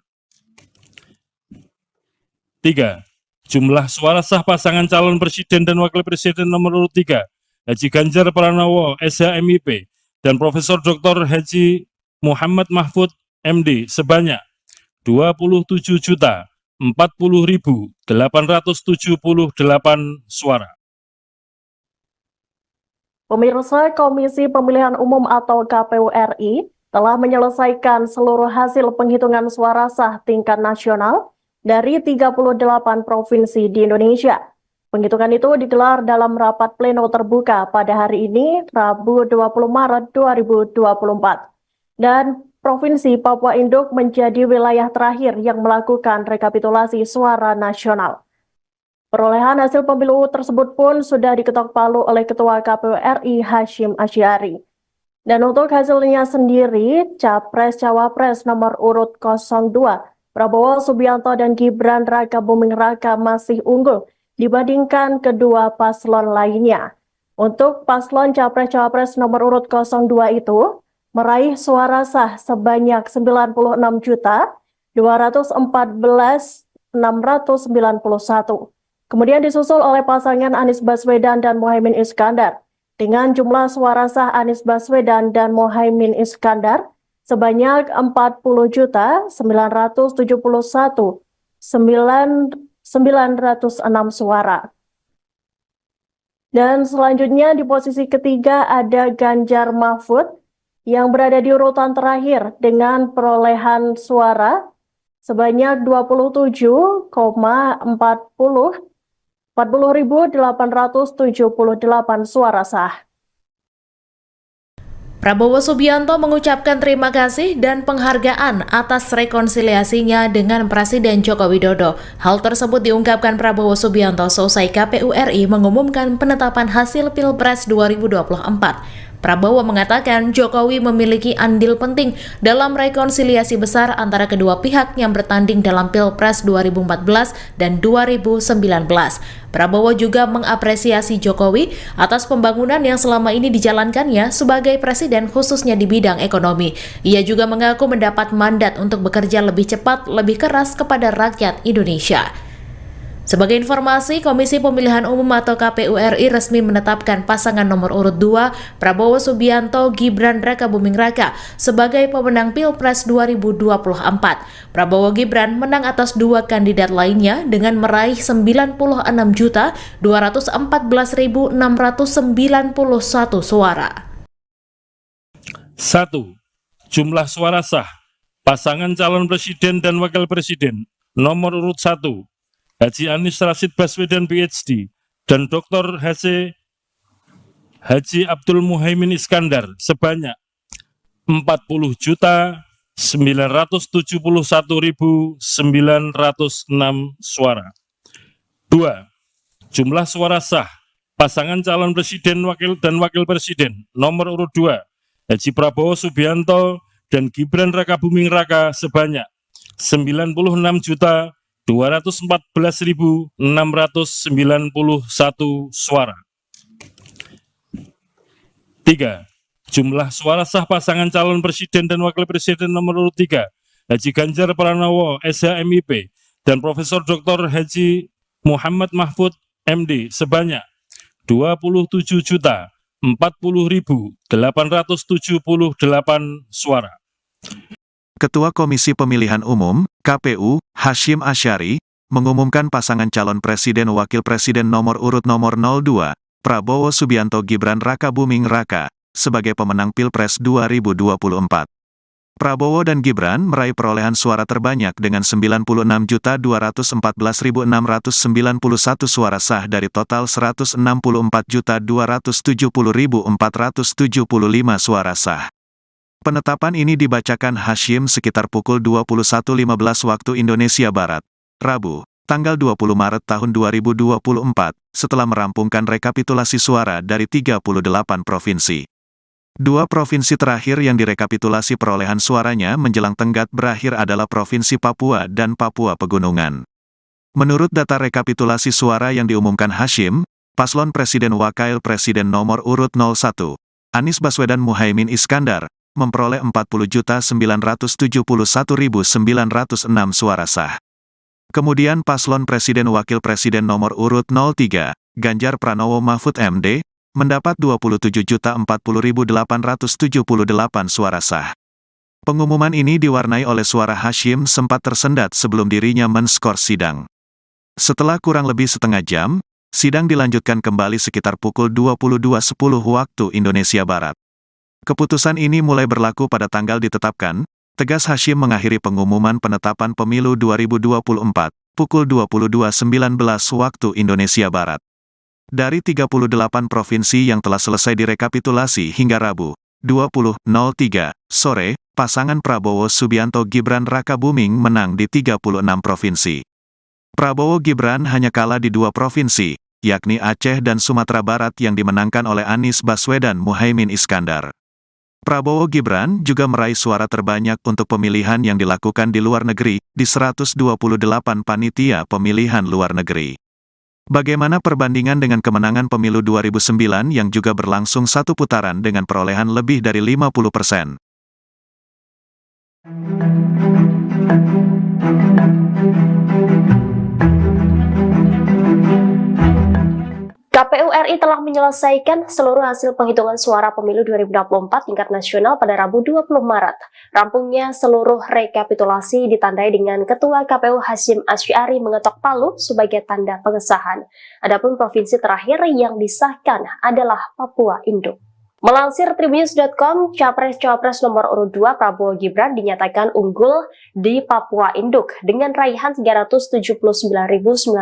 3. Jumlah suara sah pasangan calon presiden dan wakil presiden nomor urut 3 Haji Ganjar Pranowo SHMIP dan Profesor Dr. Haji Muhammad Mahfud MD sebanyak 27.040.878 suara. Pemirsa, Komisi Pemilihan Umum atau KPU RI telah menyelesaikan seluruh hasil penghitungan suara sah tingkat nasional dari 38 provinsi di Indonesia. Penghitungan itu digelar dalam rapat pleno terbuka pada hari ini, Rabu 20 Maret 2024. Dan Provinsi Papua Induk menjadi wilayah terakhir yang melakukan rekapitulasi suara nasional. Perolehan hasil pemilu tersebut pun sudah diketok palu oleh Ketua KPU RI Hashim Asyari. Dan untuk hasilnya sendiri, Capres-Cawapres nomor urut 02, Prabowo Subianto dan Gibran Raka Buming Raka masih unggul dibandingkan kedua paslon lainnya. Untuk paslon Capres-Cawapres nomor urut 02 itu, meraih suara sah sebanyak 96.214.691. Kemudian disusul oleh pasangan Anies Baswedan dan Mohaimin Iskandar dengan jumlah suara sah Anies Baswedan dan Mohaimin Iskandar sebanyak 40.971.906 suara. Dan selanjutnya di posisi ketiga ada Ganjar Mahfud yang berada di urutan terakhir dengan perolehan suara sebanyak 40.878 suara sah. Prabowo Subianto mengucapkan terima kasih dan penghargaan atas rekonsiliasinya dengan Presiden Joko Widodo. Hal tersebut diungkapkan Prabowo Subianto seusai KPU RI mengumumkan penetapan hasil Pilpres 2024. Prabowo mengatakan Jokowi memiliki andil penting dalam rekonsiliasi besar antara kedua pihak yang bertanding dalam Pilpres 2014 dan 2019. Prabowo juga mengapresiasi Jokowi atas pembangunan yang selama ini dijalankannya sebagai presiden khususnya di bidang ekonomi. Ia juga mengaku mendapat mandat untuk bekerja lebih cepat, lebih keras kepada rakyat Indonesia. Sebagai informasi, Komisi Pemilihan Umum atau KPU RI resmi menetapkan pasangan nomor urut 2 Prabowo Subianto Gibran Raka Buming Raka sebagai pemenang Pilpres 2024. Prabowo Gibran menang atas dua kandidat lainnya dengan meraih 96.214.691 suara. 1. Jumlah suara sah pasangan calon presiden dan wakil presiden nomor urut 1 Haji Anies Rashid Baswedan PhD dan Dr. Haji Abdul Muhaimin Iskandar sebanyak 40.971.906 suara. 2. Jumlah suara sah pasangan calon presiden dan wakil presiden nomor urut 2 Haji Prabowo Subianto dan Gibran Raka Buming Raka sebanyak 96.214.691 suara. 3. Jumlah suara sah pasangan calon presiden dan wakil presiden nomor urut 3 Haji Ganjar Pranowo SHMIP dan Profesor Dr. Haji Muhammad Mahfud MD sebanyak 27.040.878 suara. Ketua Komisi Pemilihan Umum, KPU, Hashim Asyari, mengumumkan pasangan calon presiden wakil presiden nomor urut nomor 02, Prabowo Subianto Gibran Raka Buming Raka, sebagai pemenang Pilpres 2024. Prabowo dan Gibran meraih perolehan suara terbanyak dengan 96.214.691 suara sah dari total 164.270.475 suara sah. Penetapan ini dibacakan Hashim sekitar pukul 21.15 waktu Indonesia Barat, Rabu, tanggal 20 Maret tahun 2024, setelah merampungkan rekapitulasi suara dari 38 provinsi. Dua provinsi terakhir yang direkapitulasi perolehan suaranya menjelang tenggat berakhir adalah Provinsi Papua dan Papua Pegunungan. Menurut data rekapitulasi suara yang diumumkan Hashim, paslon Presiden Wakil Presiden nomor urut 01, Anies Baswedan Muhaimin Iskandar, memperoleh 40.971.906 suara sah. Kemudian paslon Presiden Wakil Presiden nomor urut 03, Ganjar Pranowo Mahfud MD, mendapat 27.040.878 suara sah. Pengumuman ini diwarnai oleh suara Hashim sempat tersendat sebelum dirinya men-skor sidang. Setelah kurang lebih setengah jam, sidang dilanjutkan kembali sekitar pukul 22.10 waktu Indonesia Barat. Keputusan ini mulai berlaku pada tanggal ditetapkan, tegas Hashim mengakhiri pengumuman penetapan pemilu 2024, pukul 22.19 waktu Indonesia Barat. Dari 38 provinsi yang telah selesai direkapitulasi hingga Rabu, 20.03 sore, pasangan Prabowo Subianto Gibran Rakabuming menang di 36 provinsi. Prabowo Gibran hanya kalah di 2 provinsi, yakni Aceh dan Sumatera Barat yang dimenangkan oleh Anies Baswedan Muhaimin Iskandar. Prabowo Gibran juga meraih suara terbanyak untuk pemilihan yang dilakukan di luar negeri, di 128 panitia pemilihan luar negeri. Bagaimana perbandingan dengan kemenangan pemilu 2009 yang juga berlangsung 1 putaran dengan perolehan lebih dari 50%? KPU RI telah menyelesaikan seluruh hasil penghitungan suara pemilu 2024 tingkat nasional pada Rabu 20 Maret. Rampungnya seluruh rekapitulasi ditandai dengan Ketua KPU Hasyim Asy'ari mengetok palu sebagai tanda pengesahan. Adapun provinsi terakhir yang disahkan adalah Papua Induk. Melansir Tribunnews.com, Capres-Cawapres nomor urut 2 Prabowo Gibran dinyatakan unggul di Papua Induk dengan raihan 379.908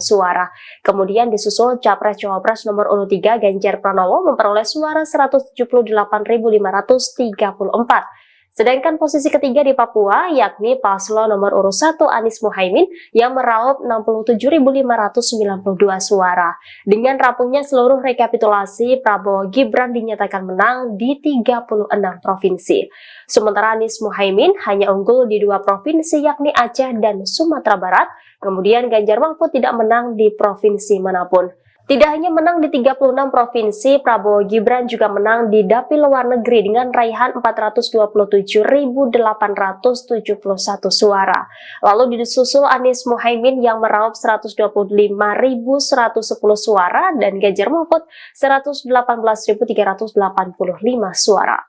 suara. Kemudian disusul Capres-Cawapres nomor urut 3 Ganjar Pranowo memperoleh suara 178.534. Sedangkan posisi ketiga di Papua yakni paslon nomor urut 1 Anies Muhaimin yang meraup 67.592 suara. Dengan rampungnya seluruh rekapitulasi, Prabowo Gibran dinyatakan menang di 36 provinsi. Sementara Anies Muhaimin hanya unggul di 2 provinsi yakni Aceh dan Sumatera Barat. Kemudian Ganjar Mahfud tidak menang di provinsi manapun. Tidak hanya menang di 36 provinsi, Prabowo Gibran juga menang di dapil luar negeri dengan raihan 427.871 suara. Lalu disusul Anies Muhaimin yang meraup 125.110 suara dan Ganjar Mahfud 118.385 suara.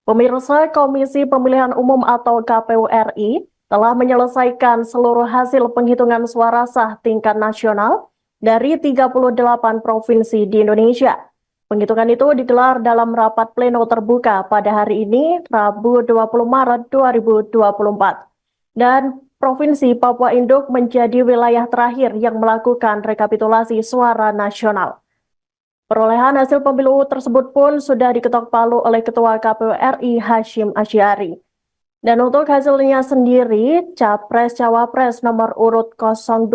Pemirsa, Komisi Pemilihan Umum atau KPU RI telah menyelesaikan seluruh hasil penghitungan suara sah tingkat nasional dari 38 provinsi di Indonesia. Penghitungan itu digelar dalam rapat pleno terbuka pada hari ini, Rabu 20 Maret 2024. Dan Provinsi Papua Induk menjadi wilayah terakhir yang melakukan rekapitulasi suara nasional. Perolehan hasil pemilu tersebut pun sudah diketok palu oleh Ketua KPU RI Hasyim Asy'ari. Dan untuk hasilnya sendiri, Capres-Cawapres nomor urut 02,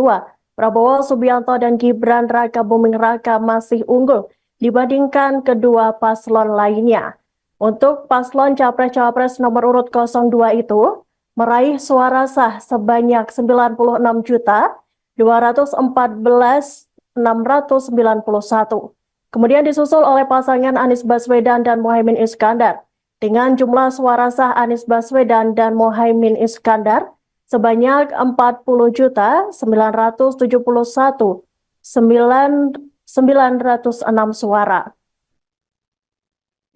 Prabowo Subianto dan Gibran Rakabuming Raka masih unggul dibandingkan kedua paslon lainnya. Untuk paslon Capres-Cawapres nomor urut 02 itu, meraih suara sah sebanyak 96.214.691. Kemudian disusul oleh pasangan Anies Baswedan dan Muhaimin Iskandar dengan jumlah suara sah Anies Baswedan dan Muhaimin Iskandar sebanyak 40.971.906 suara.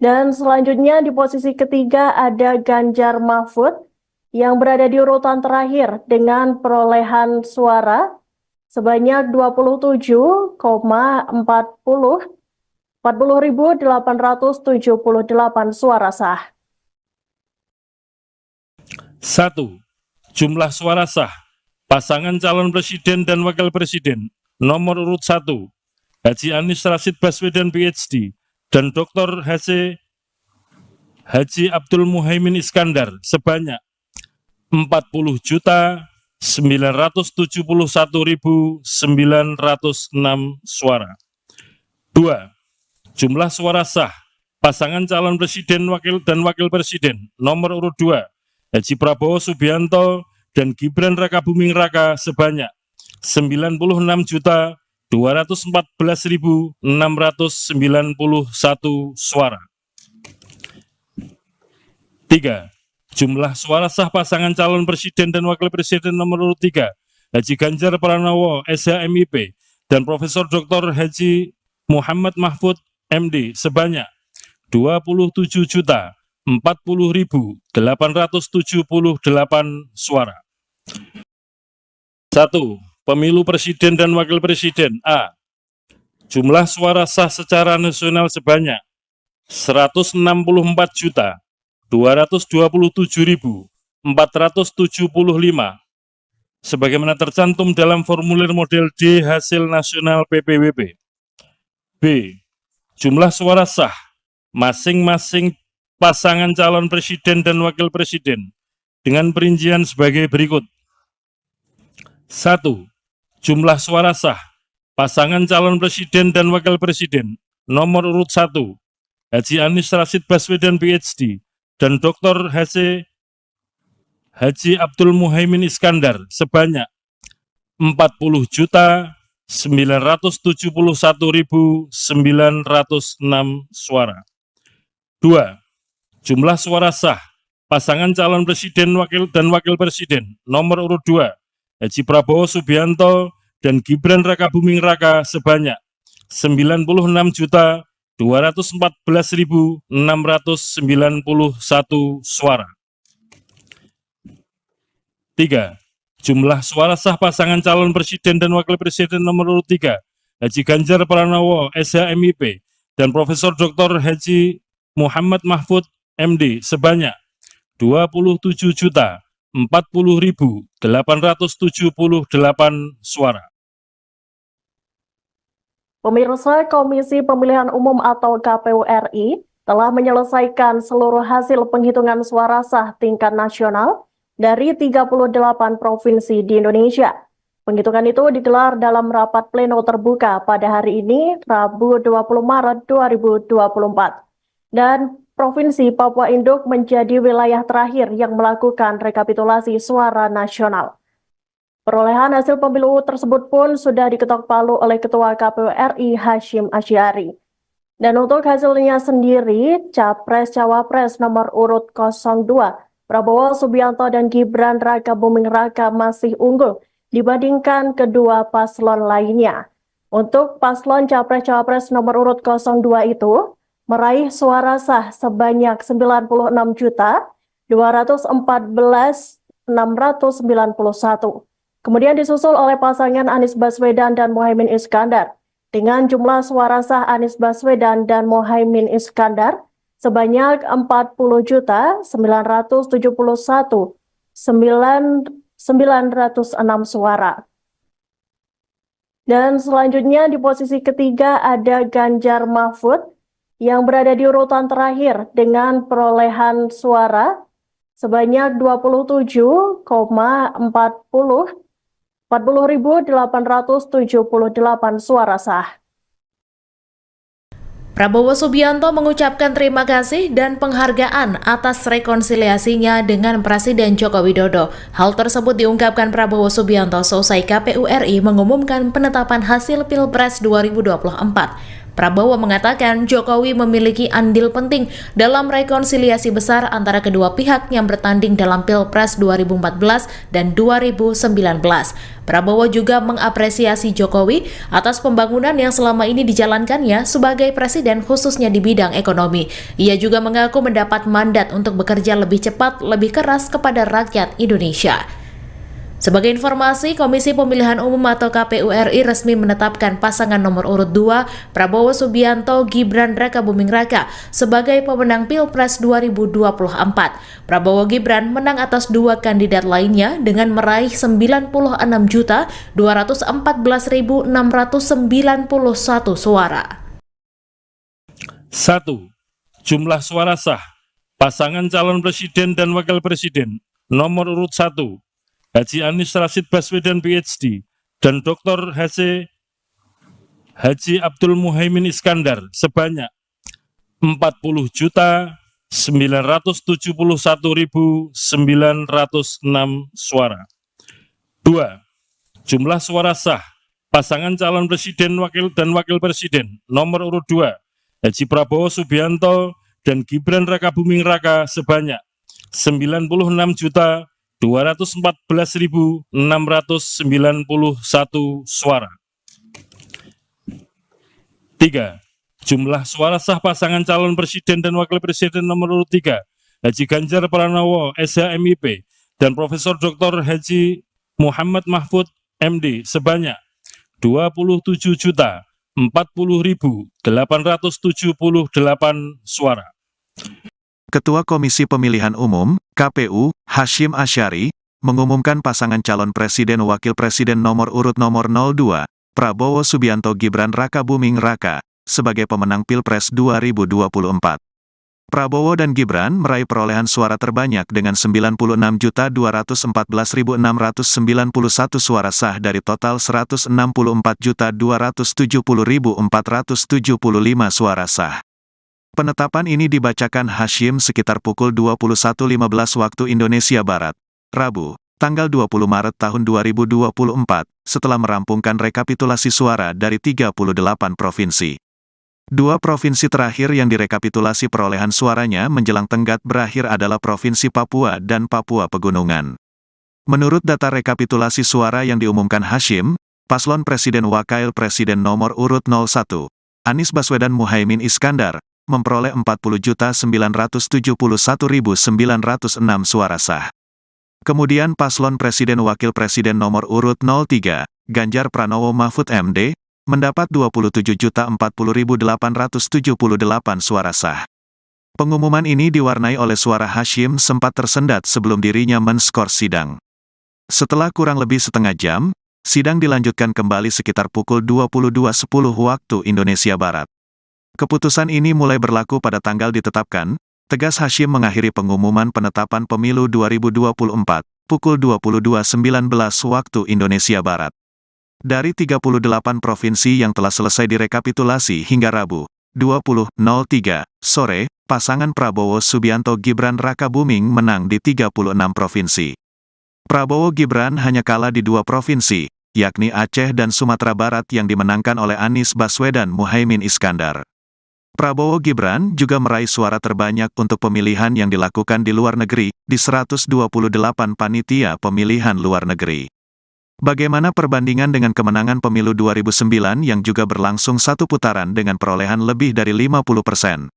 Dan selanjutnya di posisi ketiga ada Ganjar Mahfud yang berada di urutan terakhir dengan perolehan suara sebanyak 40.878 suara sah. 1. Jumlah suara sah pasangan calon presiden dan wakil presiden nomor urut 1 Haji Anies Rashid Baswedan PhD dan Dr. Haji Abdul Muhaimin Iskandar sebanyak 40.971.906 suara. 2. Jumlah suara sah pasangan calon presiden dan wakil presiden nomor urut 2 Haji Prabowo Subianto dan Gibran Rakabuming Raka sebanyak 96.214.691 suara. 3. Jumlah suara sah pasangan calon presiden dan wakil presiden nomor urut 3 Haji Ganjar Pranowo SHMIP dan Profesor Dr. Haji Muhammad Mahfud MD sebanyak 27.040.878 suara. 1. Pemilu presiden dan wakil presiden A. Jumlah suara sah secara nasional sebanyak 164.227.475 sebagaimana tercantum dalam formulir model D hasil nasional PPWP. B. Jumlah suara sah masing-masing pasangan calon presiden dan wakil presiden dengan perincian sebagai berikut. 1. Jumlah suara sah pasangan calon presiden dan wakil presiden nomor urut 1 Haji Anies Rashid Baswedan PhD dan Dr. Haji Abdul Muhaimin Iskandar sebanyak 40.971.906 suara. 2. Jumlah suara sah pasangan calon presiden dan wakil presiden nomor urut 2 Haji Prabowo Subianto dan Gibran Rakabuming Raka sebanyak 96.214.691 suara. 3. Jumlah suara sah pasangan calon presiden dan wakil presiden nomor urut 3 Haji Ganjar Pranowo SHMIP dan Profesor Dr. Haji Muhammad Mahfud MD sebanyak 27.040.878 suara. Pemirsa, Komisi Pemilihan Umum atau KPU RI telah menyelesaikan seluruh hasil penghitungan suara sah tingkat nasional dari 38 provinsi di Indonesia. Penghitungan itu digelar dalam rapat pleno terbuka pada hari ini, Rabu 20 Maret 2024. Dan Provinsi Papua Induk menjadi wilayah terakhir yang melakukan rekapitulasi suara nasional. Perolehan hasil pemilu tersebut pun sudah diketok palu oleh Ketua KPU RI Hasyim Asy'ari. Dan untuk hasilnya sendiri, Capres-Cawapres nomor urut 02, Prabowo Subianto dan Gibran Rakabuming Raka masih unggul dibandingkan kedua paslon lainnya. Untuk paslon Capres-Cawapres nomor urut 02 itu, meraih suara sah sebanyak 96.214.691. Kemudian disusul oleh pasangan Anies Baswedan dan Muhaimin Iskandar dengan jumlah suara sah Anies Baswedan dan Muhaimin Iskandar sebanyak 40.091.906 suara. Dan selanjutnya di posisi ketiga ada Ganjar Mahfud yang berada di urutan terakhir dengan perolehan suara sebanyak 40.878 suara sah. Prabowo Subianto mengucapkan terima kasih dan penghargaan atas rekonsiliasinya dengan Presiden Joko Widodo. Hal tersebut diungkapkan Prabowo Subianto seusai KPU RI mengumumkan penetapan hasil Pilpres 2024. Prabowo mengatakan Jokowi memiliki andil penting dalam rekonsiliasi besar antara kedua pihak yang bertanding dalam Pilpres 2014 dan 2019. Prabowo juga mengapresiasi Jokowi atas pembangunan yang selama ini dijalankannya sebagai presiden khususnya di bidang ekonomi. Ia juga mengaku mendapat mandat untuk bekerja lebih cepat, lebih keras kepada rakyat Indonesia. Sebagai informasi, Komisi Pemilihan Umum atau KPU RI resmi menetapkan pasangan nomor urut 2 Prabowo Subianto Gibran Rakabuming Raka sebagai pemenang Pilpres 2024. Prabowo Gibran menang atas dua kandidat lainnya dengan meraih 96.214.691 suara. 1. Jumlah suara sah pasangan calon presiden dan wakil presiden nomor urut 1 Haji Anies Rashid Baswedan PhD dan Dr. Haji Abdul Muhaimin Iskandar sebanyak 40.971.906 suara. 2. Jumlah suara sah pasangan calon presiden dan wakil presiden nomor urut 2 Haji Prabowo Subianto dan Gibran Rakabuming Raka sebanyak 96.214.691 suara. 3. Jumlah suara sah pasangan calon presiden dan wakil presiden nomor urut 3 Haji Ganjar Pranowo SHMIP dan Profesor Dr. Haji Muhammad Mahfud MD sebanyak 27.040.878 40.878 suara. Ketua Komisi Pemilihan Umum, KPU, Hasyim Asyari, mengumumkan pasangan calon Presiden Wakil Presiden nomor urut nomor 02, Prabowo Subianto Gibran Rakabuming Raka, sebagai pemenang Pilpres 2024. Prabowo dan Gibran meraih perolehan suara terbanyak dengan 96.214.691 suara sah dari total 164.270.475 suara sah. Penetapan ini dibacakan Hasyim sekitar pukul 21.15 waktu Indonesia Barat, Rabu, tanggal 20 Maret tahun 2024, setelah merampungkan rekapitulasi suara dari 38 provinsi. Dua provinsi terakhir yang direkapitulasi perolehan suaranya menjelang tenggat berakhir adalah Provinsi Papua dan Papua Pegunungan. Menurut data rekapitulasi suara yang diumumkan Hasyim, paslon Presiden Wakil Presiden nomor urut 01, Anies Baswedan Muhaimin Iskandar, memperoleh 40.971.906 suara sah. Kemudian paslon Presiden Wakil Presiden nomor urut 03, Ganjar Pranowo Mahfud MD, mendapat 27.040.878 suara sah. Pengumuman ini diwarnai oleh suara Hasyim sempat tersendat sebelum dirinya men-skor sidang. Setelah kurang lebih setengah jam, sidang dilanjutkan kembali sekitar pukul 22.10 waktu Indonesia Barat. Keputusan ini mulai berlaku pada tanggal ditetapkan, tegas Hasyim mengakhiri pengumuman penetapan pemilu 2024, pukul 22.19 waktu Indonesia Barat. Dari 38 provinsi yang telah selesai direkapitulasi hingga Rabu, 20.03 sore, pasangan Prabowo Subianto Gibran Rakabuming menang di 36 provinsi. Prabowo Gibran hanya kalah di 2 provinsi, yakni Aceh dan Sumatera Barat yang dimenangkan oleh Anies Baswedan Muhaimin Iskandar. Prabowo Gibran juga meraih suara terbanyak untuk pemilihan yang dilakukan di luar negeri, di 128 panitia pemilihan luar negeri. Bagaimana perbandingan dengan kemenangan pemilu 2009 yang juga berlangsung satu putaran dengan perolehan lebih dari 50%?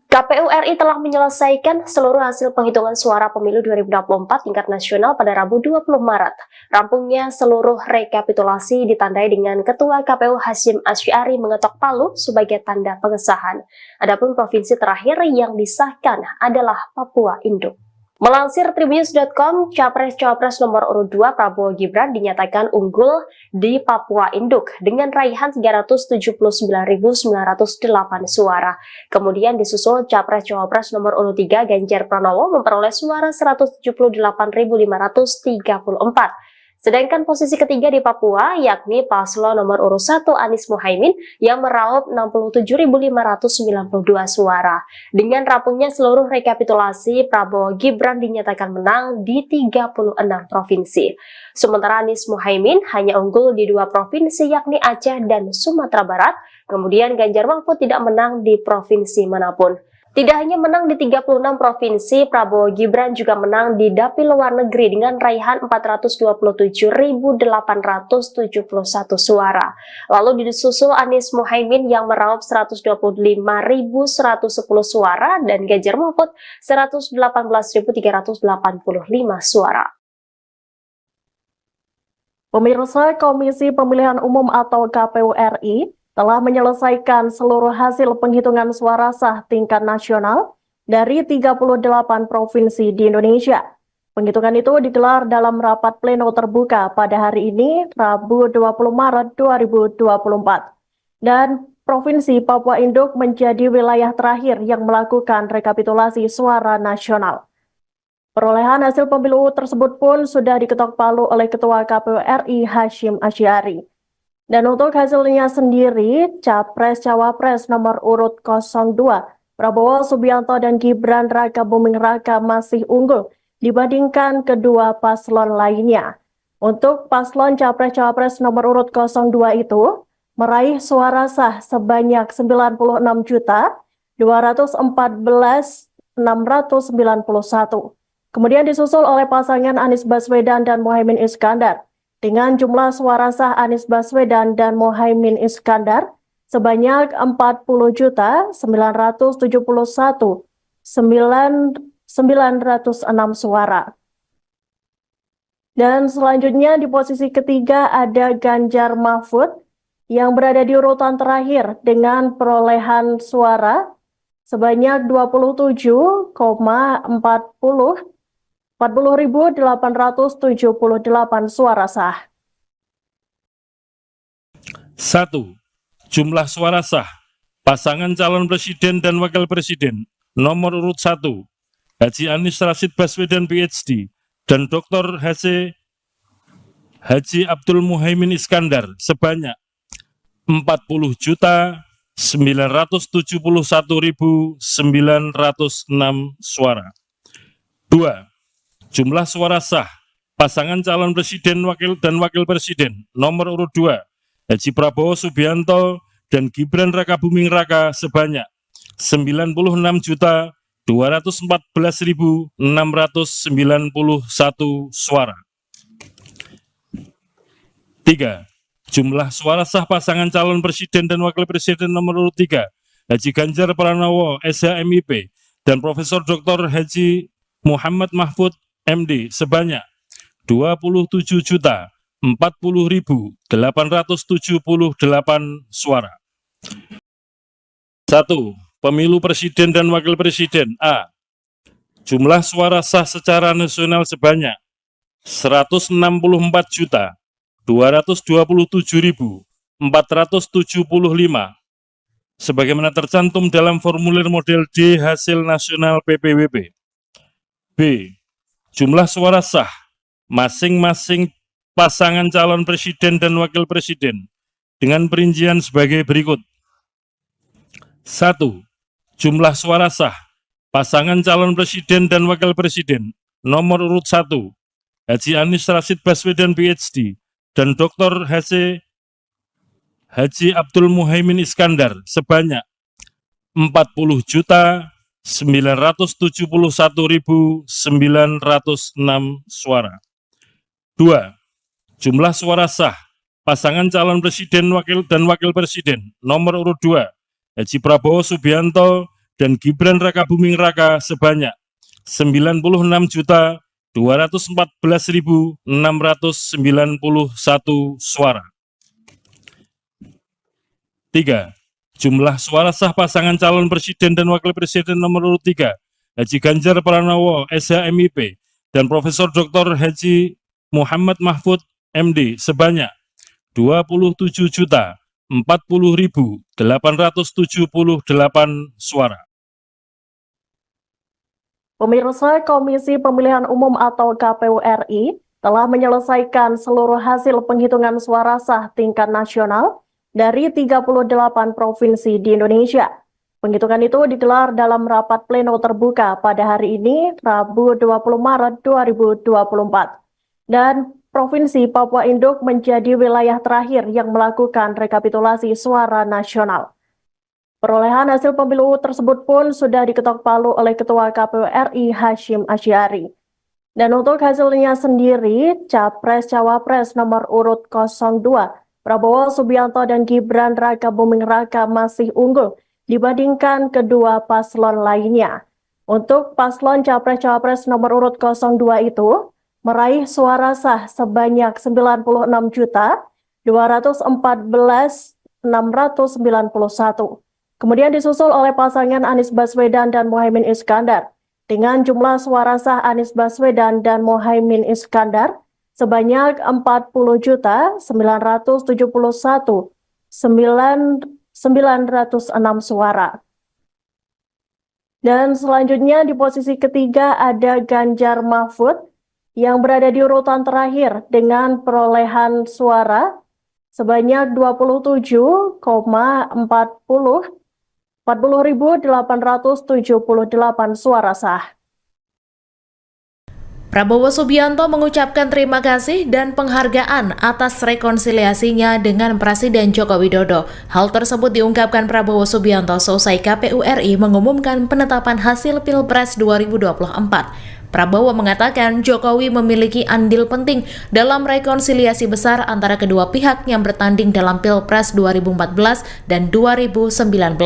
KPU RI telah menyelesaikan seluruh hasil penghitungan suara pemilu 2024 tingkat nasional pada Rabu 20 Maret. Rampungnya seluruh rekapitulasi ditandai dengan Ketua KPU Hasyim Asyari mengetok palu sebagai tanda pengesahan. Adapun provinsi terakhir yang disahkan adalah Papua Induk. Melansir Tribunnews.com, Capres-Cawapres nomor urut 2 Prabowo Gibran dinyatakan unggul di Papua Induk dengan raihan 379.908 suara. Kemudian disusul Capres-Cawapres nomor urut 3 Ganjar Pranowo memperoleh suara 178.534. Sedangkan posisi ketiga di Papua yakni paslon nomor urut 1 Anies Muhaimin yang meraup 67.592 suara. Dengan rampungnya seluruh rekapitulasi, Prabowo Gibran dinyatakan menang di 36 provinsi. Sementara Anies Muhaimin hanya unggul di 2 provinsi yakni Aceh dan Sumatera Barat. Kemudian Ganjar Mahfud tidak menang di provinsi manapun. Tidak hanya menang di 36 provinsi, Prabowo Gibran juga menang di dapil luar negeri dengan raihan 427.871 suara. Lalu disusul Anies Muhaimin yang meraup 125.110 suara dan Ganjar Mahfud 118.385 suara. Pemirsa, Komisi Pemilihan Umum atau KPU RI telah menyelesaikan seluruh hasil penghitungan suara sah tingkat nasional dari 38 provinsi di Indonesia. Penghitungan itu digelar dalam rapat pleno terbuka pada hari ini, Rabu 20 Maret 2024. Dan Provinsi Papua Induk menjadi wilayah terakhir yang melakukan rekapitulasi suara nasional. Perolehan hasil pemilu tersebut pun sudah diketok palu oleh Ketua KPU RI Hasyim Asyari. Dan untuk hasilnya sendiri, Capres-Cawapres nomor urut 02, Prabowo Subianto dan Gibran Rakabuming Raka masih unggul dibandingkan kedua paslon lainnya. Untuk paslon Capres-Cawapres nomor urut 02 itu, meraih suara sah sebanyak 96.214.691. Kemudian disusul oleh pasangan Anies Baswedan dan Muhaimin Iskandar, dengan jumlah suara sah Anies Baswedan dan Muhaimin Iskandar sebanyak 40.971.991 suara. Dan selanjutnya di posisi ketiga ada Ganjar Mahfud yang berada di urutan terakhir dengan perolehan suara sebanyak 40.878 suara sah. 1. Jumlah suara sah pasangan calon presiden dan wakil presiden nomor urut 1 Haji Anies Rashid Baswedan PhD dan Dr. Haji Abdul Muhaimin Iskandar sebanyak 40.971.906 suara. 2. Jumlah suara sah pasangan calon presiden dan wakil presiden nomor urut 2 Haji Prabowo Subianto dan Gibran Rakabuming Raka sebanyak 96.214.691 suara. 3. Jumlah suara sah pasangan calon presiden dan wakil presiden nomor urut 3 Haji Ganjar Pranowo SHMIP dan Profesor Dr. Haji Muhammad Mahfud MD sebanyak 27.040.878 suara. 1. Pemilu presiden dan wakil presiden A. Jumlah suara sah secara nasional sebanyak 164.227.475 sebagaimana tercantum dalam formulir model D hasil nasional PPWP. B. Jumlah suara sah masing-masing pasangan calon presiden dan wakil presiden dengan perincian sebagai berikut. 1. Jumlah suara sah pasangan calon presiden dan wakil presiden nomor urut 1 Haji Anies Rashid Baswedan PhD dan Dr. Haji Abdul Muhaimin Iskandar sebanyak 40.971.906 suara. 2. Jumlah suara sah pasangan calon presiden dan wakil presiden nomor urut 2 Haji Prabowo Subianto dan Gibran Rakabuming Raka sebanyak 96.214.691 suara. 3. Jumlah suara sah pasangan calon presiden dan wakil presiden nomor urut 3 Haji Ganjar Pranowo SHMIP dan Profesor Dr. Haji Muhammad Mahfud MD sebanyak 27.040.878 suara. Pemirsa, Komisi Pemilihan Umum atau KPU RI telah menyelesaikan seluruh hasil penghitungan suara sah tingkat nasional dari 38 provinsi di Indonesia. Penghitungan itu digelar dalam rapat pleno terbuka pada hari ini, Rabu 20 Maret 2024. Dan Provinsi Papua Induk menjadi wilayah terakhir yang melakukan rekapitulasi suara nasional. Perolehan hasil pemilu tersebut pun sudah diketok palu oleh Ketua KPU RI Hasyim Asy'ari. Dan untuk hasilnya sendiri, Capres-Cawapres nomor urut 02, Prabowo Subianto dan Gibran Rakabuming Raka masih unggul dibandingkan kedua paslon lainnya. Untuk paslon Capres-Cawapres nomor urut 02 itu, meraih suara sah sebanyak 96.214.691. Kemudian disusul oleh pasangan Anies Baswedan dan Muhaimin Iskandar dengan jumlah suara sah Anies Baswedan dan Muhaimin Iskandar sebanyak 40.071.906 suara. Dan selanjutnya di posisi ketiga ada Ganjar Mahfud yang berada di urutan terakhir dengan perolehan suara sebanyak 40.878 suara sah. Prabowo Subianto mengucapkan terima kasih dan penghargaan atas rekonsiliasinya dengan Presiden Joko Widodo. Hal tersebut diungkapkan Prabowo Subianto seusai KPU RI mengumumkan penetapan hasil Pilpres 2024. Prabowo mengatakan Jokowi memiliki andil penting dalam rekonsiliasi besar antara kedua pihak yang bertanding dalam Pilpres 2014 dan 2019.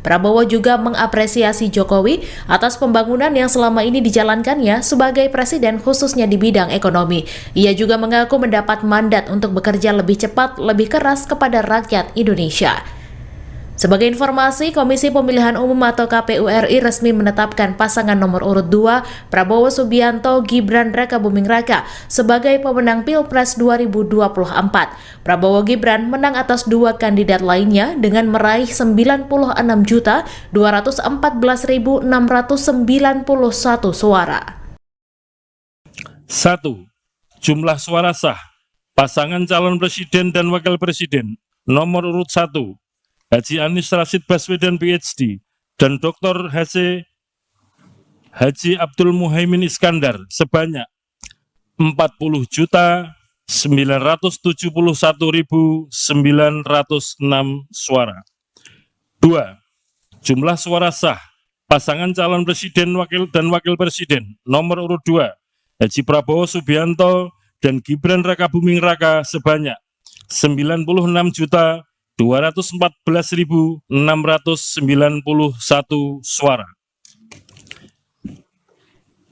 Prabowo juga mengapresiasi Jokowi atas pembangunan yang selama ini dijalankannya sebagai presiden khususnya di bidang ekonomi. Ia juga mengaku mendapat mandat untuk bekerja lebih cepat, lebih keras kepada rakyat Indonesia. Sebagai informasi, Komisi Pemilihan Umum atau KPU RI resmi menetapkan pasangan nomor urut 2 Prabowo Subianto Gibran Rakabuming Raka sebagai pemenang Pilpres 2024. Prabowo Gibran menang atas dua kandidat lainnya dengan meraih 96.214.691 suara. 1. Jumlah suara sah pasangan calon presiden dan wakil presiden nomor urut 1 Haji Anies Rashid Baswedan PhD dan Dr. Haji Abdul Muhaimin Iskandar sebanyak 40.971.906 suara. 2. Jumlah suara sah pasangan calon presiden dan wakil presiden nomor urut 2 Haji Prabowo Subianto dan Gibran Rakabuming Raka sebanyak 96.214.691 suara.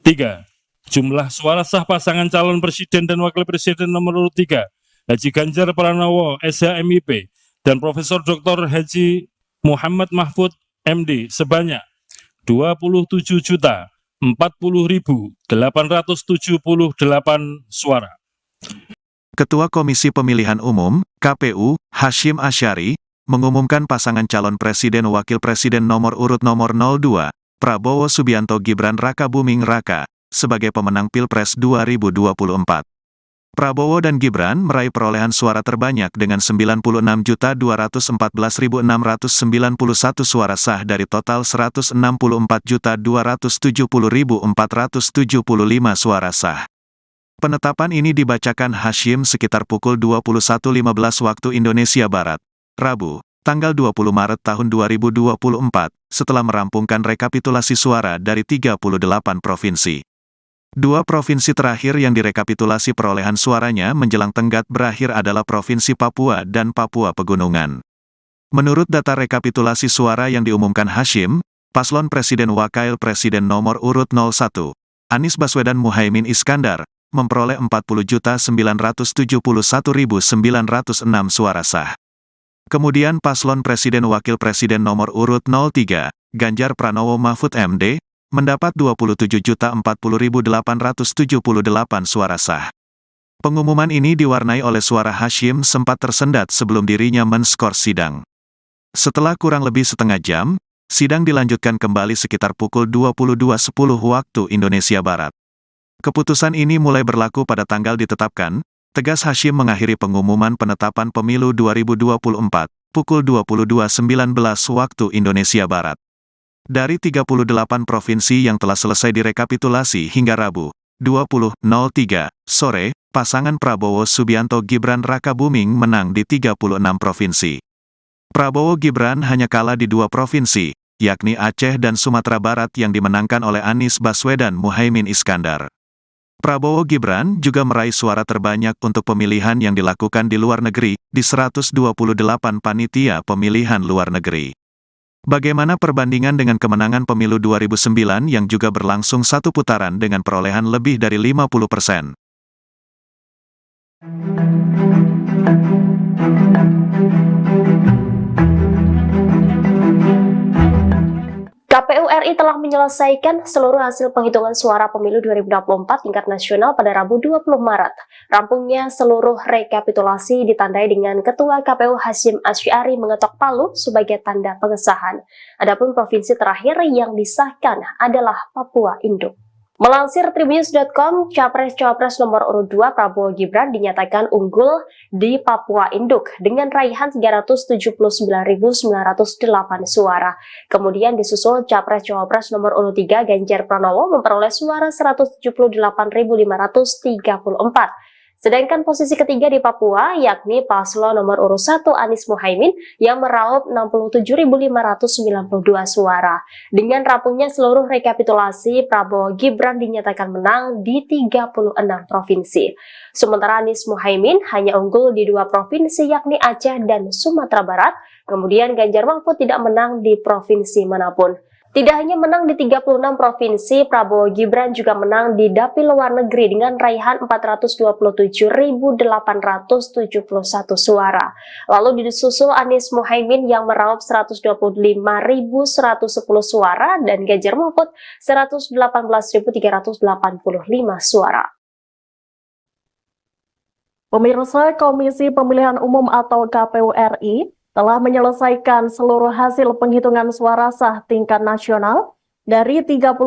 3. Jumlah suara sah pasangan calon presiden dan wakil presiden nomor urut 3 Haji Ganjar Pranowo SHMIP dan Profesor Dr. Haji Muhammad Mahfud MD sebanyak 27.040.878 suara. Ketua Komisi Pemilihan Umum, KPU, Hashim Asyari, mengumumkan pasangan calon presiden wakil presiden nomor urut nomor 02, Prabowo Subianto Gibran Rakabuming Raka, sebagai pemenang Pilpres 2024. Prabowo dan Gibran meraih perolehan suara terbanyak dengan 96.214.691 suara sah dari total 164.270.475 suara sah. Penetapan ini dibacakan Hashim sekitar pukul 21.15 waktu Indonesia Barat, Rabu, tanggal 20 Maret tahun 2024, setelah merampungkan rekapitulasi suara dari 38 provinsi. Dua provinsi terakhir yang direkapitulasi perolehan suaranya menjelang tenggat berakhir adalah Provinsi Papua dan Papua Pegunungan. Menurut data rekapitulasi suara yang diumumkan Hashim, paslon Presiden Wakil Presiden nomor urut 01, Anies Baswedan Muhaimin Iskandar, memperoleh 40.971.906 suara sah. Kemudian paslon Presiden Wakil Presiden nomor urut 03, Ganjar Pranowo Mahfud MD, mendapat 27.040.878 suara sah. Pengumuman ini diwarnai oleh suara Hashim sempat tersendat sebelum dirinya men-skor sidang. Setelah kurang lebih setengah jam, sidang dilanjutkan kembali sekitar pukul 22.10 waktu Indonesia Barat. Keputusan ini mulai berlaku pada tanggal ditetapkan, tegas Hashim mengakhiri pengumuman penetapan pemilu 2024, pukul 22.19 waktu Indonesia Barat. Dari 38 provinsi yang telah selesai direkapitulasi hingga Rabu, 20.03 sore, pasangan Prabowo Subianto Gibran Rakabuming menang di 36 provinsi. Prabowo Gibran hanya kalah di 2 provinsi, yakni Aceh dan Sumatera Barat yang dimenangkan oleh Anies Baswedan Muhaimin Iskandar. Prabowo Gibran juga meraih suara terbanyak untuk pemilihan yang dilakukan di luar negeri, di 128 panitia pemilihan luar negeri. Bagaimana perbandingan dengan kemenangan pemilu 2009 yang juga berlangsung satu putaran dengan perolehan lebih dari 50%? KPU RI telah menyelesaikan seluruh hasil penghitungan suara pemilu 2024 tingkat nasional pada Rabu 20 Maret. Rampungnya seluruh rekapitulasi ditandai dengan Ketua KPU Hashim Asyari mengetok palu sebagai tanda pengesahan. Adapun provinsi terakhir yang disahkan adalah Papua Induk. Melansir Tribunnews.com, Capres-Cawapres nomor urut 2 Prabowo Gibran dinyatakan unggul di Papua Induk dengan raihan 379.908 suara. Kemudian disusul Capres-Cawapres nomor urut 3 Ganjar Pranowo memperoleh suara 178.534. Sedangkan posisi ketiga di Papua yakni paslon nomor urut 1 Anies Mohaimin yang meraup 67.592 suara. Dengan rampungnya seluruh rekapitulasi, Prabowo Gibran dinyatakan menang di 36 provinsi. Sementara Anies Mohaimin hanya unggul di 2 provinsi yakni Aceh dan Sumatera Barat, kemudian Ganjar Mahfud tidak menang di provinsi manapun. Tidak hanya menang di 36 provinsi, Prabowo Gibran juga menang di dapil luar negeri dengan raihan 427.871 suara. Lalu disusul Anies Mohaimin yang meraup 125.110 suara dan Ganjar Mahfud 118.385 suara. Pemirsa, Komisi Pemilihan Umum atau KPU RI telah menyelesaikan seluruh hasil penghitungan suara sah tingkat nasional dari 38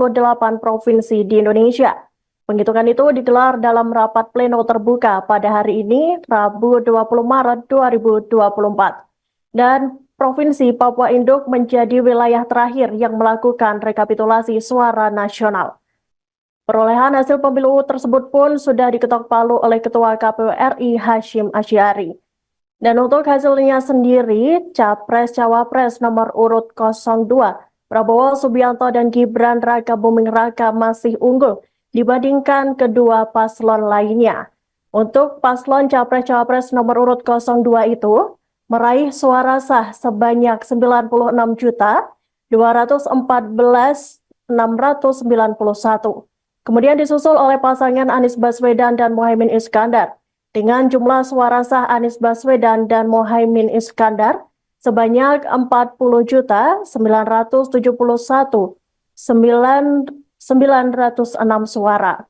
provinsi di Indonesia. Penghitungan itu digelar dalam rapat pleno terbuka pada hari ini, Rabu 20 Maret 2024. Dan Provinsi Papua Induk menjadi wilayah terakhir yang melakukan rekapitulasi suara nasional. Perolehan hasil pemilu tersebut pun sudah diketok palu oleh Ketua KPU RI Hashim Asy'ari. Dan untuk hasilnya sendiri, Capres-Cawapres nomor urut 02, Prabowo Subianto dan Gibran Raka Buming Raka masih unggul dibandingkan kedua paslon lainnya. Untuk paslon Capres-Cawapres nomor urut 02 itu, meraih suara sah sebanyak 96.214.691. Kemudian disusul oleh pasangan Anies Baswedan dan Mohaimin Iskandar dengan jumlah suara sah Anies Baswedan dan Mohaimin Iskandar sebanyak 40.071.906 suara.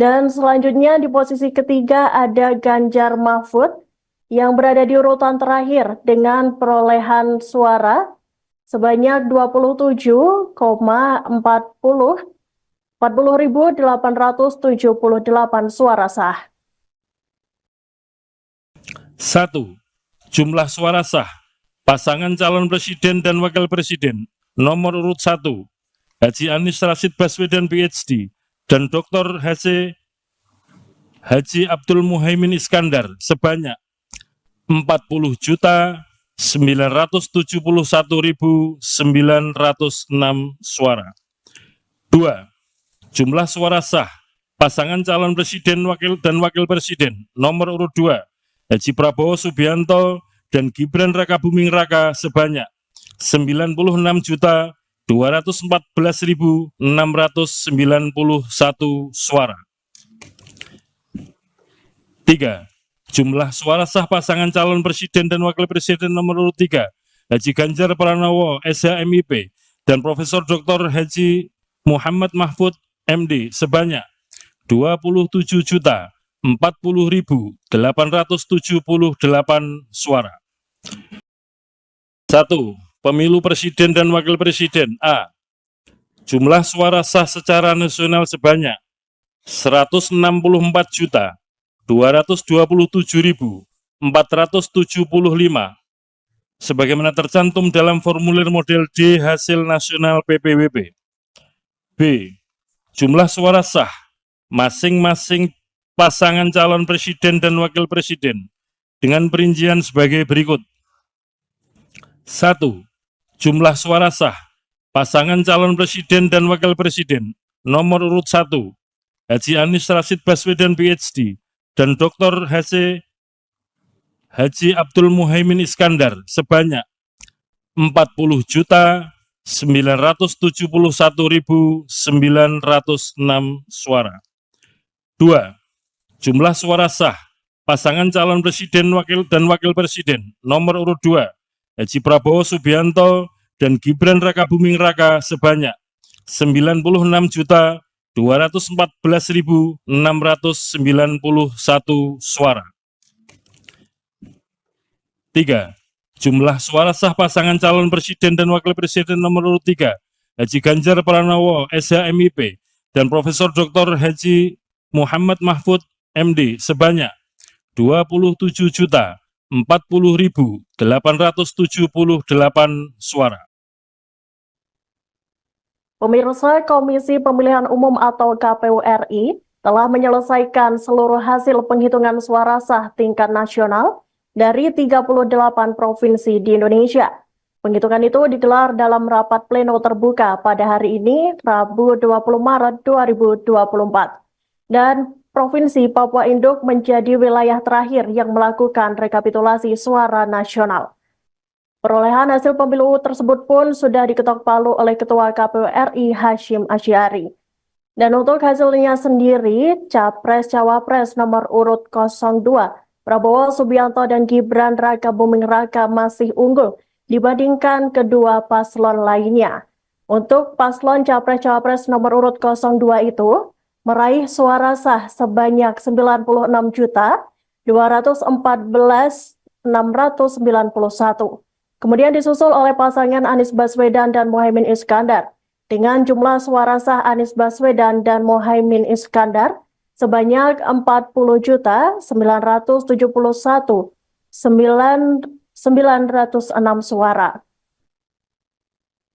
Dan selanjutnya di posisi ketiga ada Ganjar Mahfud yang berada di urutan terakhir dengan perolehan suara sebanyak 40.878 suara sah. 1. Jumlah suara sah pasangan calon presiden dan wakil presiden nomor urut 1 Haji Anies Rashid Baswedan PhD dan Dr. Haji Abdul Muhaimin Iskandar sebanyak 40.971.906 suara. 2. Jumlah suara sah pasangan calon presiden dan wakil presiden nomor urut 2 Haji Prabowo Subianto dan Gibran Raka Buming Raka sebanyak 96.214.691 suara. 3. Jumlah suara sah pasangan calon presiden dan wakil presiden nomor urut 3 Haji Ganjar Pranowo SHMIP dan Profesor Dr. Haji Muhammad Mahfud MD sebanyak 27.040.878 suara. 1. Pemilu presiden dan wakil presiden A. Jumlah suara sah secara nasional sebanyak 164.227.475 sebagaimana tercantum dalam formulir model D hasil nasional PPWP. B. Jumlah suara sah masing-masing pasangan calon presiden dan wakil presiden dengan perincian sebagai berikut. 1. Jumlah suara sah pasangan calon presiden dan wakil presiden nomor urut 1 Haji Anies Rashid Baswedan PhD dan Dr. Haji Abdul Muhaimin Iskandar sebanyak 40.971.906 suara. 2. Jumlah suara sah pasangan calon presiden dan wakil presiden nomor urut 2 Haji Prabowo Subianto dan Gibran Raka Buming Raka sebanyak 96.214.691 suara. 3. Jumlah suara sah pasangan calon presiden dan wakil presiden nomor urut 3 Haji Ganjar Pranowo SHMIP dan Profesor Dr. Haji Muhammad Mahfud MD sebanyak 27.040.878 suara. Pemirsa, Komisi Pemilihan Umum atau KPU RI telah menyelesaikan seluruh hasil penghitungan suara sah tingkat nasional dari 38 provinsi di Indonesia. Penghitungan itu digelar dalam rapat pleno terbuka pada hari ini, Rabu 20 Maret 2024. Dan Provinsi Papua Induk menjadi wilayah terakhir yang melakukan rekapitulasi suara nasional. Perolehan hasil pemilu tersebut pun sudah diketok palu oleh Ketua KPU RI Hashim Asy'ari. Dan untuk hasilnya sendiri, Capres-Cawapres nomor urut 02, Prabowo Subianto dan Gibran Raka Buming Raka masih unggul dibandingkan kedua paslon lainnya. Untuk paslon Capres-Cawapres nomor urut 02 itu, meraih suara sah sebanyak 96.214.691. Kemudian disusul oleh pasangan Anies Baswedan dan Mohaimin Iskandar dengan jumlah suara sah Anies Baswedan dan Mohaimin Iskandar sebanyak 40.071.906 suara.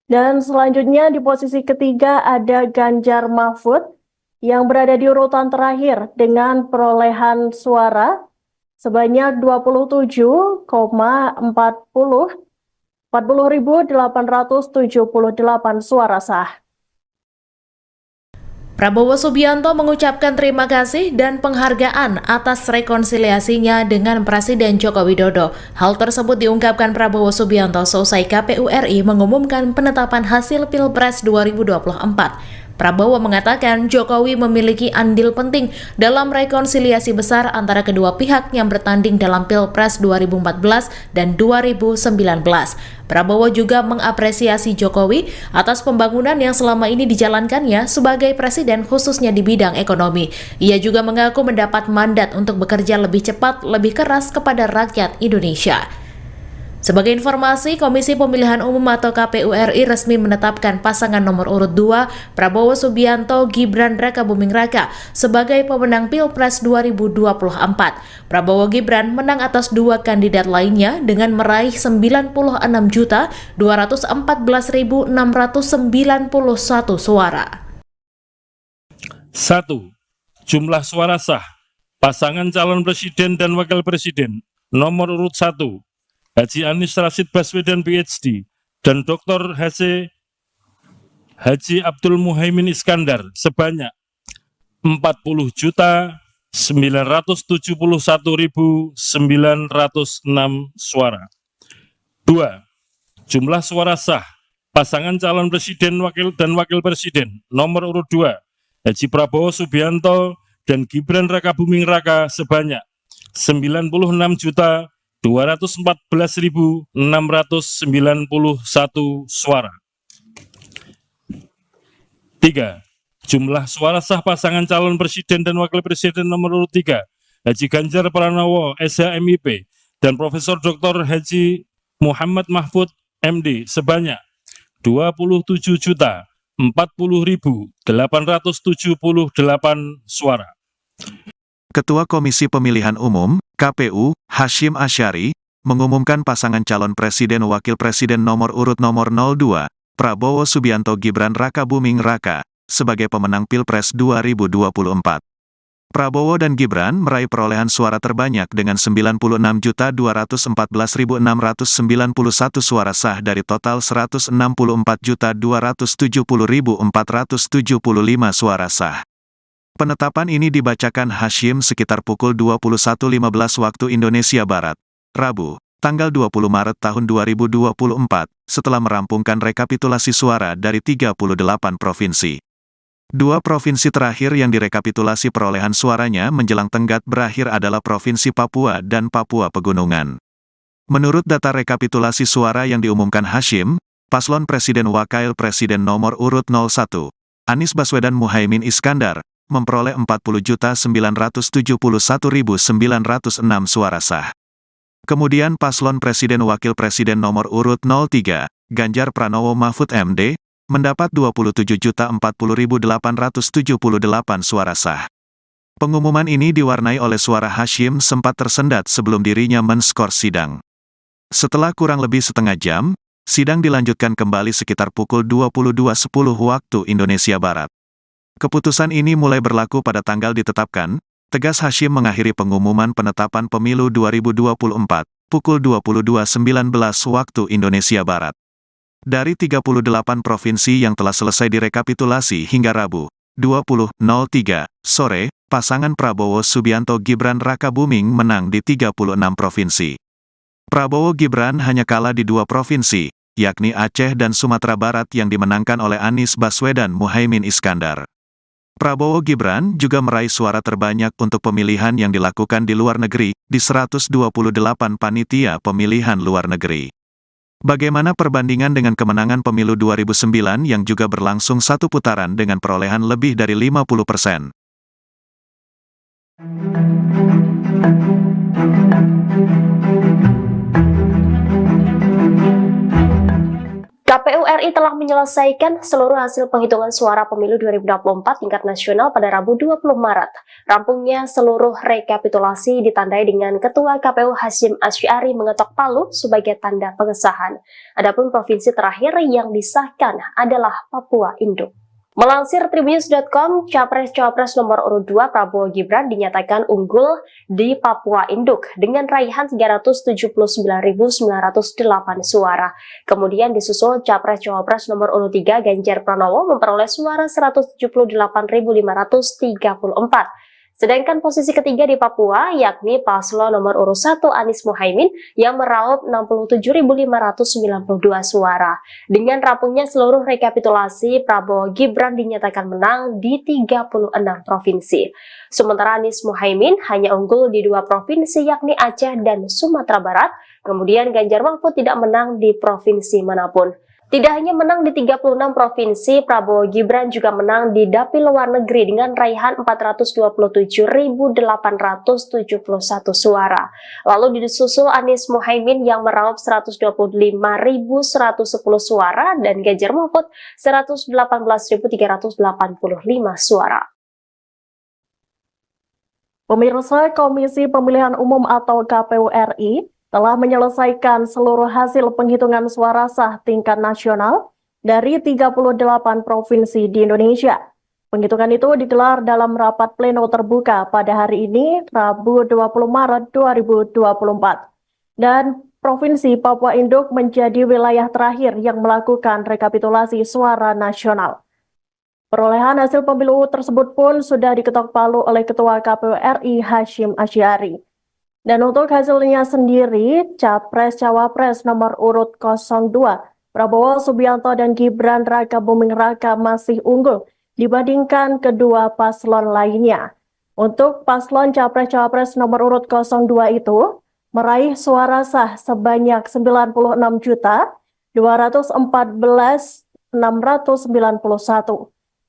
Dan selanjutnya di posisi ketiga ada Ganjar Mahfud yang berada di urutan terakhir dengan perolehan suara sebanyak 40.878 suara sah. Prabowo Subianto mengucapkan terima kasih dan penghargaan atas rekonsiliasinya dengan Presiden Joko Widodo. Hal tersebut diungkapkan Prabowo Subianto seusai KPU RI mengumumkan penetapan hasil Pilpres 2024. Prabowo mengatakan Jokowi memiliki andil penting dalam rekonsiliasi besar antara kedua pihak yang bertanding dalam Pilpres 2014 dan 2019. Prabowo juga mengapresiasi Jokowi atas pembangunan yang selama ini dijalankannya sebagai presiden khususnya di bidang ekonomi. Ia juga mengaku mendapat mandat untuk bekerja lebih cepat, lebih keras kepada rakyat Indonesia. Sebagai informasi, Komisi Pemilihan Umum atau KPU RI resmi menetapkan pasangan nomor urut 2, Prabowo Subianto Gibran Raka Buming Raka, sebagai pemenang Pilpres 2024. Prabowo Gibran menang atas dua kandidat lainnya dengan meraih 96.214.691 suara. 1. Jumlah suara sah pasangan calon presiden dan wakil presiden nomor urut 1 Haji Anies Rashid Baswedan PhD dan Dr. Haji Abdul Muhaimin Iskandar sebanyak 40.971.906 suara. 2. Jumlah suara sah pasangan calon presiden dan wakil presiden nomor urut 2 Haji Prabowo Subianto dan Gibran Raka Buming Raka sebanyak 96.214.691 suara. 3. Jumlah suara sah pasangan calon presiden dan wakil presiden nomor urut 3 Haji Ganjar Pranowo SHMIP dan Profesor Dr. Haji Muhammad Mahfud MD sebanyak 27.040.878 suara. Ketua Komisi Pemilihan Umum, KPU, Hashim Asy'ari, mengumumkan pasangan calon presiden wakil presiden nomor urut nomor 02, Prabowo Subianto Gibran Raka Buming Raka, sebagai pemenang Pilpres 2024. Prabowo dan Gibran meraih perolehan suara terbanyak dengan 96.214.691 suara sah dari total 164.270.475 suara sah. Penetapan ini dibacakan Hashim sekitar pukul 21.15 waktu Indonesia Barat, Rabu, tanggal 20 Maret tahun 2024, setelah merampungkan rekapitulasi suara dari 38 provinsi. Dua provinsi terakhir yang direkapitulasi perolehan suaranya menjelang tenggat berakhir adalah Provinsi Papua dan Papua Pegunungan. Menurut data rekapitulasi suara yang diumumkan Hashim, paslon presiden wakil presiden nomor urut 01, Anies Baswedan Muhaimin Iskandar, memperoleh 40.971.906 suara sah. Kemudian paslon presiden wakil presiden nomor urut 03, Ganjar Pranowo Mahfud MD, mendapat 27.040.878 suara sah. Pengumuman ini diwarnai oleh suara Hashim sempat tersendat sebelum dirinya men-skor sidang. Setelah kurang lebih setengah jam, sidang dilanjutkan kembali sekitar pukul 22.10 waktu Indonesia Barat. Keputusan ini mulai berlaku pada tanggal ditetapkan, tegas Hashim mengakhiri pengumuman penetapan pemilu 2024, pukul 22.19 waktu Indonesia Barat. Dari 38 provinsi yang telah selesai direkapitulasi hingga Rabu, 20.03 sore, pasangan Prabowo Subianto Gibran Rakabuming menang di 36 provinsi. Prabowo Gibran hanya kalah di 2 provinsi, yakni Aceh dan Sumatera Barat yang dimenangkan oleh Anies Baswedan Muhaimin Iskandar. Prabowo Gibran juga meraih suara terbanyak untuk pemilihan yang dilakukan di luar negeri, di 128 panitia pemilihan luar negeri. Bagaimana perbandingan dengan kemenangan pemilu 2009 yang juga berlangsung 1 putaran dengan perolehan lebih dari 50%? KPU RI telah menyelesaikan seluruh hasil penghitungan suara pemilu 2024 tingkat nasional pada Rabu 20 Maret. Rampungnya seluruh rekapitulasi ditandai dengan Ketua KPU Hasyim Asy'ari mengetok palu sebagai tanda pengesahan. Adapun provinsi terakhir yang disahkan adalah Papua Induk. Melansir Tribunnews.com, Capres-Cawapres nomor urut 2 Prabowo Gibran dinyatakan unggul di Papua Induk dengan raihan 379.908 suara. Kemudian disusul Capres-Cawapres nomor urut 3 Ganjar Pranowo memperoleh suara 178.534. Sedangkan posisi ketiga di Papua yakni paslon nomor urut 1 Anies Muhaimin yang meraup 67.592 suara. Dengan rampungnya seluruh rekapitulasi, Prabowo Gibran dinyatakan menang di 36 provinsi. Sementara Anies Muhaimin hanya unggul di 2 provinsi yakni Aceh dan Sumatera Barat. Kemudian Ganjar Mahfud tidak menang di provinsi manapun. Tidak hanya menang di 36 provinsi, Prabowo Gibran juga menang di dapil luar negeri dengan raihan 427.871 suara. Lalu disusul Anies Muhaimin yang meraup 125.110 suara dan Ganjar Mahfud 118.385 suara. Pemirsa, Komisi Pemilihan Umum atau KPU RI telah menyelesaikan seluruh hasil penghitungan suara sah tingkat nasional dari 38 provinsi di Indonesia. Penghitungan itu digelar dalam rapat pleno terbuka pada hari ini, Rabu 20 Maret 2024. Dan Provinsi Papua Induk menjadi wilayah terakhir yang melakukan rekapitulasi suara nasional. Perolehan hasil pemilu tersebut pun sudah diketok palu oleh Ketua KPU RI Hasyim Asy'ari. Dan untuk hasilnya sendiri, Capres-Cawapres nomor urut 02, Prabowo Subianto dan Gibran Rakabuming Raka masih unggul dibandingkan kedua paslon lainnya. Untuk paslon Capres-Cawapres nomor urut 02 itu, meraih suara sah sebanyak 96.214.691.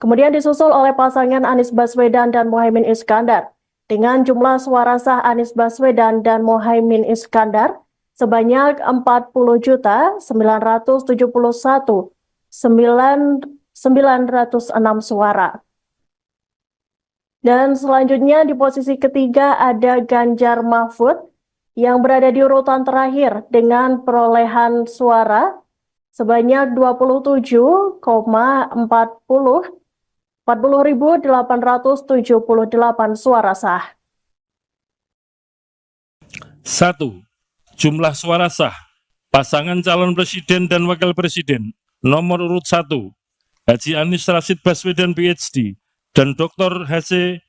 Kemudian disusul oleh pasangan Anies Baswedan dan Muhaimin Iskandar dengan jumlah suara sah Anies Baswedan dan Muhaimin Iskandar sebanyak 40.971.906 suara. Dan selanjutnya di posisi ketiga ada Ganjar Mahfud yang berada di urutan terakhir dengan perolehan suara sebanyak 40.878 suara sah. 1. Jumlah suara sah pasangan calon presiden dan wakil presiden nomor urut 1 Haji Anies Rashid Baswedan PhD dan Dr. Haji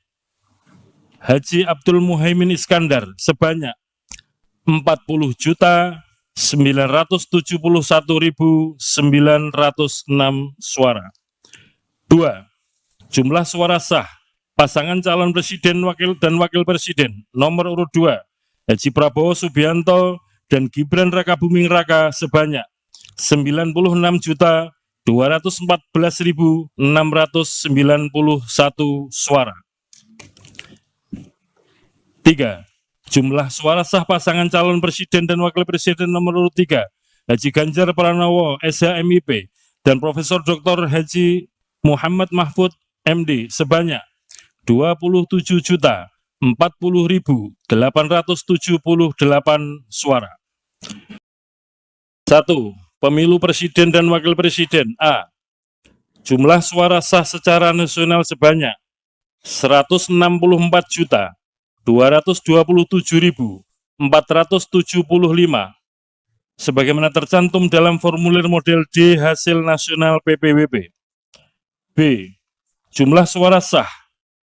Abdul Muhaimin Iskandar sebanyak 40.971.906 suara. 2. Jumlah suara sah pasangan calon presiden dan wakil presiden nomor urut 2 Haji Prabowo Subianto dan Gibran Rakabuming Raka sebanyak 96.214.691 suara. 3. Jumlah suara sah pasangan calon presiden dan wakil presiden nomor urut 3 Haji Ganjar Pranowo SHMIP dan Profesor Dr. Haji Muhammad Mahfud MD sebanyak 27.040.878 suara. 1. Pemilu presiden dan wakil presiden A. Jumlah suara sah secara nasional sebanyak 164.227.475 sebagaimana tercantum dalam formulir model D hasil nasional PPWP. B. Jumlah suara sah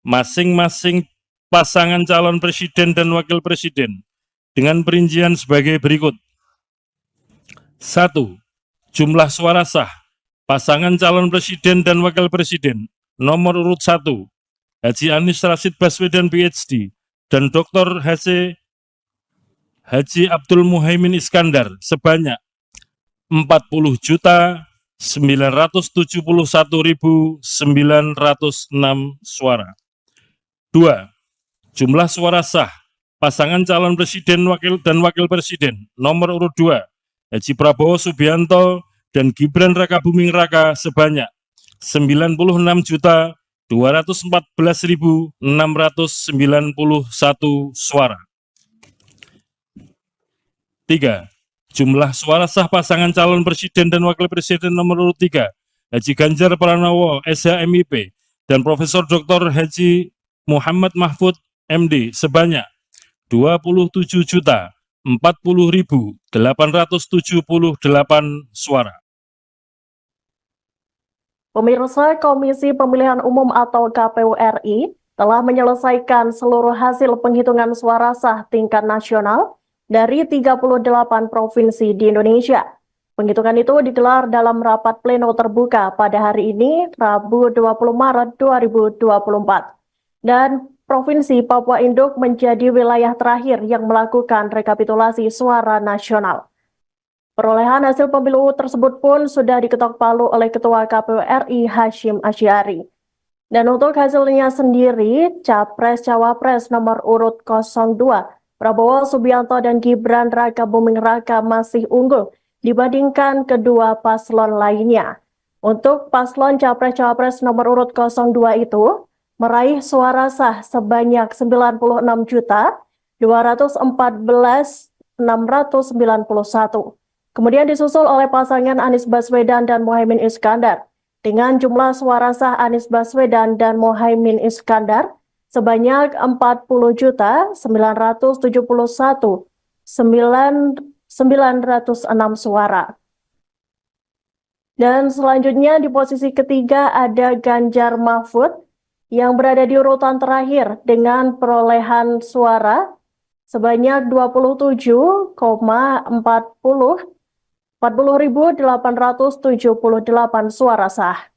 masing-masing pasangan calon presiden dan wakil presiden dengan perincian sebagai berikut. 1. Jumlah suara sah pasangan calon presiden dan wakil presiden nomor urut 1 Haji Anies Rashid Baswedan PhD dan Dr. Haji Abdul Muhaimin Iskandar sebanyak 40.971.906 suara. 2. Jumlah suara sah pasangan calon presiden dan wakil presiden nomor urut 2 Haji Prabowo Subianto dan Gibran Rakabuming Raka sebanyak 96.214.691 suara. 3. Jumlah suara sah pasangan calon presiden dan wakil presiden nomor urut 3 Haji Ganjar Pranowo SHMIP dan Profesor Dr. Haji Muhammad Mahfud MD sebanyak 27.040.878 suara. Pemirsa, Komisi Pemilihan Umum atau KPU RI telah menyelesaikan seluruh hasil penghitungan suara sah tingkat nasional dari 38 provinsi di Indonesia. Penghitungan itu digelar dalam rapat pleno terbuka pada hari ini, Rabu 20 Maret 2024. Dan Provinsi Papua Induk menjadi wilayah terakhir yang melakukan rekapitulasi suara nasional. Perolehan hasil pemilu tersebut pun sudah diketok palu oleh Ketua KPU RI Hasyim Asy'ari. Dan untuk hasilnya sendiri, Capres-Cawapres nomor urut 02, Prabowo Subianto dan Gibran Rakabuming Raka masih unggul dibandingkan kedua paslon lainnya. Untuk paslon Capres-Cawapres nomor urut 02 itu, meraih suara sah sebanyak 96.214.691. Kemudian disusul oleh pasangan Anies Baswedan dan Muhaimin Iskandar dengan jumlah suara sah Anies Baswedan dan Muhaimin Iskandar sebanyak 40.071.906 suara. Dan selanjutnya di posisi ketiga ada Ganjar Mahfud yang berada di urutan terakhir dengan perolehan suara sebanyak 40.878 suara sah.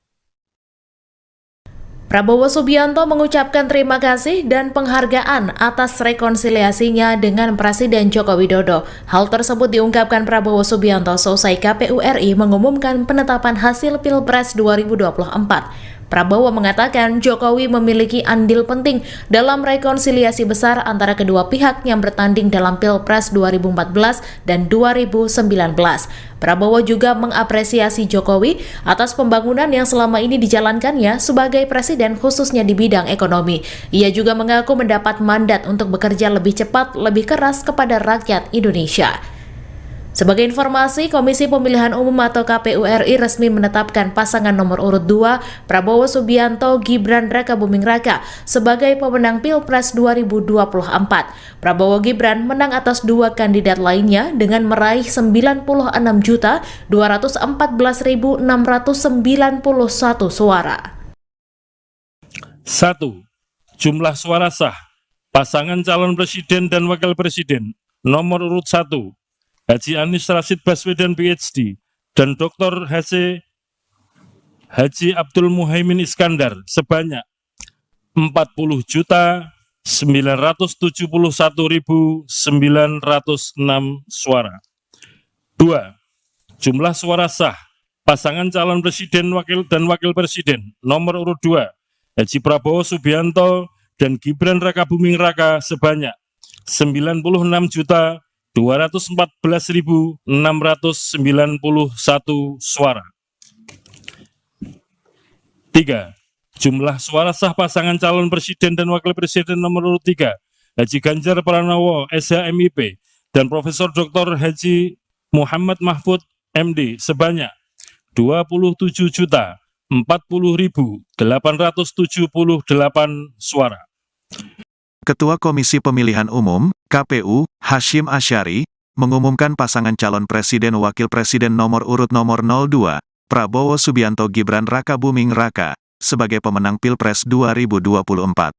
Prabowo Subianto mengucapkan terima kasih dan penghargaan atas rekonsiliasinya dengan Presiden Joko Widodo. Hal tersebut diungkapkan Prabowo Subianto selesai KPU RI mengumumkan penetapan hasil Pilpres 2024. Prabowo mengatakan Jokowi memiliki andil penting dalam rekonsiliasi besar antara kedua pihak yang bertanding dalam Pilpres 2014 dan 2019. Prabowo juga mengapresiasi Jokowi atas pembangunan yang selama ini dijalankannya sebagai presiden khususnya di bidang ekonomi. Ia juga mengaku mendapat mandat untuk bekerja lebih cepat, lebih keras kepada rakyat Indonesia. Sebagai informasi, Komisi Pemilihan Umum atau KPU RI resmi menetapkan pasangan nomor urut 2 Prabowo Subianto Gibran Rakabuming Raka sebagai pemenang Pilpres 2024. Prabowo Gibran menang atas dua kandidat lainnya dengan meraih 96.214.691 suara. 1. Jumlah suara sah pasangan calon presiden dan wakil presiden nomor urut 1 Haji Anies Rashid Baswedan PhD dan Dr. Haji Abdul Muhaimin Iskandar sebanyak 40.971.906 suara. 2. Jumlah suara sah pasangan calon presiden dan wakil presiden nomor urut 2 Haji Prabowo Subianto dan Gibran Rakabuming Raka sebanyak 96.214.691 suara. 3. Jumlah suara sah pasangan calon presiden dan wakil presiden nomor urut 3 Haji Ganjar Pranowo SHMIP dan Profesor Dr. Haji Muhammad Mahfud MD sebanyak 27.040.878 40.878 suara. Ketua Komisi Pemilihan Umum, KPU, Hasyim Asyari, mengumumkan pasangan calon presiden wakil presiden nomor urut nomor 02, Prabowo Subianto Gibran Rakabuming Raka, sebagai pemenang Pilpres 2024.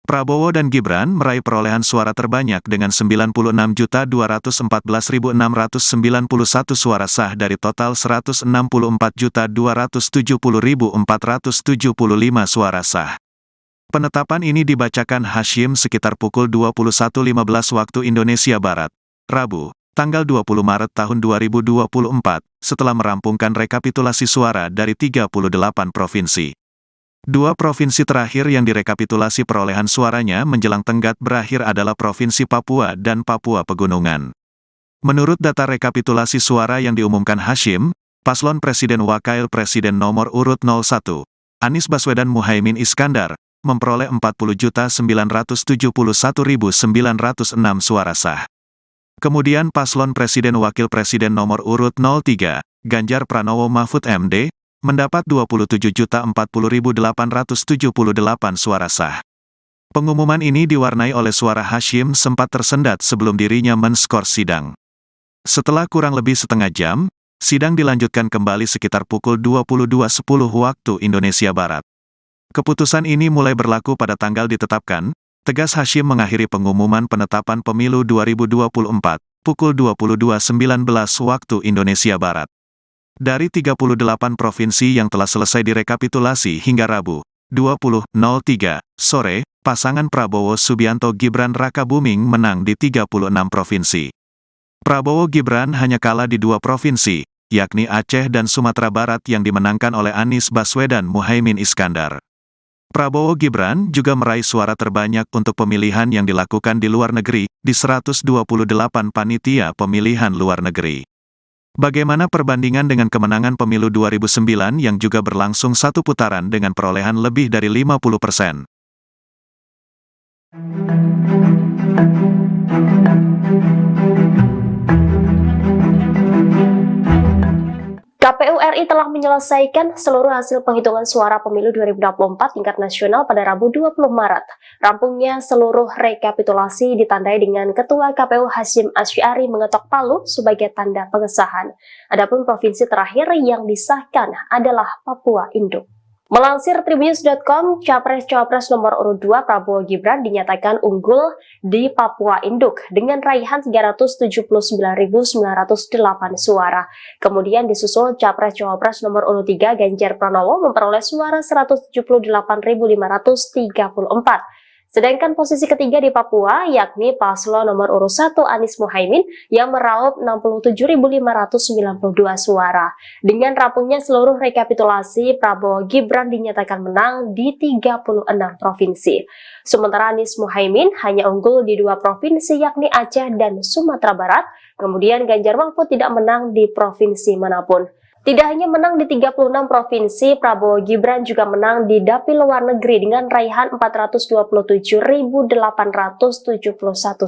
Prabowo dan Gibran meraih perolehan suara terbanyak dengan 96.214.691 suara sah dari total 164.270.475 suara sah. Penetapan ini dibacakan Hasyim sekitar pukul 21.15 waktu Indonesia Barat, Rabu, tanggal 20 Maret tahun 2024, setelah merampungkan rekapitulasi suara dari 38 provinsi. Dua provinsi terakhir yang direkapitulasi perolehan suaranya menjelang tenggat berakhir adalah Provinsi Papua dan Papua Pegunungan. Menurut data rekapitulasi suara yang diumumkan Hasyim, paslon Presiden Wakil Presiden nomor urut 01, Anies Baswedan Muhaimin Iskandar, memperoleh 40.971.906 suara sah. Kemudian paslon Presiden Wakil Presiden nomor urut 03, Ganjar Pranowo Mahfud MD, mendapat 27.040.878 suara sah. Pengumuman ini diwarnai oleh suara Hasyim sempat tersendat sebelum dirinya men-skor sidang. Setelah kurang lebih setengah jam, sidang dilanjutkan kembali sekitar pukul 22.10 waktu Indonesia Barat. Keputusan ini mulai berlaku pada tanggal ditetapkan, tegas Hasyim mengakhiri pengumuman penetapan pemilu 2024, pukul 22.19 waktu Indonesia Barat. Dari 38 provinsi yang telah selesai direkapitulasi hingga Rabu, 20.03 sore, pasangan Prabowo Subianto Gibran Rakabuming menang di 36 provinsi. Prabowo Gibran hanya kalah di 2 provinsi, yakni Aceh dan Sumatera Barat yang dimenangkan oleh Anies Baswedan Muhaimin Iskandar. Prabowo Gibran juga meraih suara terbanyak untuk pemilihan yang dilakukan di luar negeri, di 128 panitia pemilihan luar negeri. Bagaimana perbandingan dengan kemenangan pemilu 2009 yang juga berlangsung satu putaran dengan perolehan lebih dari 50%? KPU RI telah menyelesaikan seluruh hasil penghitungan suara pemilu 2024 tingkat nasional pada Rabu 20 Maret. Rampungnya seluruh rekapitulasi ditandai dengan Ketua KPU Hasyim Asyari mengetok palu sebagai tanda pengesahan. Adapun provinsi terakhir yang disahkan adalah Papua Induk. Melansir Tribunnews.com, Capres-Cawapres nomor urut 2 Prabowo Gibran dinyatakan unggul di Papua Induk dengan raihan 379.908 suara. Kemudian disusul Capres-Cawapres nomor urut 3 Ganjar Pranowo memperoleh suara 178.534. Sedangkan posisi ketiga di Papua yakni paslon nomor urut 1 Anies Muhaimin yang meraup 67.592 suara. Dengan rampungnya seluruh rekapitulasi, Prabowo Gibran dinyatakan menang di 36 provinsi. Sementara Anies Muhaimin hanya unggul di 2 provinsi yakni Aceh dan Sumatera Barat. Kemudian Ganjar Mahfud tidak menang di provinsi manapun. Tidak hanya menang di 36 provinsi, Prabowo Gibran juga menang di dapil luar negeri dengan raihan 427.871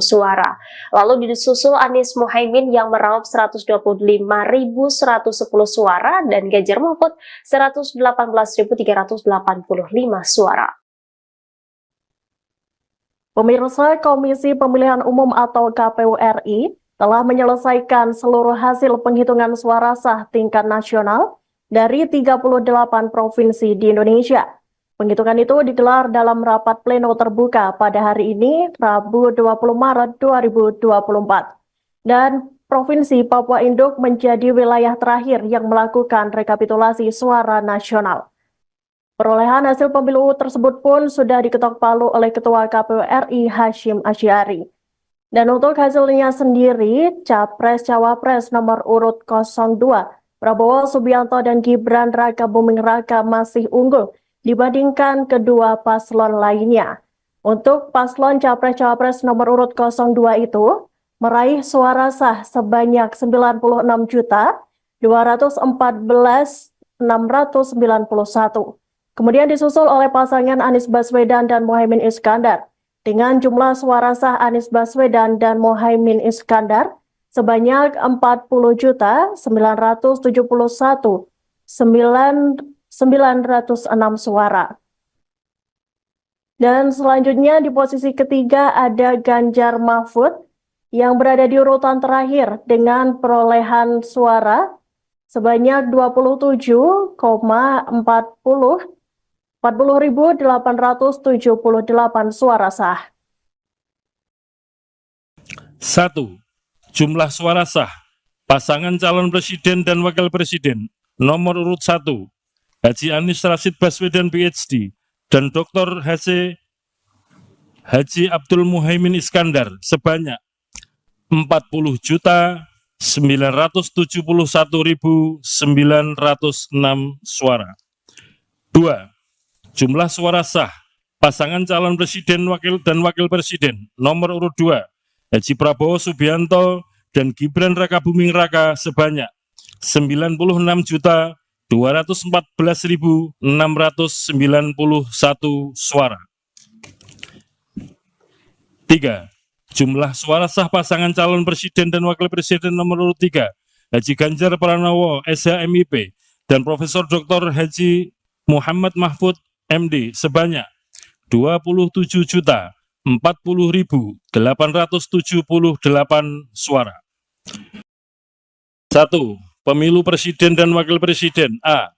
suara. Lalu disusul Anies Muhaimin yang meraup 125.110 suara dan Ganjar Mahfud 118.385 suara. Pemirsa, Komisi Pemilihan Umum atau KPU RI telah menyelesaikan seluruh hasil penghitungan suara sah tingkat nasional dari 38 provinsi di Indonesia. Penghitungan itu digelar dalam rapat pleno terbuka pada hari ini, Rabu 20 Maret 2024. Dan Provinsi Papua Induk menjadi wilayah terakhir yang melakukan rekapitulasi suara nasional. Perolehan hasil pemilu tersebut pun sudah diketok palu oleh Ketua KPU RI Hasyim Asyari. Dan untuk hasilnya sendiri, Capres-Cawapres nomor urut 02, Prabowo Subianto dan Gibran Rakabuming Raka masih unggul dibandingkan kedua paslon lainnya. Untuk paslon Capres-Cawapres nomor urut 02 itu, meraih suara sah sebanyak 96.214.691. Kemudian disusul oleh pasangan Anies Baswedan dan Muhaimin Iskandar, dengan jumlah suara sah Anies Baswedan dan Muhaimin Iskandar sebanyak 40.971.991 suara. Dan selanjutnya di posisi ketiga ada Ganjar Mahfud yang berada di urutan terakhir dengan perolehan suara sebanyak 40.878 suara sah. 1. Jumlah suara sah pasangan calon presiden dan wakil presiden nomor urut 1 Haji Anies Rashid Baswedan PhD dan Dr. Haji Abdul Muhaimin Iskandar sebanyak 40.971.906 suara. 2. Jumlah suara sah pasangan calon presiden dan wakil presiden nomor urut 2 Haji Prabowo Subianto dan Gibran Rakabuming Raka sebanyak 96.214.691 suara. 3. Jumlah suara sah pasangan calon presiden dan wakil presiden nomor urut 3 Haji Ganjar Pranowo SHMIP dan Profesor Dr. Haji Muhammad Mahfud MD sebanyak 27.040.878 suara. 1. Pemilu presiden dan wakil presiden A.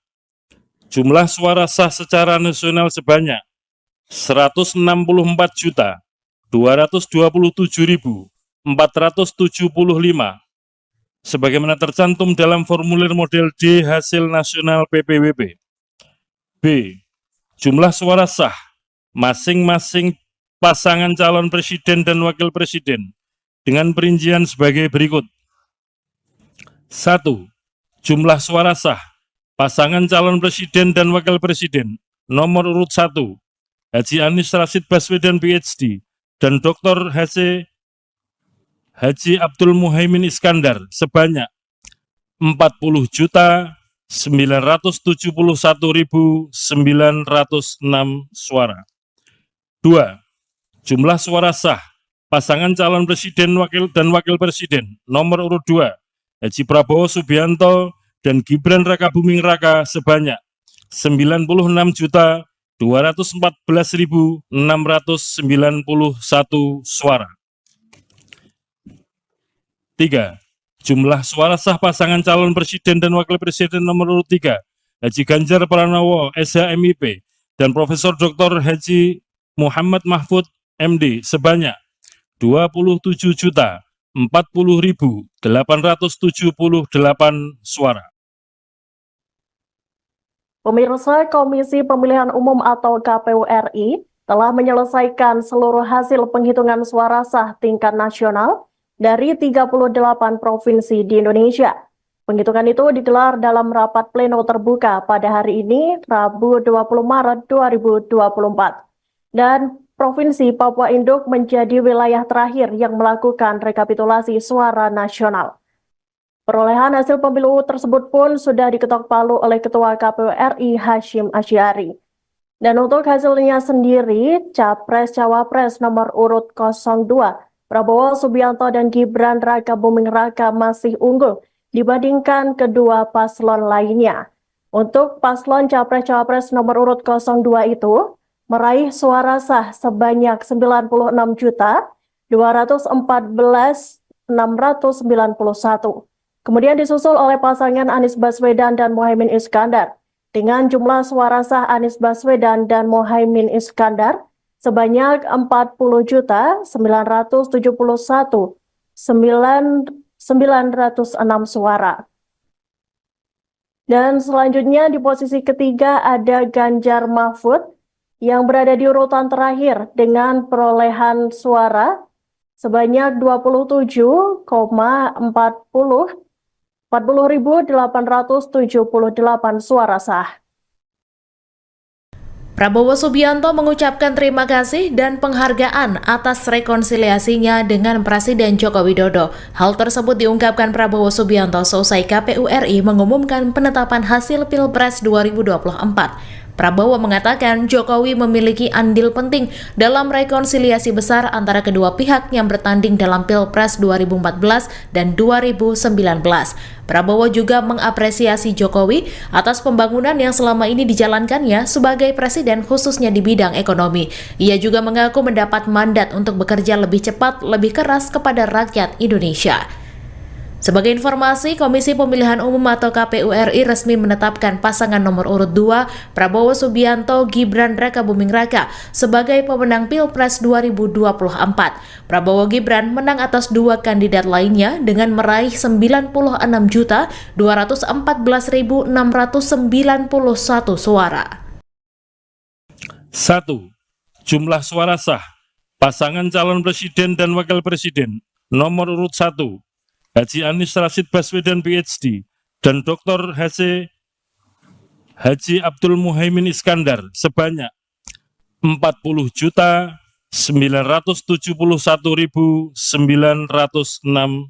Jumlah suara sah secara nasional sebanyak 164.227.475 sebagaimana tercantum dalam formulir model D hasil nasional PPWP. B. Jumlah suara sah masing-masing pasangan calon presiden dan wakil presiden dengan perincian sebagai berikut. 1. Jumlah suara sah pasangan calon presiden dan wakil presiden nomor urut 1 Haji Anies Rashid Baswedan PhD dan Dr. Haji Abdul Muhaimin Iskandar sebanyak 40.971.906 suara. 2. Jumlah suara sah pasangan calon presiden dan wakil presiden nomor urut 2 Haji Prabowo Subianto dan Gibran Rakabuming Raka sebanyak 96.214.691 suara. 3. Jumlah suara sah pasangan calon presiden dan wakil presiden nomor urut 3 Haji Ganjar Pranowo SHMIP dan Profesor Dr. Haji Muhammad Mahfud MD sebanyak 27.040.878 suara. Pemirsa, Komisi Pemilihan Umum atau KPU RI telah menyelesaikan seluruh hasil penghitungan suara sah tingkat nasional dari 38 provinsi di Indonesia. Penghitungan itu digelar dalam rapat pleno terbuka pada hari ini, Rabu 20 Maret 2024. Dan Provinsi Papua Induk menjadi wilayah terakhir yang melakukan rekapitulasi suara nasional. Perolehan hasil pemilu tersebut pun sudah diketok palu oleh Ketua KPU RI Hasyim Asy'ari. Dan untuk hasilnya sendiri, Capres-Cawapres nomor urut 02, Prabowo Subianto dan Gibran Rakabuming Raka masih unggul dibandingkan kedua paslon lainnya. Untuk paslon Capres-Cawapres nomor urut 02 itu, meraih suara sah sebanyak 96.214.691. Kemudian disusul oleh pasangan Anies Baswedan dan Muhaimin Iskandar dengan jumlah suara sah Anies Baswedan dan Muhaimin Iskandar sebanyak 40.071.906 suara. Dan selanjutnya di posisi ketiga ada Ganjar Mahfud yang berada di urutan terakhir dengan perolehan suara sebanyak 40.878 suara sah. Prabowo Subianto mengucapkan terima kasih dan penghargaan atas rekonsiliasinya dengan Presiden Joko Widodo. Hal tersebut diungkapkan Prabowo Subianto seusai KPU RI mengumumkan penetapan hasil Pilpres 2024. Prabowo mengatakan Jokowi memiliki andil penting dalam rekonsiliasi besar antara kedua pihak yang bertanding dalam Pilpres 2014 dan 2019. Prabowo juga mengapresiasi Jokowi atas pembangunan yang selama ini dijalankannya sebagai presiden khususnya di bidang ekonomi. Ia juga mengaku mendapat mandat untuk bekerja lebih cepat, lebih keras kepada rakyat Indonesia. Sebagai informasi, Komisi Pemilihan Umum atau KPU RI resmi menetapkan pasangan nomor urut 2 Prabowo Subianto Gibran Rakabuming Raka sebagai pemenang Pilpres 2024. Prabowo Gibran menang atas dua kandidat lainnya dengan meraih 96.214.691 suara. 1. Jumlah suara sah pasangan calon presiden dan wakil presiden nomor urut 1 Haji Anies Rashid Baswedan PhD dan Dr. Haji Abdul Muhaimin Iskandar sebanyak 40.971.906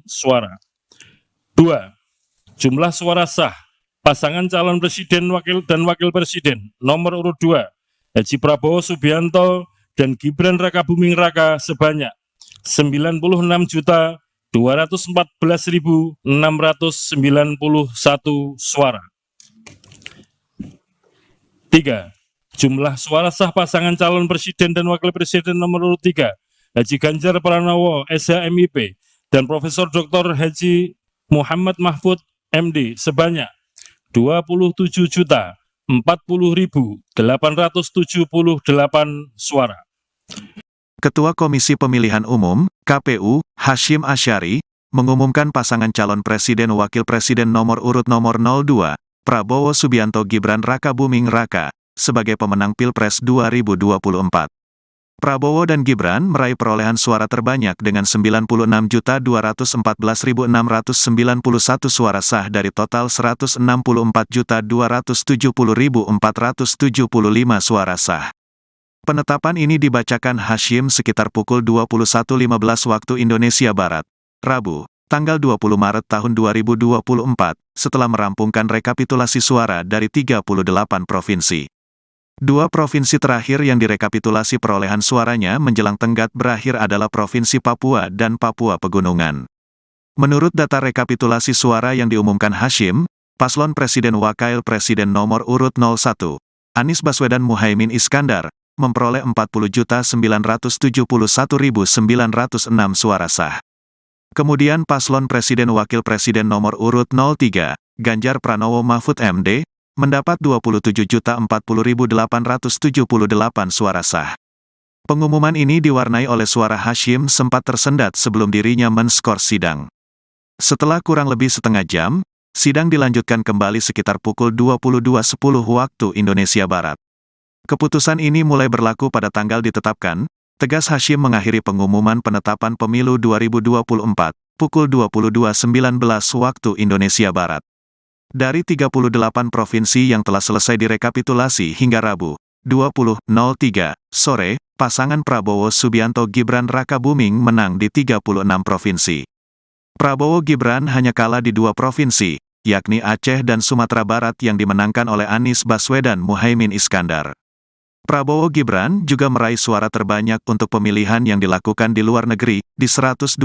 suara. 2. Jumlah suara sah pasangan calon presiden dan wakil presiden nomor urut 2 Haji Prabowo Subianto dan Gibran Rakabuming Raka sebanyak 96.214.691 suara. 3. Jumlah suara sah pasangan calon presiden dan wakil presiden nomor urut 3 Haji Ganjar Pranowo SHMIP dan Profesor Dr. Haji Muhammad Mahfud MD sebanyak 27.040.878 suara. Ketua Komisi Pemilihan Umum, KPU, Hashim Asyari, mengumumkan pasangan calon presiden wakil presiden nomor urut nomor 02, Prabowo Subianto Gibran Rakabuming Raka, sebagai pemenang Pilpres 2024. Prabowo dan Gibran meraih perolehan suara terbanyak dengan 96.214.691 suara sah dari total 164.270.475 suara sah. Penetapan ini dibacakan Hashim sekitar pukul 21.15 waktu Indonesia Barat, Rabu, tanggal 20 Maret tahun 2024, setelah merampungkan rekapitulasi suara dari 38 provinsi. Dua provinsi terakhir yang direkapitulasi perolehan suaranya menjelang tenggat berakhir adalah Provinsi Papua dan Papua Pegunungan. Menurut data rekapitulasi suara yang diumumkan Hashim, paslon Presiden Wakil Presiden nomor urut 01, Anies Baswedan Muhaimin Iskandar, memperoleh 40.971.906 suara sah. Kemudian paslon Presiden Wakil Presiden nomor urut 03, Ganjar Pranowo Mahfud MD, mendapat 27.040.878 suara sah. Pengumuman ini diwarnai oleh suara Hashim sempat tersendat sebelum dirinya men-skor sidang. Setelah kurang lebih setengah jam, sidang dilanjutkan kembali sekitar pukul 22.10 waktu Indonesia Barat. Keputusan ini mulai berlaku pada tanggal ditetapkan, tegas Hashim mengakhiri pengumuman penetapan pemilu 2024, pukul 22.19 waktu Indonesia Barat. Dari 38 provinsi yang telah selesai direkapitulasi hingga Rabu, 20.03 sore, pasangan Prabowo Subianto Gibran Rakabuming menang di 36 provinsi. Prabowo Gibran hanya kalah di 2 provinsi, yakni Aceh dan Sumatera Barat yang dimenangkan oleh Anies Baswedan Muhaimin Iskandar. Prabowo Gibran juga meraih suara terbanyak untuk pemilihan yang dilakukan di luar negeri, di 128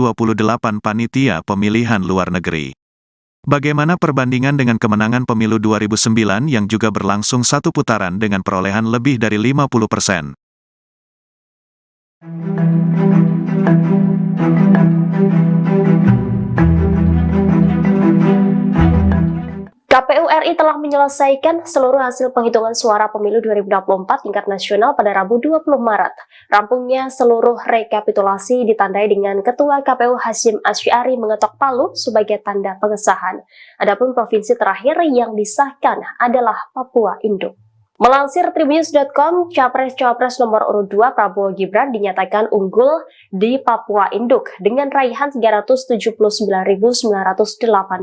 panitia pemilihan luar negeri. Bagaimana perbandingan dengan kemenangan pemilu 2009 yang juga berlangsung satu putaran dengan perolehan lebih dari 50%? KPU RI telah menyelesaikan seluruh hasil penghitungan suara pemilu 2024 tingkat nasional pada Rabu 20 Maret. Rampungnya seluruh rekapitulasi ditandai dengan Ketua KPU Hashim Asyari mengetok palu sebagai tanda pengesahan. Adapun provinsi terakhir yang disahkan adalah Papua Induk. Melansir Tribunnews.com, Capres-Cawapres nomor urut 2 Prabowo Gibran dinyatakan unggul di Papua Induk dengan raihan 379.908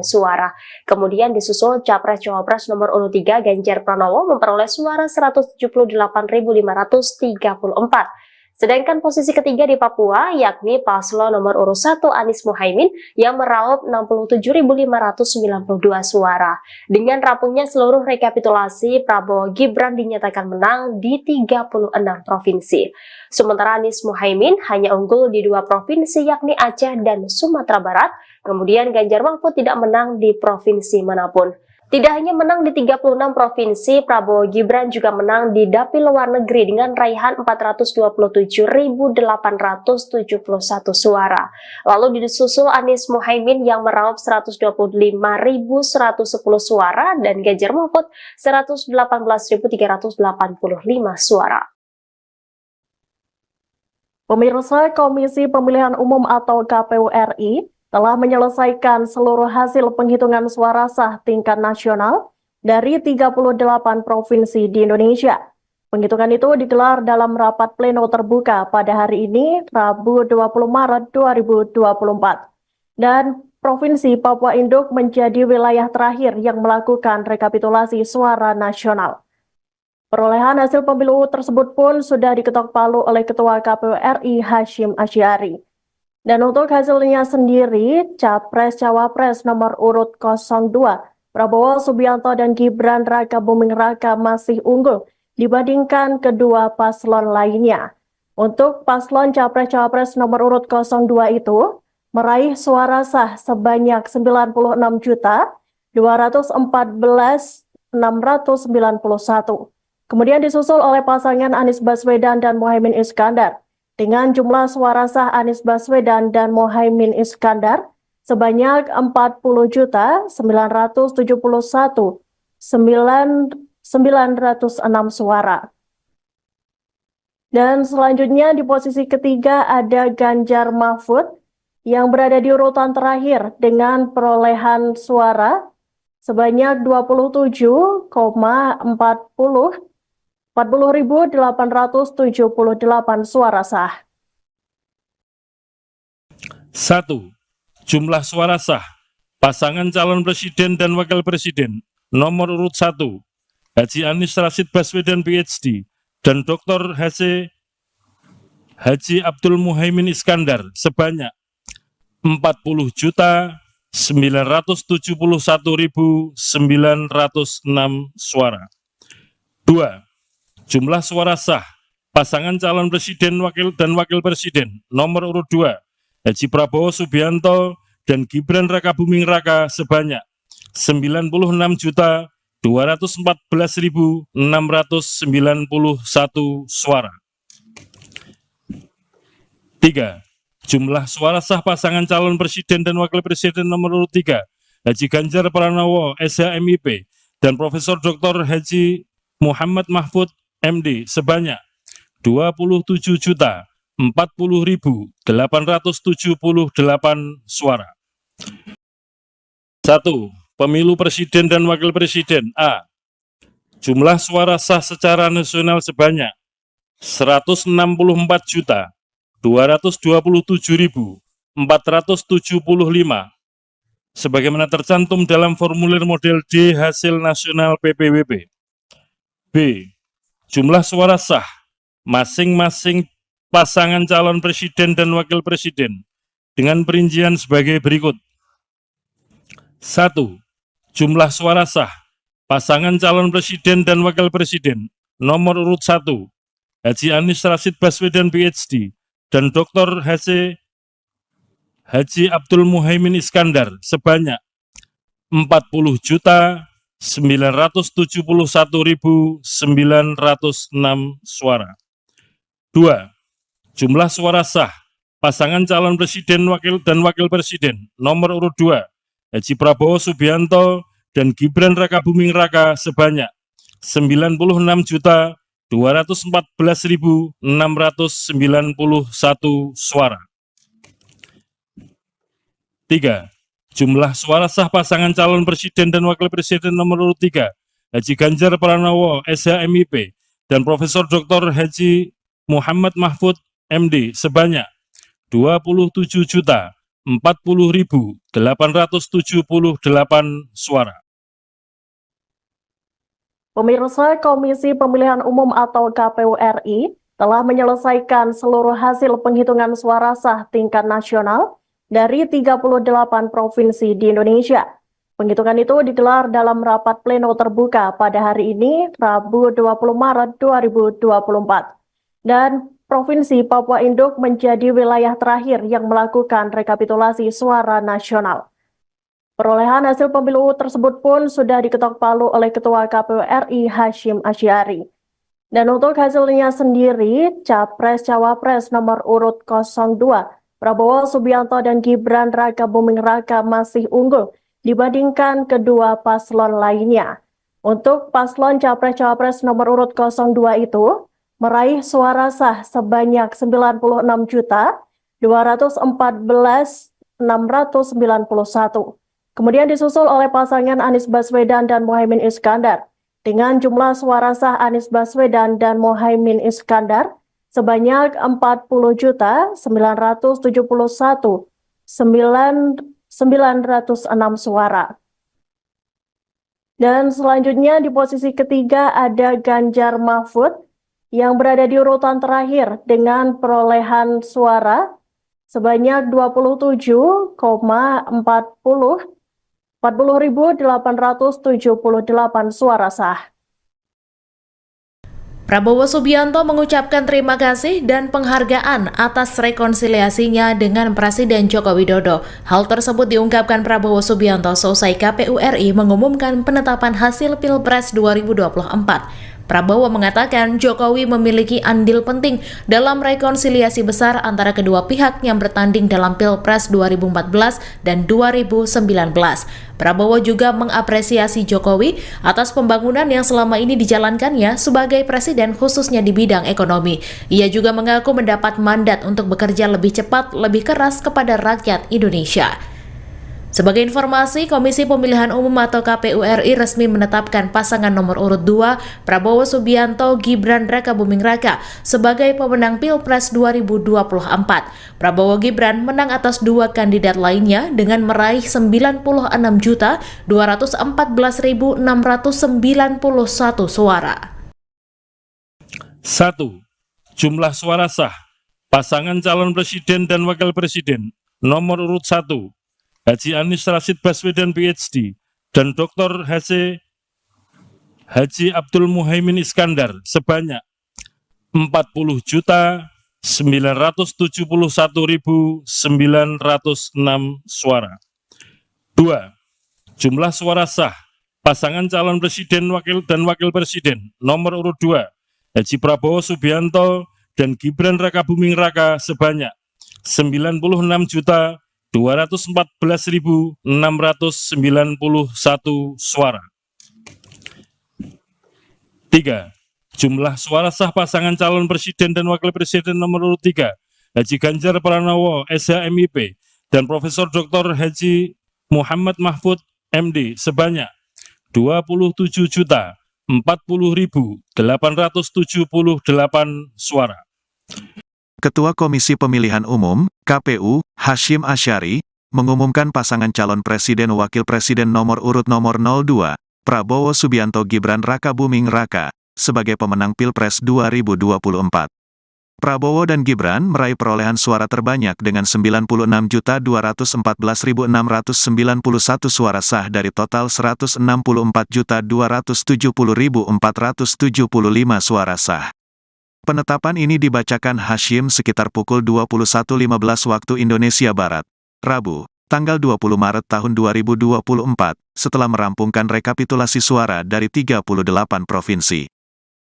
suara. Kemudian disusul Capres-Cawapres nomor urut 3 Ganjar Pranowo memperoleh suara 178.534. Sedangkan posisi ketiga di Papua yakni paslon nomor urut 1 Anies Mohaimin yang meraup 67.592 suara. Dengan rampungnya seluruh rekapitulasi, Prabowo Gibran dinyatakan menang di 36 provinsi. Sementara Anies Mohaimin hanya unggul di 2 provinsi yakni Aceh dan Sumatera Barat, kemudian Ganjar Mahfud tidak menang di provinsi manapun. Tidak hanya menang di 36 provinsi, Prabowo Gibran juga menang di dapil luar negeri dengan raihan 427.871 suara. Lalu disusul Anies Mohaimin yang meraup 125.110 suara dan Ganjar Mahfud 118.385 suara. Pemirsa, Komisi Pemilihan Umum atau KPU RI telah menyelesaikan seluruh hasil penghitungan suara sah tingkat nasional dari 38 provinsi di Indonesia. Penghitungan itu digelar dalam rapat pleno terbuka pada hari ini, Rabu 20 Maret 2024. Dan Provinsi Papua Induk menjadi wilayah terakhir yang melakukan rekapitulasi suara nasional. Perolehan hasil pemilu tersebut pun sudah diketok palu oleh Ketua KPU RI Hasyim Asy'ari. Dan untuk hasilnya sendiri, Capres-Cawapres nomor urut 02, Prabowo Subianto dan Gibran Raka Buming Raka masih unggul dibandingkan kedua paslon lainnya. Untuk paslon Capres-Cawapres nomor urut 02 itu, meraih suara sah sebanyak 96.214.691. Kemudian disusul oleh pasangan Anies Baswedan dan Mohaimin Iskandar dengan jumlah suara sah Anies Baswedan dan Mohaimin Iskandar sebanyak 40.971.906 suara. Dan selanjutnya di posisi ketiga ada Ganjar Mahfud yang berada di urutan terakhir dengan perolehan suara sebanyak 40.878 suara sah. 1. Jumlah suara sah pasangan calon presiden dan wakil presiden nomor urut 1 Haji Anies Rashid Baswedan PhD dan Dr. Haji Abdul Muhaimin Iskandar sebanyak 40.971.906 suara. 2. Jumlah suara sah pasangan calon presiden dan wakil presiden nomor urut 2 Haji Prabowo Subianto dan Gibran Raka Buming Raka sebanyak 96.214.691 suara. 3. Jumlah suara sah pasangan calon presiden dan wakil presiden nomor urut 3 Haji Ganjar Pranowo SHMIP dan Profesor Dr. Haji Muhammad Mahfud MD sebanyak 27.040.878 suara. 1. Pemilu presiden dan wakil presiden A. Jumlah suara sah secara nasional sebanyak 164.227.475 sebagaimana tercantum dalam formulir model D hasil nasional PPWP. B. Jumlah suara sah masing-masing pasangan calon presiden dan wakil presiden dengan perincian sebagai berikut. 1. Jumlah suara sah pasangan calon presiden dan wakil presiden nomor urut 1 Haji Anies Rashid Baswedan PhD dan Dr. Haji Abdul Muhaimin Iskandar sebanyak 40.971.906 suara. 2. Jumlah suara sah pasangan calon presiden dan wakil presiden nomor urut 2 Haji Prabowo Subianto dan Gibran Raka Buming Raka sebanyak 96.214.691 suara. 3. Jumlah suara sah pasangan calon presiden dan wakil presiden nomor urut 3 Haji Ganjar Pranowo SHMIP dan Profesor Dr. Haji Muhammad Mahfud MD sebanyak 27.040.878 suara. Pemirsa, Komisi Pemilihan Umum atau KPU RI telah menyelesaikan seluruh hasil penghitungan suara sah tingkat nasional dari 38 provinsi di Indonesia. Penghitungan itu digelar dalam rapat pleno terbuka pada hari ini, Rabu 20 Maret 2024. Dan Provinsi Papua Induk menjadi wilayah terakhir yang melakukan rekapitulasi suara nasional. Perolehan hasil pemilu tersebut pun sudah diketok palu oleh Ketua KPU RI Hashim Asyari. Dan untuk hasilnya sendiri, Capres-Cawapres nomor urut 02, Prabowo Subianto dan Gibran Raka Buming Raka masih unggul dibandingkan kedua paslon lainnya. Untuk paslon Capres-Cawapres nomor urut 02 itu, meraih suara sah sebanyak 96.214.691. Kemudian disusul oleh pasangan Anies Baswedan dan Mohaimin Iskandar dengan jumlah suara sah Anies Baswedan dan Mohaimin Iskandar sebanyak 40.971.906 suara. Dan selanjutnya di posisi ketiga ada Ganjar Mahfud yang berada di urutan terakhir dengan perolehan suara sebanyak 40.878 suara sah. Prabowo Subianto mengucapkan terima kasih dan penghargaan atas rekonsiliasinya dengan Presiden Joko Widodo. Hal tersebut diungkapkan Prabowo Subianto seusai KPU RI mengumumkan penetapan hasil Pilpres 2024. Prabowo mengatakan Jokowi memiliki andil penting dalam rekonsiliasi besar antara kedua pihak yang bertanding dalam Pilpres 2014 dan 2019. Prabowo juga mengapresiasi Jokowi atas pembangunan yang selama ini dijalankannya sebagai presiden khususnya di bidang ekonomi. Ia juga mengaku mendapat mandat untuk bekerja lebih cepat, lebih keras kepada rakyat Indonesia. Sebagai informasi, Komisi Pemilihan Umum atau KPU RI resmi menetapkan pasangan nomor urut 2 Prabowo Subianto Gibran Raka Buming Raka sebagai pemenang Pilpres 2024. Prabowo Gibran menang atas dua kandidat lainnya dengan meraih 96.214.691 suara. 1. Jumlah suara sah pasangan calon presiden dan wakil presiden nomor urut 1 Haji Anies Rashid Baswedan PhD dan Dr. Haji Abdul Muhaimin Iskandar sebanyak 40.971.906 suara. 2. Jumlah suara sah pasangan calon presiden dan wakil presiden nomor urut 2 Haji Prabowo Subianto dan Gibran Raka Buming Raka sebanyak 96.214.691 suara. 3. Jumlah suara sah pasangan calon presiden dan wakil presiden nomor urut 3 Haji Ganjar Pranowo SHMIP dan Profesor Dr. Haji Muhammad Mahfud MD sebanyak 27.040.878 suara. Ketua Komisi Pemilihan Umum, KPU, Hashim Asyari, mengumumkan pasangan calon presiden wakil presiden nomor urut nomor 02, Prabowo Subianto Gibran Raka Buming Raka, sebagai pemenang Pilpres 2024. Prabowo dan Gibran meraih perolehan suara terbanyak dengan 96.214.691 suara sah dari total 164.270.475 suara sah. Penetapan ini dibacakan Hashim sekitar pukul 21.15 waktu Indonesia Barat, Rabu, tanggal 20 Maret tahun 2024, setelah merampungkan rekapitulasi suara dari 38 provinsi.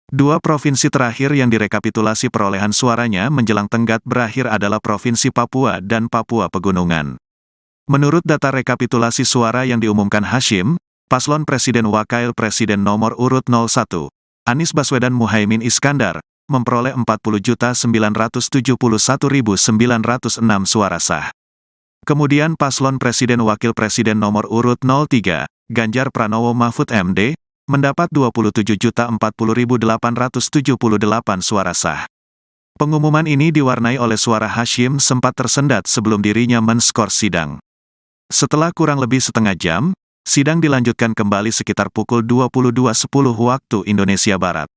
Dua provinsi terakhir yang direkapitulasi perolehan suaranya menjelang tenggat berakhir adalah Provinsi Papua dan Papua Pegunungan. Menurut data rekapitulasi suara yang diumumkan Hashim, paslon Presiden Wakil Presiden nomor urut 01, Anies Baswedan Muhaimin Iskandar, memperoleh 40.971.906 suara sah. Kemudian paslon Presiden Wakil Presiden nomor urut 03, Ganjar Pranowo Mahfud MD, mendapat 27.040.878 suara sah. Pengumuman ini diwarnai oleh suara Hashim sempat tersendat sebelum dirinya men-skor sidang. Setelah kurang lebih setengah jam, sidang dilanjutkan kembali sekitar pukul 22.10 waktu Indonesia Barat.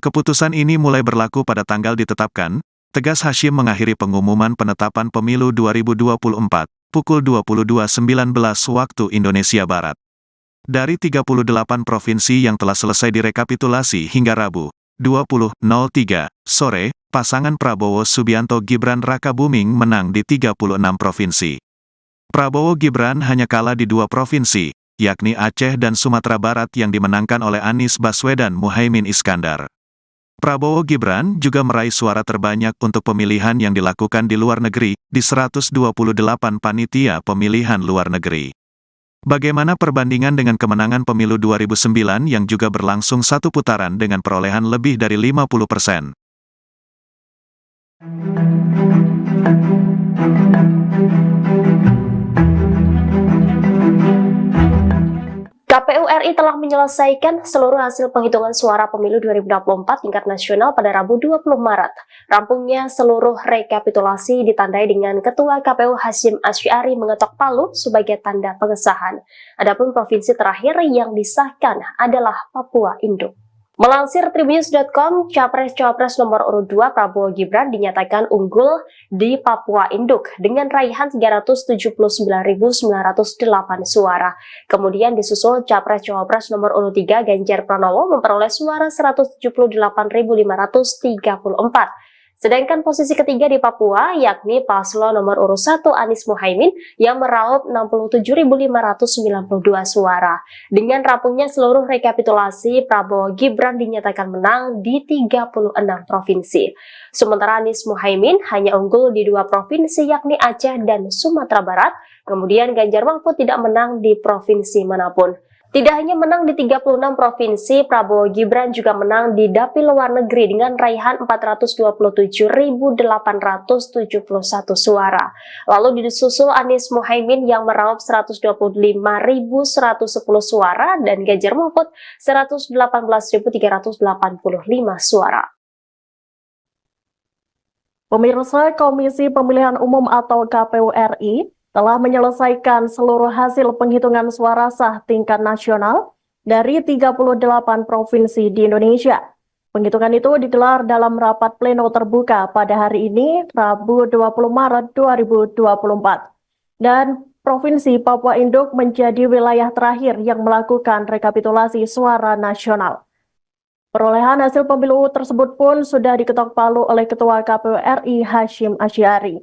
Keputusan ini mulai berlaku pada tanggal ditetapkan, tegas Hashim mengakhiri pengumuman penetapan pemilu 2024, pukul 22.19 waktu Indonesia Barat. Dari 38 provinsi yang telah selesai direkapitulasi hingga Rabu, 20.03 sore, pasangan Prabowo Subianto Gibran Rakabuming menang di 36 provinsi. Prabowo Gibran hanya kalah di 2 provinsi, yakni Aceh dan Sumatera Barat yang dimenangkan oleh Anies Baswedan Muhaimin Iskandar. Prabowo Gibran juga meraih suara terbanyak untuk pemilihan yang dilakukan di luar negeri, di 128 panitia pemilihan luar negeri. Bagaimana perbandingan dengan kemenangan pemilu 2009 yang juga berlangsung 1 putaran dengan perolehan lebih dari 50%? KPU RI telah menyelesaikan seluruh hasil penghitungan suara pemilu 2024 tingkat nasional pada Rabu 20 Maret. Rampungnya seluruh rekapitulasi ditandai dengan Ketua KPU Hasyim Asy'ari mengetok palu sebagai tanda pengesahan. Adapun provinsi terakhir yang disahkan adalah Papua Induk. Melansir Tribunnews.com, Capres-Cawapres nomor urut 2 Prabowo Gibran dinyatakan unggul di Papua Induk dengan raihan 379.908 suara. Kemudian disusul Capres-Cawapres nomor urut 3 Ganjar Pranowo memperoleh suara 178.534. Sedangkan posisi ketiga di Papua yakni paslon nomor urut 1 Anies Muhaimin yang meraup 67.592 suara. Dengan rampungnya seluruh rekapitulasi, Prabowo Gibran dinyatakan menang di 36 provinsi. Sementara Anies Muhaimin hanya unggul di 2 provinsi yakni Aceh dan Sumatera Barat. Kemudian Ganjar Mahfud tidak menang di provinsi manapun. Tidak hanya menang di 36 provinsi, Prabowo Gibran juga menang di dapil luar negeri dengan raihan 427.871 suara. Lalu disusul Anies Muhaimin yang meraup 125.110 suara dan Ganjar Mahfud 118.385 suara. Pemirsa, Komisi Pemilihan Umum atau KPU RI telah menyelesaikan seluruh hasil penghitungan suara sah tingkat nasional dari 38 provinsi di Indonesia. Penghitungan itu digelar dalam rapat pleno terbuka pada hari ini, Rabu 20 Maret 2024. Dan Provinsi Papua Induk menjadi wilayah terakhir yang melakukan rekapitulasi suara nasional. Perolehan hasil pemilu tersebut pun sudah diketok palu oleh Ketua KPU RI Hasyim Asy'ari.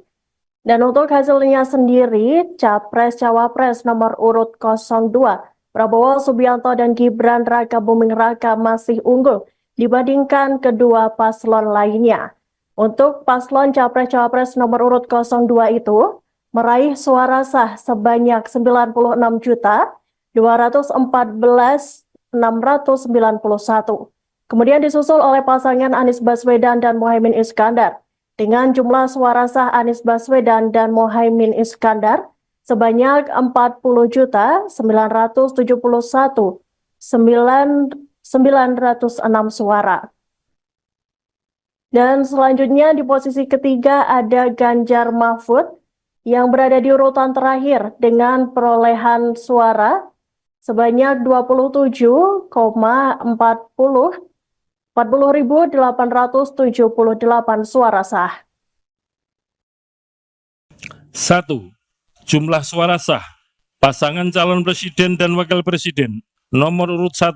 Dan untuk hasilnya sendiri, Capres-Cawapres nomor urut 02, Prabowo Subianto dan Gibran Rakabuming Raka masih unggul dibandingkan kedua paslon lainnya. Untuk paslon Capres-Cawapres nomor urut 02 itu, meraih suara sah sebanyak 96.214.691. Kemudian disusul oleh pasangan Anies Baswedan dan Muhaimin Iskandar, dengan jumlah suara sah Anies Baswedan dan Muhaimin Iskandar sebanyak 40.971.906 suara. Dan selanjutnya di posisi ketiga ada Ganjar Mahfud yang berada di urutan terakhir dengan perolehan suara sebanyak 40.878 suara sah. 1. Jumlah suara sah pasangan calon presiden dan wakil presiden nomor urut 1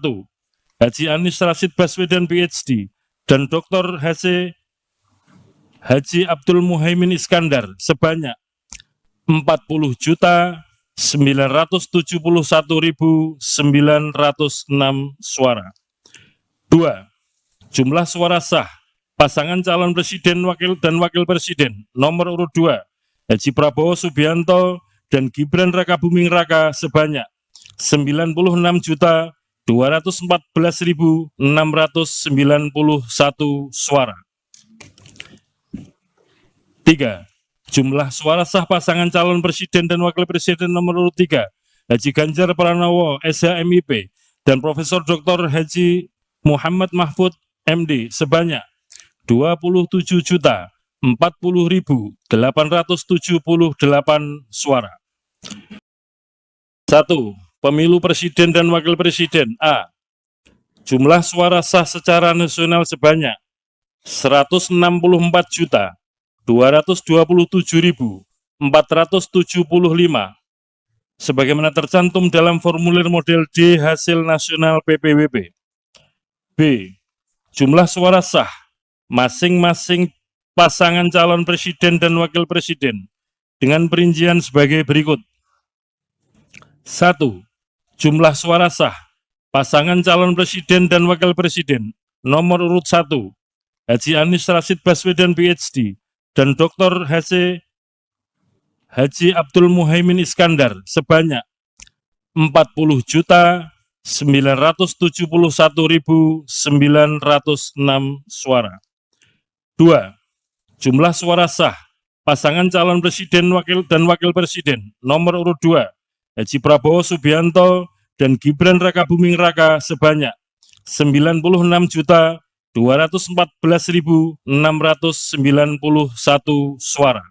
Haji Anies Rashid Baswedan PhD dan Dr. Haji Abdul Muhaimin Iskandar sebanyak 40.971.906 suara. 2. Jumlah suara sah pasangan calon presiden dan wakil presiden nomor urut 2 Haji Prabowo Subianto dan Gibran Rakabuming Raka sebanyak 96.214.691 suara. 3. Jumlah suara sah pasangan calon presiden dan wakil presiden nomor urut 3 Haji Ganjar Pranowo SHMIP dan Profesor Dr. Haji Muhammad Mahfud MD sebanyak 27.040.878 suara. 1. Pemilu presiden dan wakil presiden A. Jumlah suara sah secara nasional sebanyak 164.227.475 sebagaimana tercantum dalam formulir model D hasil nasional PPWP. B. Jumlah suara sah masing-masing pasangan calon presiden dan wakil presiden dengan perincian sebagai berikut. 1. Jumlah suara sah pasangan calon presiden dan wakil presiden nomor urut 1 Haji Anies Rashid Baswedan PhD dan Dr. Haji Abdul Muhaimin Iskandar sebanyak 40.971.906 suara. 2. Jumlah suara sah pasangan calon presiden dan wakil presiden nomor urut 2 Haji Prabowo Subianto dan Gibran Rakabuming Raka sebanyak 96.214.691 suara.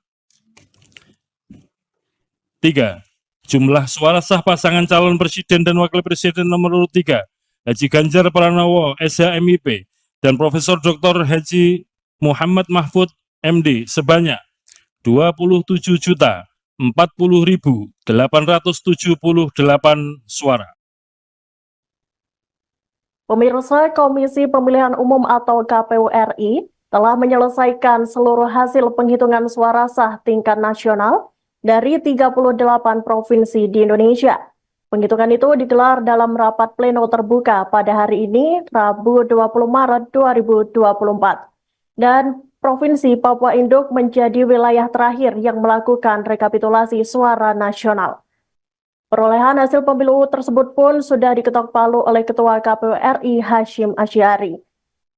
3. Jumlah suara sah pasangan calon presiden dan wakil presiden nomor urut 3 Haji Ganjar Pranowo SHMIP dan Profesor Dr. Haji Muhammad Mahfud MD sebanyak 27.040.878 suara. Pemirsa, Komisi Pemilihan Umum atau KPU RI telah menyelesaikan seluruh hasil penghitungan suara sah tingkat nasional dari 38 provinsi di Indonesia. Penghitungan itu digelar dalam rapat pleno terbuka pada hari ini, Rabu 20 Maret 2024. Dan Provinsi Papua Induk menjadi wilayah terakhir yang melakukan rekapitulasi suara nasional. Perolehan hasil pemilu tersebut pun sudah diketok palu oleh Ketua KPU RI Hasyim Asy'ari.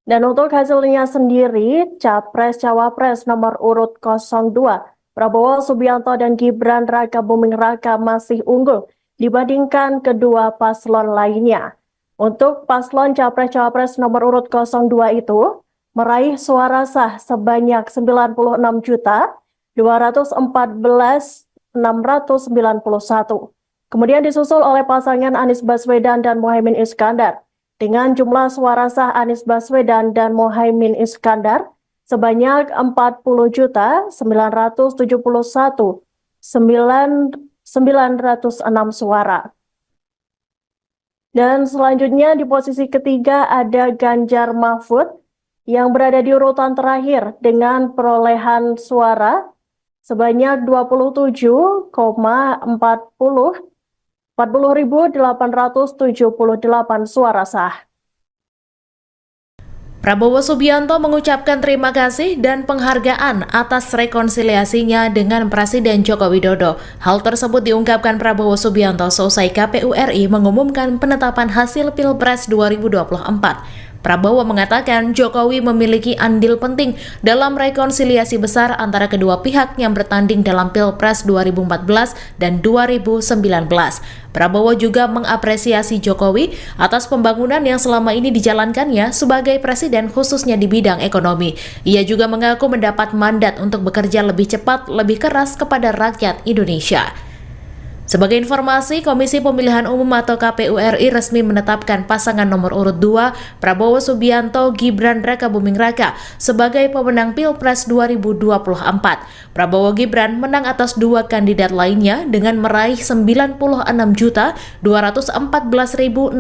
Dan untuk hasilnya sendiri, Capres-Cawapres nomor urut 02, Prabowo Subianto dan Gibran Rakabuming Raka masih unggul dibandingkan kedua paslon lainnya. Untuk paslon Capres-Cawapres nomor urut 02 itu, meraih suara sah sebanyak 96.214.691. Kemudian disusul oleh pasangan Anies Baswedan dan Muhaimin Iskandar dengan jumlah suara sah Anies Baswedan dan Muhaimin Iskandar sebanyak 40.091.906 suara. Dan selanjutnya di posisi ketiga ada Ganjar Mahfud yang berada di urutan terakhir dengan perolehan suara sebanyak 40.878 suara sah. Prabowo Subianto mengucapkan terima kasih dan penghargaan atas rekonsiliasinya dengan Presiden Joko Widodo. Hal tersebut diungkapkan Prabowo Subianto seusai KPU RI mengumumkan penetapan hasil Pilpres 2024. Prabowo mengatakan Jokowi memiliki andil penting dalam rekonsiliasi besar antara kedua pihak yang bertanding dalam Pilpres 2014 dan 2019. Prabowo juga mengapresiasi Jokowi atas pembangunan yang selama ini dijalankannya sebagai presiden khususnya di bidang ekonomi. Ia juga mengaku mendapat mandat untuk bekerja lebih cepat, lebih keras kepada rakyat Indonesia. Sebagai informasi, Komisi Pemilihan Umum atau KPU RI resmi menetapkan pasangan nomor urut 2 Prabowo Subianto Gibran Rakabuming Raka sebagai pemenang Pilpres 2024. Prabowo Gibran menang atas dua kandidat lainnya dengan meraih 96.214.691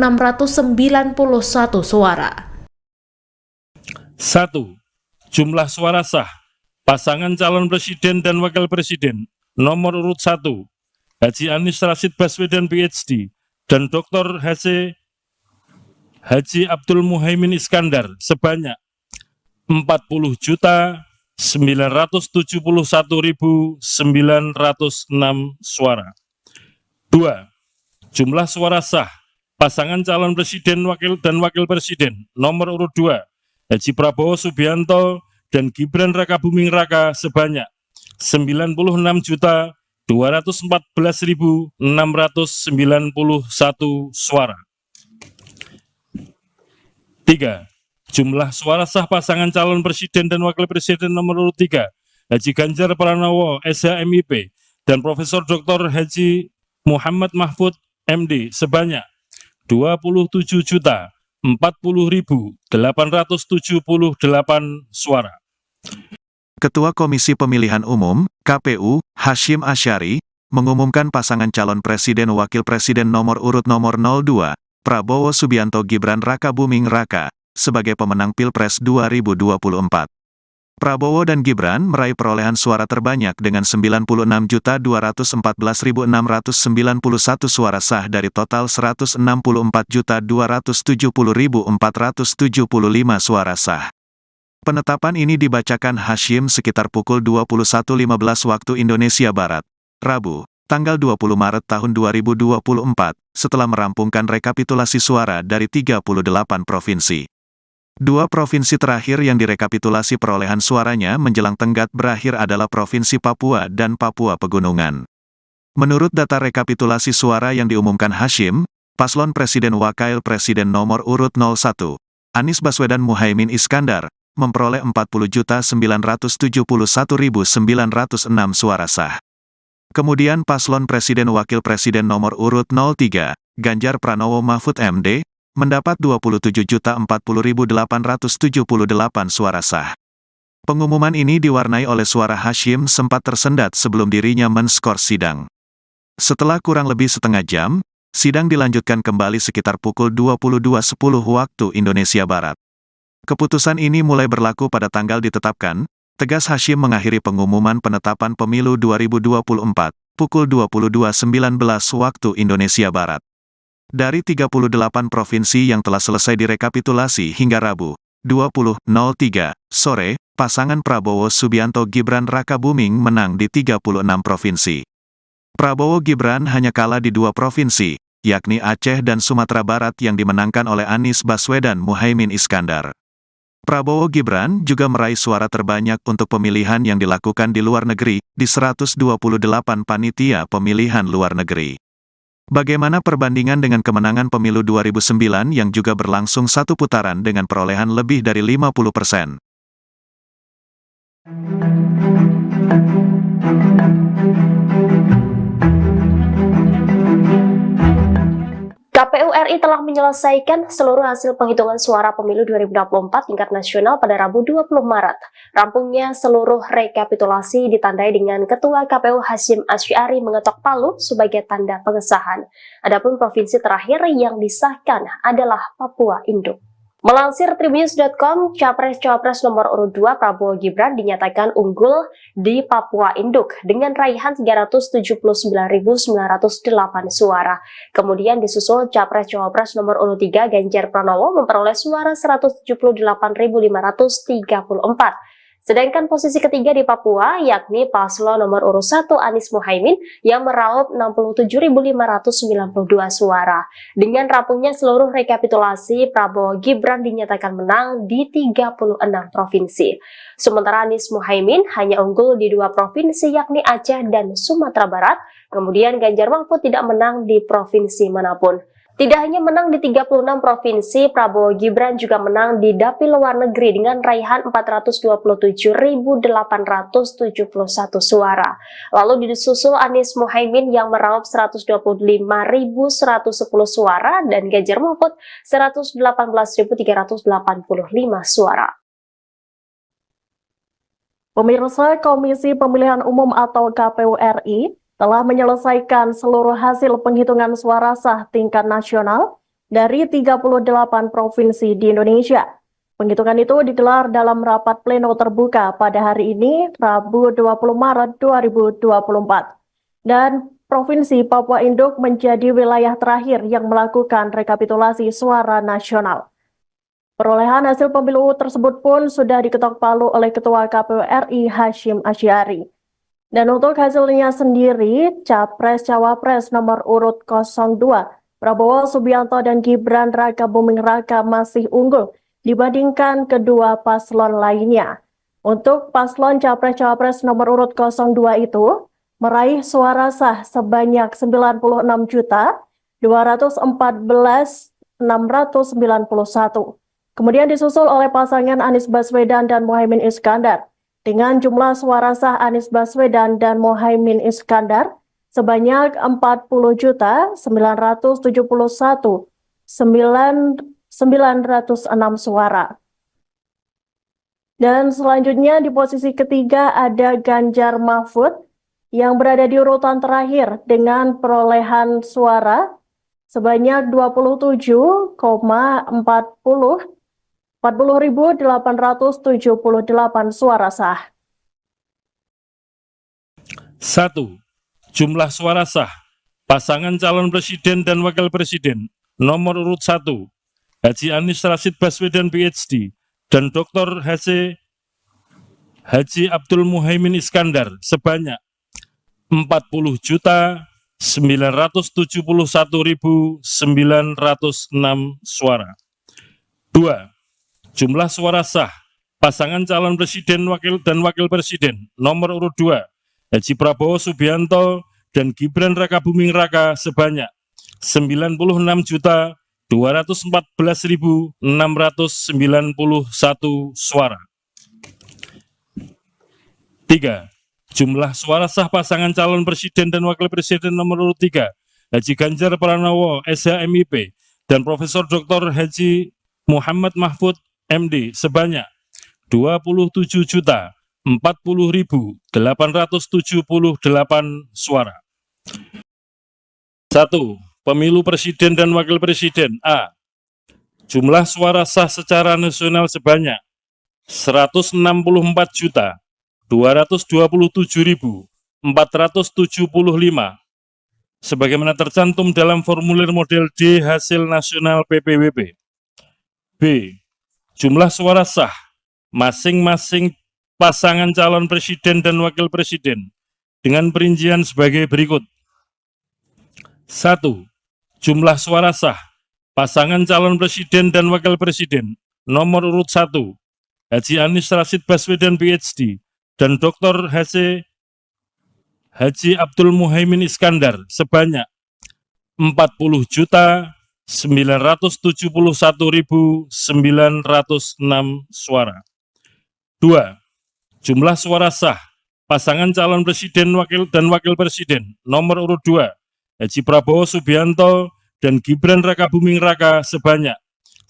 suara. 1. Jumlah suara sah pasangan calon presiden dan wakil presiden nomor urut 1 Haji Anies Rashid Baswedan PhD dan Dr. Haji Abdul Muhaimin Iskandar sebanyak 40.971.906 suara. 2. Jumlah suara sah pasangan calon presiden dan wakil presiden nomor urut 2 Haji Prabowo Subianto dan Gibran Rakabuming Raka sebanyak 96.214.691 suara. 3. Jumlah suara sah pasangan calon presiden dan wakil presiden nomor urut 3 Haji Ganjar Pranowo SHMIP dan Profesor Dr. Haji Muhammad Mahfud MD sebanyak 27.040.878 40.878 suara. Ketua Komisi Pemilihan Umum, KPU, Hasyim Asyari, mengumumkan pasangan calon Presiden Wakil Presiden nomor urut nomor 02, Prabowo Subianto Gibran Rakabuming Raka, sebagai pemenang Pilpres 2024. Prabowo dan Gibran meraih perolehan suara terbanyak dengan 96.214.691 suara sah dari total 164.270.475 suara sah. Penetapan ini dibacakan Hasyim sekitar pukul 21.15 waktu Indonesia Barat, Rabu, tanggal 20 Maret tahun 2024, setelah merampungkan rekapitulasi suara dari 38 provinsi. Dua provinsi terakhir yang direkapitulasi perolehan suaranya menjelang tenggat berakhir adalah Provinsi Papua dan Papua Pegunungan. Menurut data rekapitulasi suara yang diumumkan Hasyim, paslon Presiden Wakil Presiden nomor urut 01, Anies Baswedan Muhaimin Iskandar, memperoleh 40.971.906 suara sah. Kemudian paslon Presiden Wakil Presiden nomor urut 03, Ganjar Pranowo Mahfud MD, mendapat 27.040.878 suara sah. Pengumuman ini diwarnai oleh suara Hasyim sempat tersendat sebelum dirinya men-skor sidang. Setelah kurang lebih setengah jam, sidang dilanjutkan kembali sekitar pukul 22.10 waktu Indonesia Barat. Keputusan ini mulai berlaku pada tanggal ditetapkan, tegas Hasyim mengakhiri pengumuman penetapan pemilu 2024, pukul 22.19 waktu Indonesia Barat. Dari 38 provinsi yang telah selesai direkapitulasi hingga Rabu, 20.03 sore, pasangan Prabowo Subianto Gibran Rakabuming menang di 36 provinsi. Prabowo Gibran hanya kalah di 2 provinsi, yakni Aceh dan Sumatera Barat yang dimenangkan oleh Anies Baswedan Muhaimin Iskandar. Prabowo Gibran juga meraih suara terbanyak untuk pemilihan yang dilakukan di luar negeri, di 128 panitia pemilihan luar negeri. Bagaimana perbandingan dengan kemenangan pemilu 2009 yang juga berlangsung satu putaran dengan perolehan lebih dari 50%? KPU RI telah menyelesaikan seluruh hasil penghitungan suara pemilu 2024 tingkat nasional pada Rabu 20 Maret. Rampungnya seluruh rekapitulasi ditandai dengan Ketua KPU Hasyim Asyari mengetok palu sebagai tanda pengesahan. Adapun provinsi terakhir yang disahkan adalah Papua Induk. Melansir Tribunnews.com, Capres-Cawapres nomor urut 2 Prabowo Gibran dinyatakan unggul di Papua Induk dengan raihan 379.908 suara. Kemudian disusul Capres-Cawapres nomor urut 3 Ganjar Pranowo memperoleh suara 178.534. Sedangkan posisi ketiga di Papua yakni paslon nomor urut 1 Anies Muhaimin yang meraup 67.592 suara. Dengan rampungnya seluruh rekapitulasi, Prabowo Gibran dinyatakan menang di 36 provinsi. Sementara Anies Muhaimin hanya unggul di 2 provinsi yakni Aceh dan Sumatera Barat. Kemudian Ganjar Mahfud tidak menang di provinsi manapun. Tidak hanya menang di 36 provinsi, Prabowo Gibran juga menang di dapil luar negeri dengan raihan 427.871 suara. Lalu disusul Anies Muhaimin yang meraup 125.110 suara dan Ganjar Mahfud 118.385 suara. Pemirsa, Komisi Pemilihan Umum atau KPU RI telah menyelesaikan seluruh hasil penghitungan suara sah tingkat nasional dari 38 provinsi di Indonesia. Penghitungan itu digelar dalam rapat pleno terbuka pada hari ini, Rabu 20 Maret 2024. Dan Provinsi Papua Induk menjadi wilayah terakhir yang melakukan rekapitulasi suara nasional. Perolehan hasil pemilu tersebut pun sudah diketok palu oleh Ketua KPU RI Hasyim Asyari. Dan untuk hasilnya sendiri, Capres-Cawapres nomor urut 02, Prabowo Subianto dan Gibran Rakabuming Raka masih unggul dibandingkan kedua paslon lainnya. Untuk paslon Capres-Cawapres nomor urut 02 itu, meraih suara sah sebanyak 96.214.691. Kemudian disusul oleh pasangan Anies Baswedan dan Muhaimin Iskandar, dengan jumlah suara sah Anies Baswedan dan Muhaimin Iskandar sebanyak 40.971.991 suara. Dan selanjutnya di posisi ketiga ada Ganjar Mahfud yang berada di urutan terakhir dengan perolehan suara sebanyak 40.878 suara sah. 1. Jumlah suara sah pasangan calon presiden dan wakil presiden nomor urut 1 Haji Anies Rashid Baswedan PhD dan Dr. Haji Abdul Muhaimin Iskandar sebanyak 40.971.906 suara. 2. Jumlah suara sah pasangan calon presiden dan wakil presiden nomor urut 2 Haji Prabowo Subianto dan Gibran Rakabuming Raka sebanyak 96.214.691 suara. 3. Jumlah suara sah pasangan calon presiden dan wakil presiden nomor urut 3 Haji Ganjar Pranowo SHMIP dan Profesor Dr. Haji Muhammad Mahfud MD sebanyak 27.040.878 suara. 1. Pemilu presiden dan wakil presiden A. Jumlah suara sah secara nasional sebanyak 164.227.475 sebagaimana tercantum dalam formulir model D hasil nasional PPWP. B. Jumlah suara sah masing-masing pasangan calon presiden dan wakil presiden dengan perincian sebagai berikut. 1. Jumlah suara sah pasangan calon presiden dan wakil presiden nomor urut 1 Haji Anies Rashid Baswedan PhD dan Dr. Haji Abdul Muhaimin Iskandar sebanyak 40.971.906 suara. 2. Jumlah suara sah pasangan calon presiden dan wakil presiden nomor urut 2 Haji Prabowo Subianto dan Gibran Rakabuming Raka sebanyak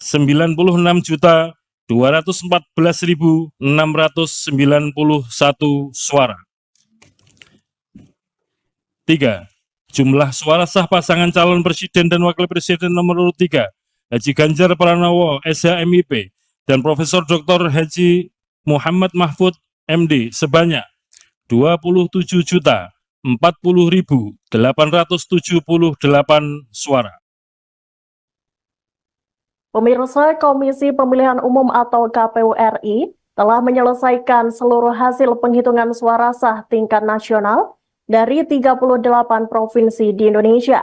96.214.691 suara. 3. Jumlah suara sah pasangan calon presiden dan wakil presiden nomor urut 3 Haji Ganjar Pranowo SHMIP dan Profesor Dr. Haji Muhammad Mahfud MD sebanyak 27.040.878 suara. Pemirsa, Komisi Pemilihan Umum atau KPU RI telah menyelesaikan seluruh hasil penghitungan suara sah tingkat nasional dari 38 provinsi di Indonesia.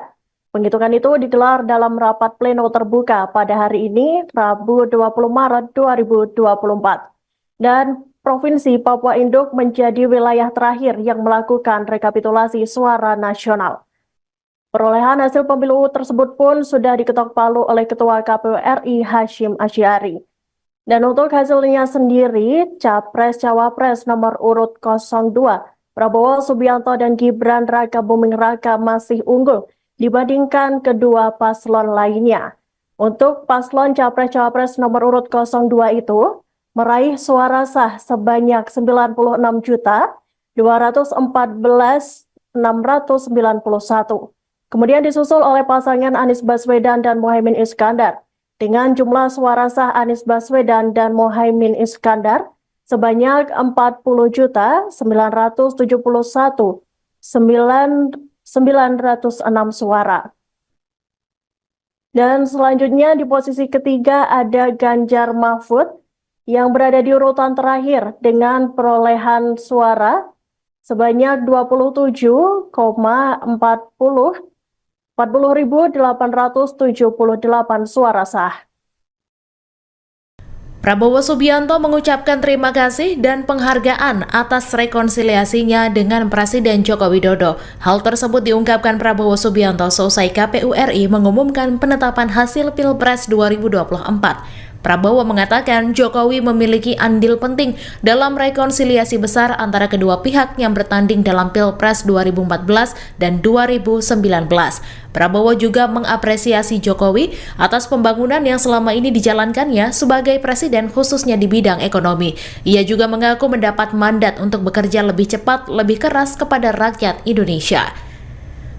Penghitungan itu digelar dalam rapat pleno terbuka pada hari ini, Rabu 20 Maret 2024. Dan Provinsi Papua Induk menjadi wilayah terakhir yang melakukan rekapitulasi suara nasional. Perolehan hasil pemilu tersebut pun sudah diketok palu oleh Ketua KPU RI Hasyim Asy'ari. Dan untuk hasilnya sendiri, Capres-Cawapres nomor urut 02 Prabowo Subianto dan Gibran Rakabuming Raka masih unggul dibandingkan kedua paslon lainnya. Untuk paslon Capres-Cawapres nomor urut 02 itu meraih suara sah sebanyak 96.214.691. Kemudian disusul oleh pasangan Anies Baswedan dan Muhaimin Iskandar dengan jumlah suara sah Anies Baswedan dan Muhaimin Iskandar sebanyak 40.071.906 suara. Dan selanjutnya di posisi ketiga ada Ganjar Mahfud yang berada di urutan terakhir dengan perolehan suara sebanyak 40.878 suara sah. Prabowo Subianto mengucapkan terima kasih dan penghargaan atas rekonsiliasinya dengan Presiden Joko Widodo. Hal tersebut diungkapkan Prabowo Subianto seusai KPU RI mengumumkan penetapan hasil Pilpres 2024. Prabowo mengatakan Jokowi memiliki andil penting dalam rekonsiliasi besar antara kedua pihak yang bertanding dalam Pilpres 2014 dan 2019. Prabowo juga mengapresiasi Jokowi atas pembangunan yang selama ini dijalankannya sebagai presiden khususnya di bidang ekonomi. Ia juga mengaku mendapat mandat untuk bekerja lebih cepat, lebih keras kepada rakyat Indonesia.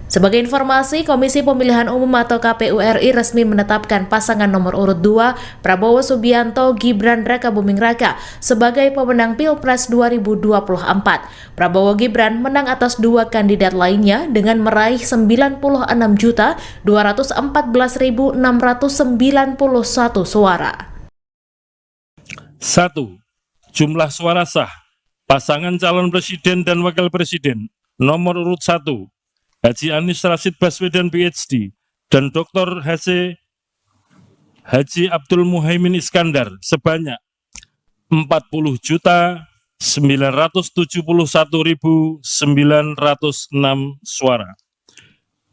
Sebagai informasi, Komisi Pemilihan Umum atau KPU RI resmi menetapkan pasangan nomor urut 2 Prabowo Subianto Gibran Rakabuming Raka sebagai pemenang Pilpres 2024. Prabowo Gibran menang atas dua kandidat lainnya dengan meraih 96.214.691 suara. 1. Jumlah suara sah pasangan calon presiden dan wakil presiden nomor urut 1 Haji Anies Rashid Baswedan PhD dan Dr. Haji Abdul Muhaimin Iskandar sebanyak 40.971.906 suara.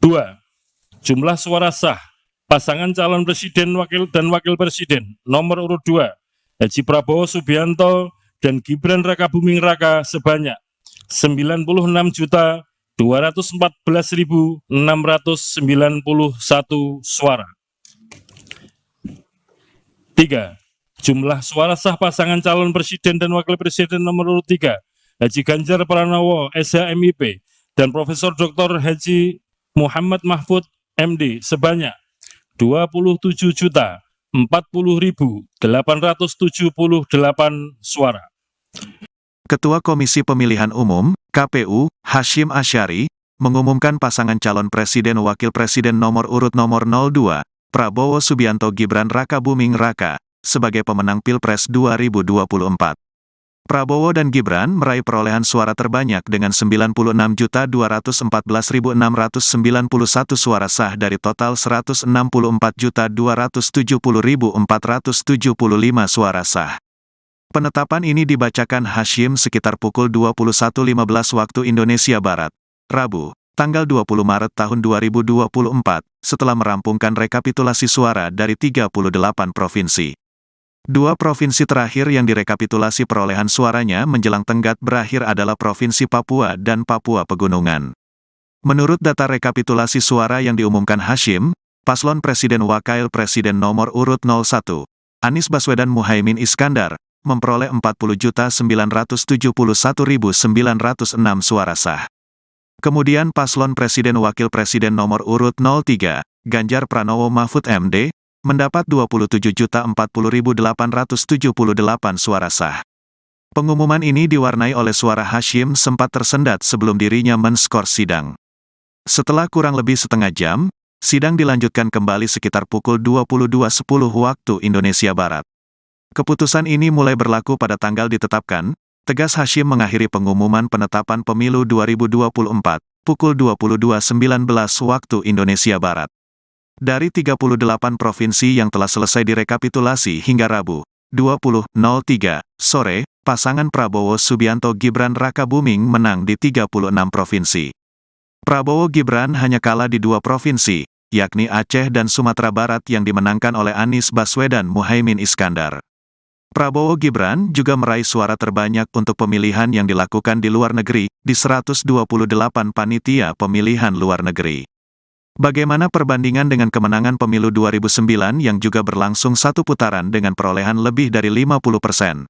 2. Jumlah suara sah pasangan calon presiden dan wakil presiden nomor urut 2 Haji Prabowo Subianto dan Gibran Rakabuming Raka sebanyak 96.214.691 suara. 3. Jumlah suara sah pasangan calon presiden dan wakil presiden nomor urut 3 Haji Ganjar Pranowo SHMIP dan Profesor Dr. Haji Muhammad Mahfud MD sebanyak 27.040.878 suara. Ketua Komisi Pemilihan Umum, KPU, Hashim Asyari, mengumumkan pasangan calon presiden wakil presiden nomor urut nomor 02, Prabowo Subianto Gibran Rakabuming Raka, sebagai pemenang Pilpres 2024. Prabowo dan Gibran meraih perolehan suara terbanyak dengan 96.214.691 suara sah dari total 164.270.475 suara sah. Penetapan ini dibacakan Hashim sekitar pukul 21.15 waktu Indonesia Barat, Rabu, tanggal 20 Maret tahun 2024, setelah merampungkan rekapitulasi suara dari 38 provinsi. Dua provinsi terakhir yang direkapitulasi perolehan suaranya menjelang tenggat berakhir adalah Provinsi Papua dan Papua Pegunungan. Menurut data rekapitulasi suara yang diumumkan Hashim, paslon Presiden Wakil Presiden nomor urut 01, Anies Baswedan Muhaimin Iskandar, memperoleh 40.971.906 suara sah. Kemudian paslon Presiden Wakil Presiden nomor urut 03, Ganjar Pranowo Mahfud MD, mendapat 27.040.878 suara sah. Pengumuman ini diwarnai oleh suara Hashim sempat tersendat sebelum dirinya men-skor sidang. Setelah kurang lebih setengah jam, sidang dilanjutkan kembali sekitar pukul 22.10 waktu Indonesia Barat. Keputusan ini mulai berlaku pada tanggal ditetapkan, tegas Hashim mengakhiri pengumuman penetapan pemilu 2024, pukul 22.19 waktu Indonesia Barat. Dari 38 provinsi yang telah selesai direkapitulasi hingga Rabu, 20.03 sore, pasangan Prabowo Subianto Gibran Rakabuming menang di 36 provinsi. Prabowo Gibran hanya kalah di 2 provinsi, yakni Aceh dan Sumatera Barat yang dimenangkan oleh Anies Baswedan Muhaimin Iskandar. Prabowo Gibran juga meraih suara terbanyak untuk pemilihan yang dilakukan di luar negeri, di 128 panitia pemilihan luar negeri. Bagaimana perbandingan dengan kemenangan pemilu 2009 yang juga berlangsung satu putaran dengan perolehan lebih dari 50%?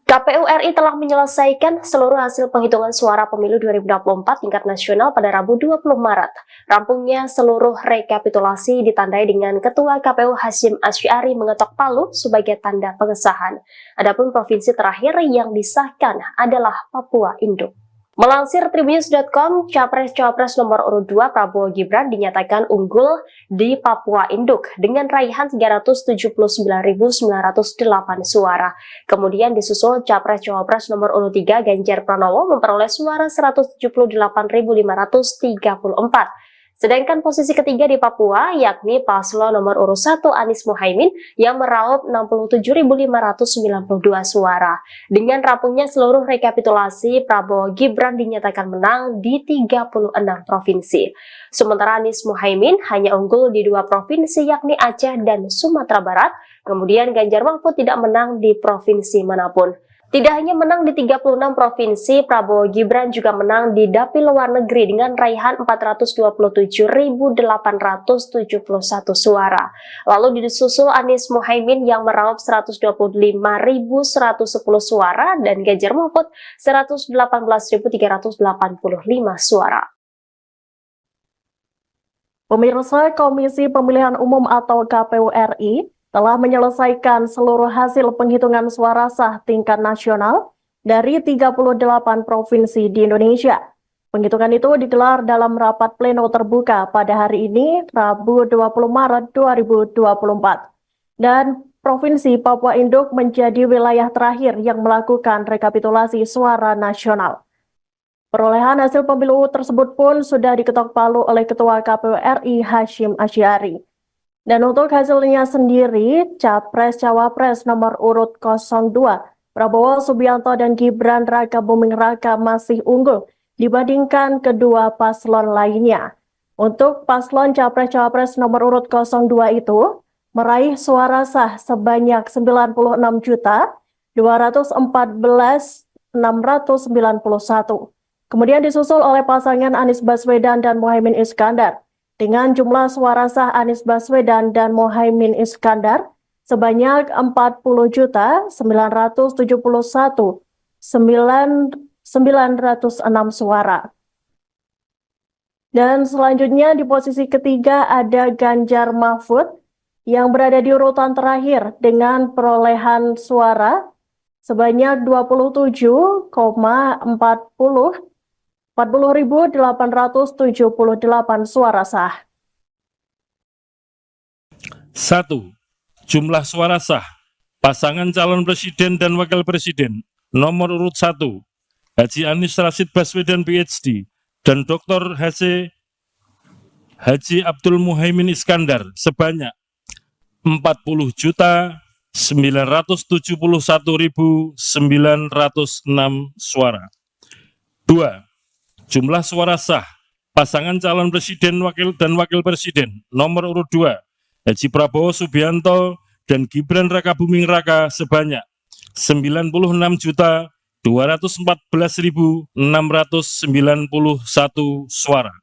KPU RI telah menyelesaikan seluruh hasil penghitungan suara pemilu 2024 tingkat nasional pada Rabu 20 Maret. Rampungnya seluruh rekapitulasi ditandai dengan Ketua KPU Hashim Asyari mengetok palu sebagai tanda pengesahan. Adapun provinsi terakhir yang disahkan adalah Papua Induk. Melansir Tribunnews.com, Capres-Cawapres nomor urut 2 Prabowo Gibran dinyatakan unggul di Papua Induk dengan raihan 379.908 suara. Kemudian disusul Capres-Cawapres nomor urut 3 Ganjar Pranowo memperoleh suara 178.534. Sedangkan posisi ketiga di Papua yakni paslon nomor urut 1 Anies Mohaimin yang meraup 67.592 suara. Dengan rampungnya seluruh rekapitulasi, Prabowo Gibran dinyatakan menang di 36 provinsi. Sementara Anies Mohaimin hanya unggul di 2 provinsi yakni Aceh dan Sumatera Barat, kemudian Ganjar Mahfud tidak menang di provinsi manapun. Tidak hanya menang di 36 provinsi, Prabowo Gibran juga menang di dapil luar negeri dengan raihan 427.871 suara. Lalu disusul Anies Mohaimin yang meraup 125.110 suara dan Ganjar Mahfud 118.385 suara. Pemirsa, Komisi Pemilihan Umum atau KPU RI telah menyelesaikan seluruh hasil penghitungan suara sah tingkat nasional dari 38 provinsi di Indonesia. Penghitungan itu digelar dalam rapat pleno terbuka pada hari ini, Rabu 20 Maret 2024. Dan Provinsi Papua Induk menjadi wilayah terakhir yang melakukan rekapitulasi suara nasional. Perolehan hasil pemilu tersebut pun sudah diketok palu oleh Ketua KPU RI Hasyim Asy'ari. Dan untuk hasilnya sendiri, Capres-Cawapres nomor urut 02, Prabowo Subianto dan Gibran Raka Buming Raka masih unggul dibandingkan kedua paslon lainnya. Untuk paslon Capres-Cawapres nomor urut 02 itu, meraih suara sah sebanyak 96.214.691. Kemudian disusul oleh pasangan Anies Baswedan dan Mohaimin Iskandar dengan jumlah suara sah Anies Baswedan dan Mohaimin Iskandar sebanyak 40.971.906 suara. Dan selanjutnya di posisi ketiga ada Ganjar Mahfud yang berada di urutan terakhir dengan perolehan suara sebanyak 40.878 suara sah. 1. Jumlah suara sah pasangan calon presiden dan wakil presiden nomor urut 1 Haji Anies Rashid Baswedan PhD dan Dr. Haji Abdul Muhaimin Iskandar sebanyak 40.971.906 suara. 2. Jumlah suara sah pasangan calon presiden dan wakil presiden nomor urut 2 Haji Prabowo Subianto dan Gibran Raka Buming Raka sebanyak 96.214.691 suara.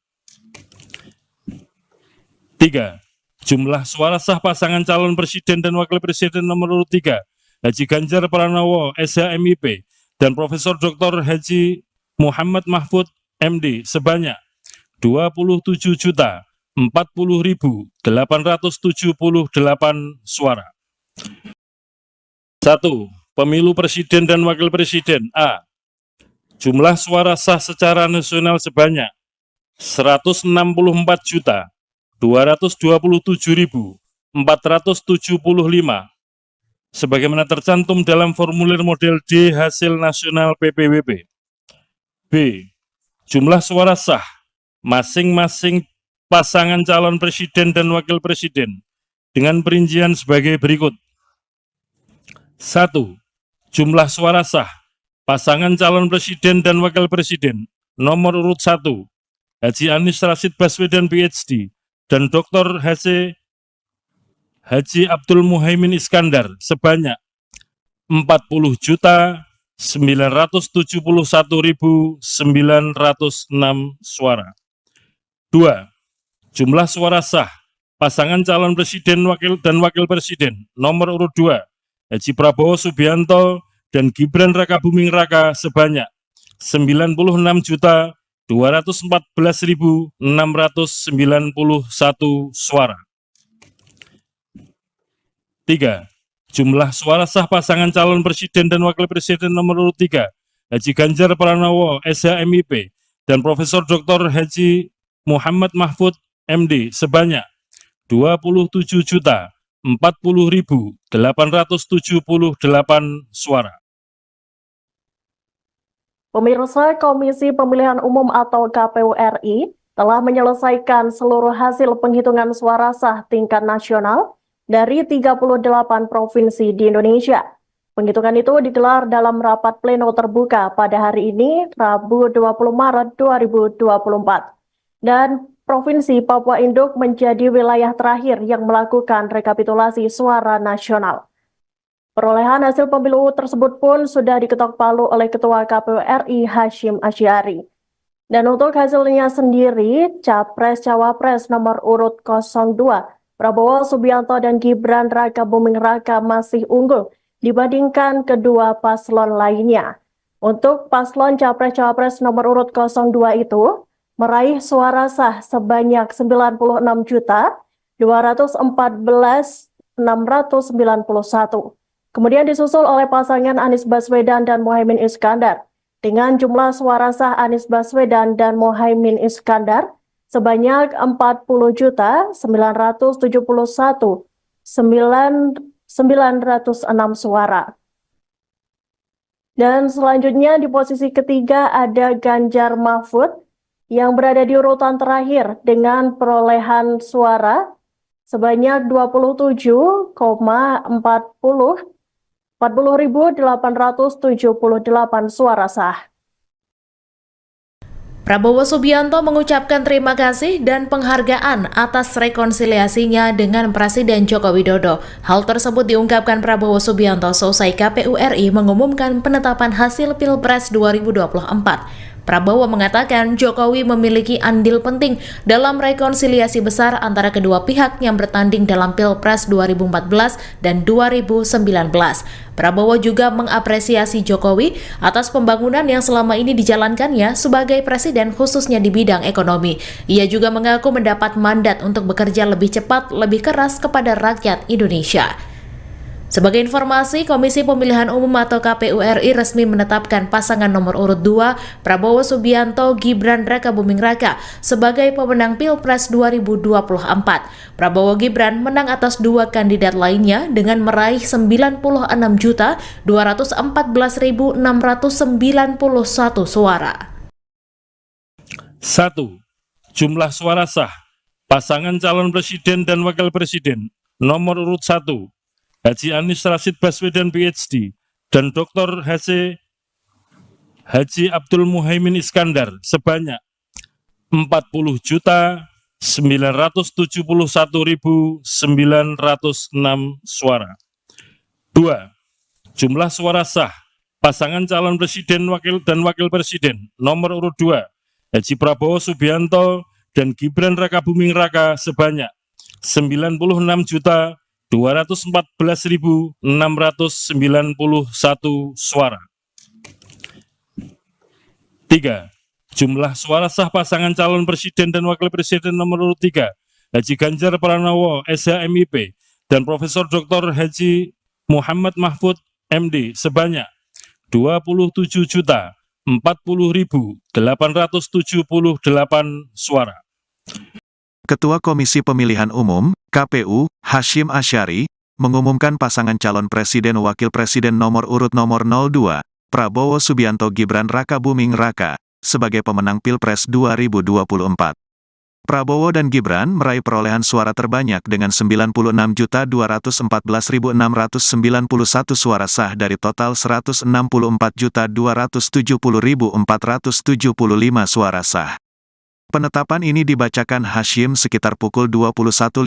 3. Jumlah suara sah pasangan calon presiden dan wakil presiden nomor urut 3 Haji Ganjar Pranowo SHMIP dan Profesor Dr. Haji Muhammad Mahfud MD sebanyak 27.040.878 suara. 1. Pemilu presiden dan wakil presiden A. Jumlah suara sah secara nasional sebanyak 164.227.475 sebagaimana tercantum dalam formulir model D hasil nasional PPWP. B. Jumlah suara sah masing-masing pasangan calon presiden dan wakil presiden dengan perincian sebagai berikut. 1. Jumlah suara sah pasangan calon presiden dan wakil presiden nomor urut 1 Haji Anies Rashid Baswedan PhD dan Dr. Haji Abdul Muhaimin Iskandar sebanyak 40.971.906 suara. 2. Jumlah suara sah pasangan calon presiden dan wakil presiden nomor urut 2 Haji Prabowo Subianto dan Gibran Raka Buming Raka sebanyak 96.214.691 suara. 3. Jumlah suara sah pasangan calon presiden dan wakil presiden nomor urut 3 Haji Ganjar Pranowo SHMIP dan Profesor Dr. Haji Muhammad Mahfud MD sebanyak 27.040.878 suara. Pemirsa, Komisi Pemilihan Umum atau KPU RI telah menyelesaikan seluruh hasil penghitungan suara sah tingkat nasional dari 38 provinsi di Indonesia. Penghitungan itu digelar dalam rapat pleno terbuka pada hari ini, Rabu 20 Maret 2024. Dan Provinsi Papua Induk menjadi wilayah terakhir yang melakukan rekapitulasi suara nasional. Perolehan hasil pemilu tersebut pun sudah diketok palu oleh Ketua KPU RI Hashim Asyari. Dan untuk hasilnya sendiri, Capres-Cawapres nomor urut 02, Prabowo Subianto dan Gibran Raka Buming Raka masih unggul dibandingkan kedua paslon lainnya. Untuk paslon Capres-Cawapres nomor urut 02 itu, meraih suara sah sebanyak 96.214.691. Kemudian disusul oleh pasangan Anies Baswedan dan Mohaimin Iskandar dengan jumlah suara sah Anies Baswedan dan Mohaimin Iskandar sebanyak 40.971.906 suara. Dan selanjutnya di posisi ketiga ada Ganjar Mahfud yang berada di urutan terakhir dengan perolehan suara sebanyak 40.878 suara sah. Prabowo Subianto mengucapkan terima kasih dan penghargaan atas rekonsiliasinya dengan Presiden Joko Widodo. Hal tersebut diungkapkan Prabowo Subianto seusai KPU RI mengumumkan penetapan hasil Pilpres 2024. Prabowo mengatakan Jokowi memiliki andil penting dalam rekonsiliasi besar antara kedua pihak yang bertanding dalam Pilpres 2014 dan 2019. Prabowo juga mengapresiasi Jokowi atas pembangunan yang selama ini dijalankannya sebagai presiden khususnya di bidang ekonomi. Ia juga mengaku mendapat mandat untuk bekerja lebih cepat, lebih keras kepada rakyat Indonesia. Sebagai informasi, Komisi Pemilihan Umum atau KPU RI resmi menetapkan pasangan nomor urut 2 Prabowo Subianto Gibran Raka Buming Raka sebagai pemenang Pilpres 2024. Prabowo Gibran menang atas dua kandidat lainnya dengan meraih 96.214.691 suara. 1. Jumlah suara sah pasangan calon presiden dan wakil presiden nomor urut 1 Haji Anies Rashid Baswedan PhD dan Dr. Haji Abdul Muhaimin Iskandar sebanyak 40.971.906 suara. 2. Jumlah suara sah pasangan calon presiden dan wakil presiden nomor urut 2 Haji Prabowo Subianto dan Gibran Raka Buming Raka sebanyak 96.214.691 suara. 3. Jumlah suara sah pasangan calon presiden dan wakil presiden nomor urut 3 Haji Ganjar Pranowo SHMIP dan Profesor Dr. Haji Muhammad Mahfud MD sebanyak 27.040.878 suara. Ketua Komisi Pemilihan Umum, KPU, Hashim Asyari, mengumumkan pasangan calon presiden wakil presiden nomor urut nomor 02, Prabowo Subianto Gibran Raka Buming Raka, sebagai pemenang Pilpres 2024. Prabowo dan Gibran meraih perolehan suara terbanyak dengan 96.214.691 suara sah dari total 164.270.475 suara sah. Penetapan ini dibacakan Hashim sekitar pukul 21.15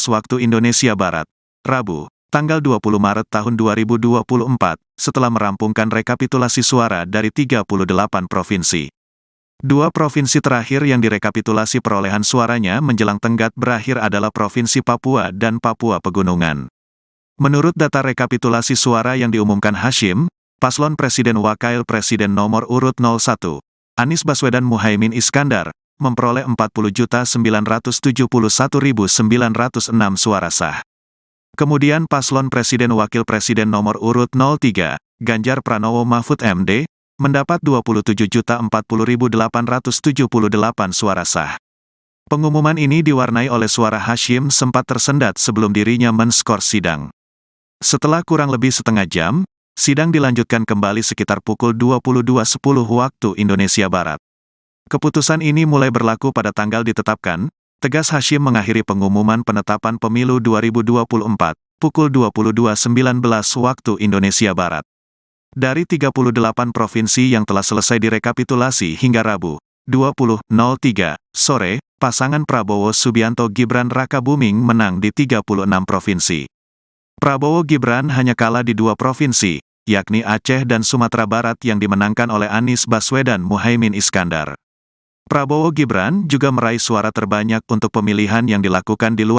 waktu Indonesia Barat, Rabu, tanggal 20 Maret tahun 2024, setelah merampungkan rekapitulasi suara dari 38 provinsi. Dua provinsi terakhir yang direkapitulasi perolehan suaranya menjelang tenggat berakhir adalah Provinsi Papua dan Papua Pegunungan. Menurut data rekapitulasi suara yang diumumkan Hashim, paslon Presiden Wakil Presiden nomor urut 01, Anies Baswedan Muhaimin Iskandar, memperoleh 40.971.906 suara sah. Kemudian paslon Presiden Wakil Presiden nomor urut 03, Ganjar Pranowo Mahfud MD, mendapat 27.040.878 suara sah. Pengumuman ini diwarnai oleh suara Hashim sempat tersendat sebelum dirinya men-skor sidang. Setelah kurang lebih setengah jam, sidang dilanjutkan kembali sekitar pukul 22.10 waktu Indonesia Barat. Keputusan ini mulai berlaku pada tanggal ditetapkan, tegas Hashim mengakhiri pengumuman penetapan pemilu 2024, pukul 22.19 waktu Indonesia Barat. Dari 38 provinsi yang telah selesai direkapitulasi hingga Rabu, 20.03 sore, pasangan Prabowo Subianto Gibran Rakabuming menang di 36 provinsi. Prabowo Gibran hanya kalah di 2 provinsi, yakni Aceh dan Sumatera Barat yang dimenangkan oleh Anies Baswedan Muhaimin Iskandar. Prabowo Gibran juga meraih suara terbanyak untuk pemilihan yang dilakukan di luar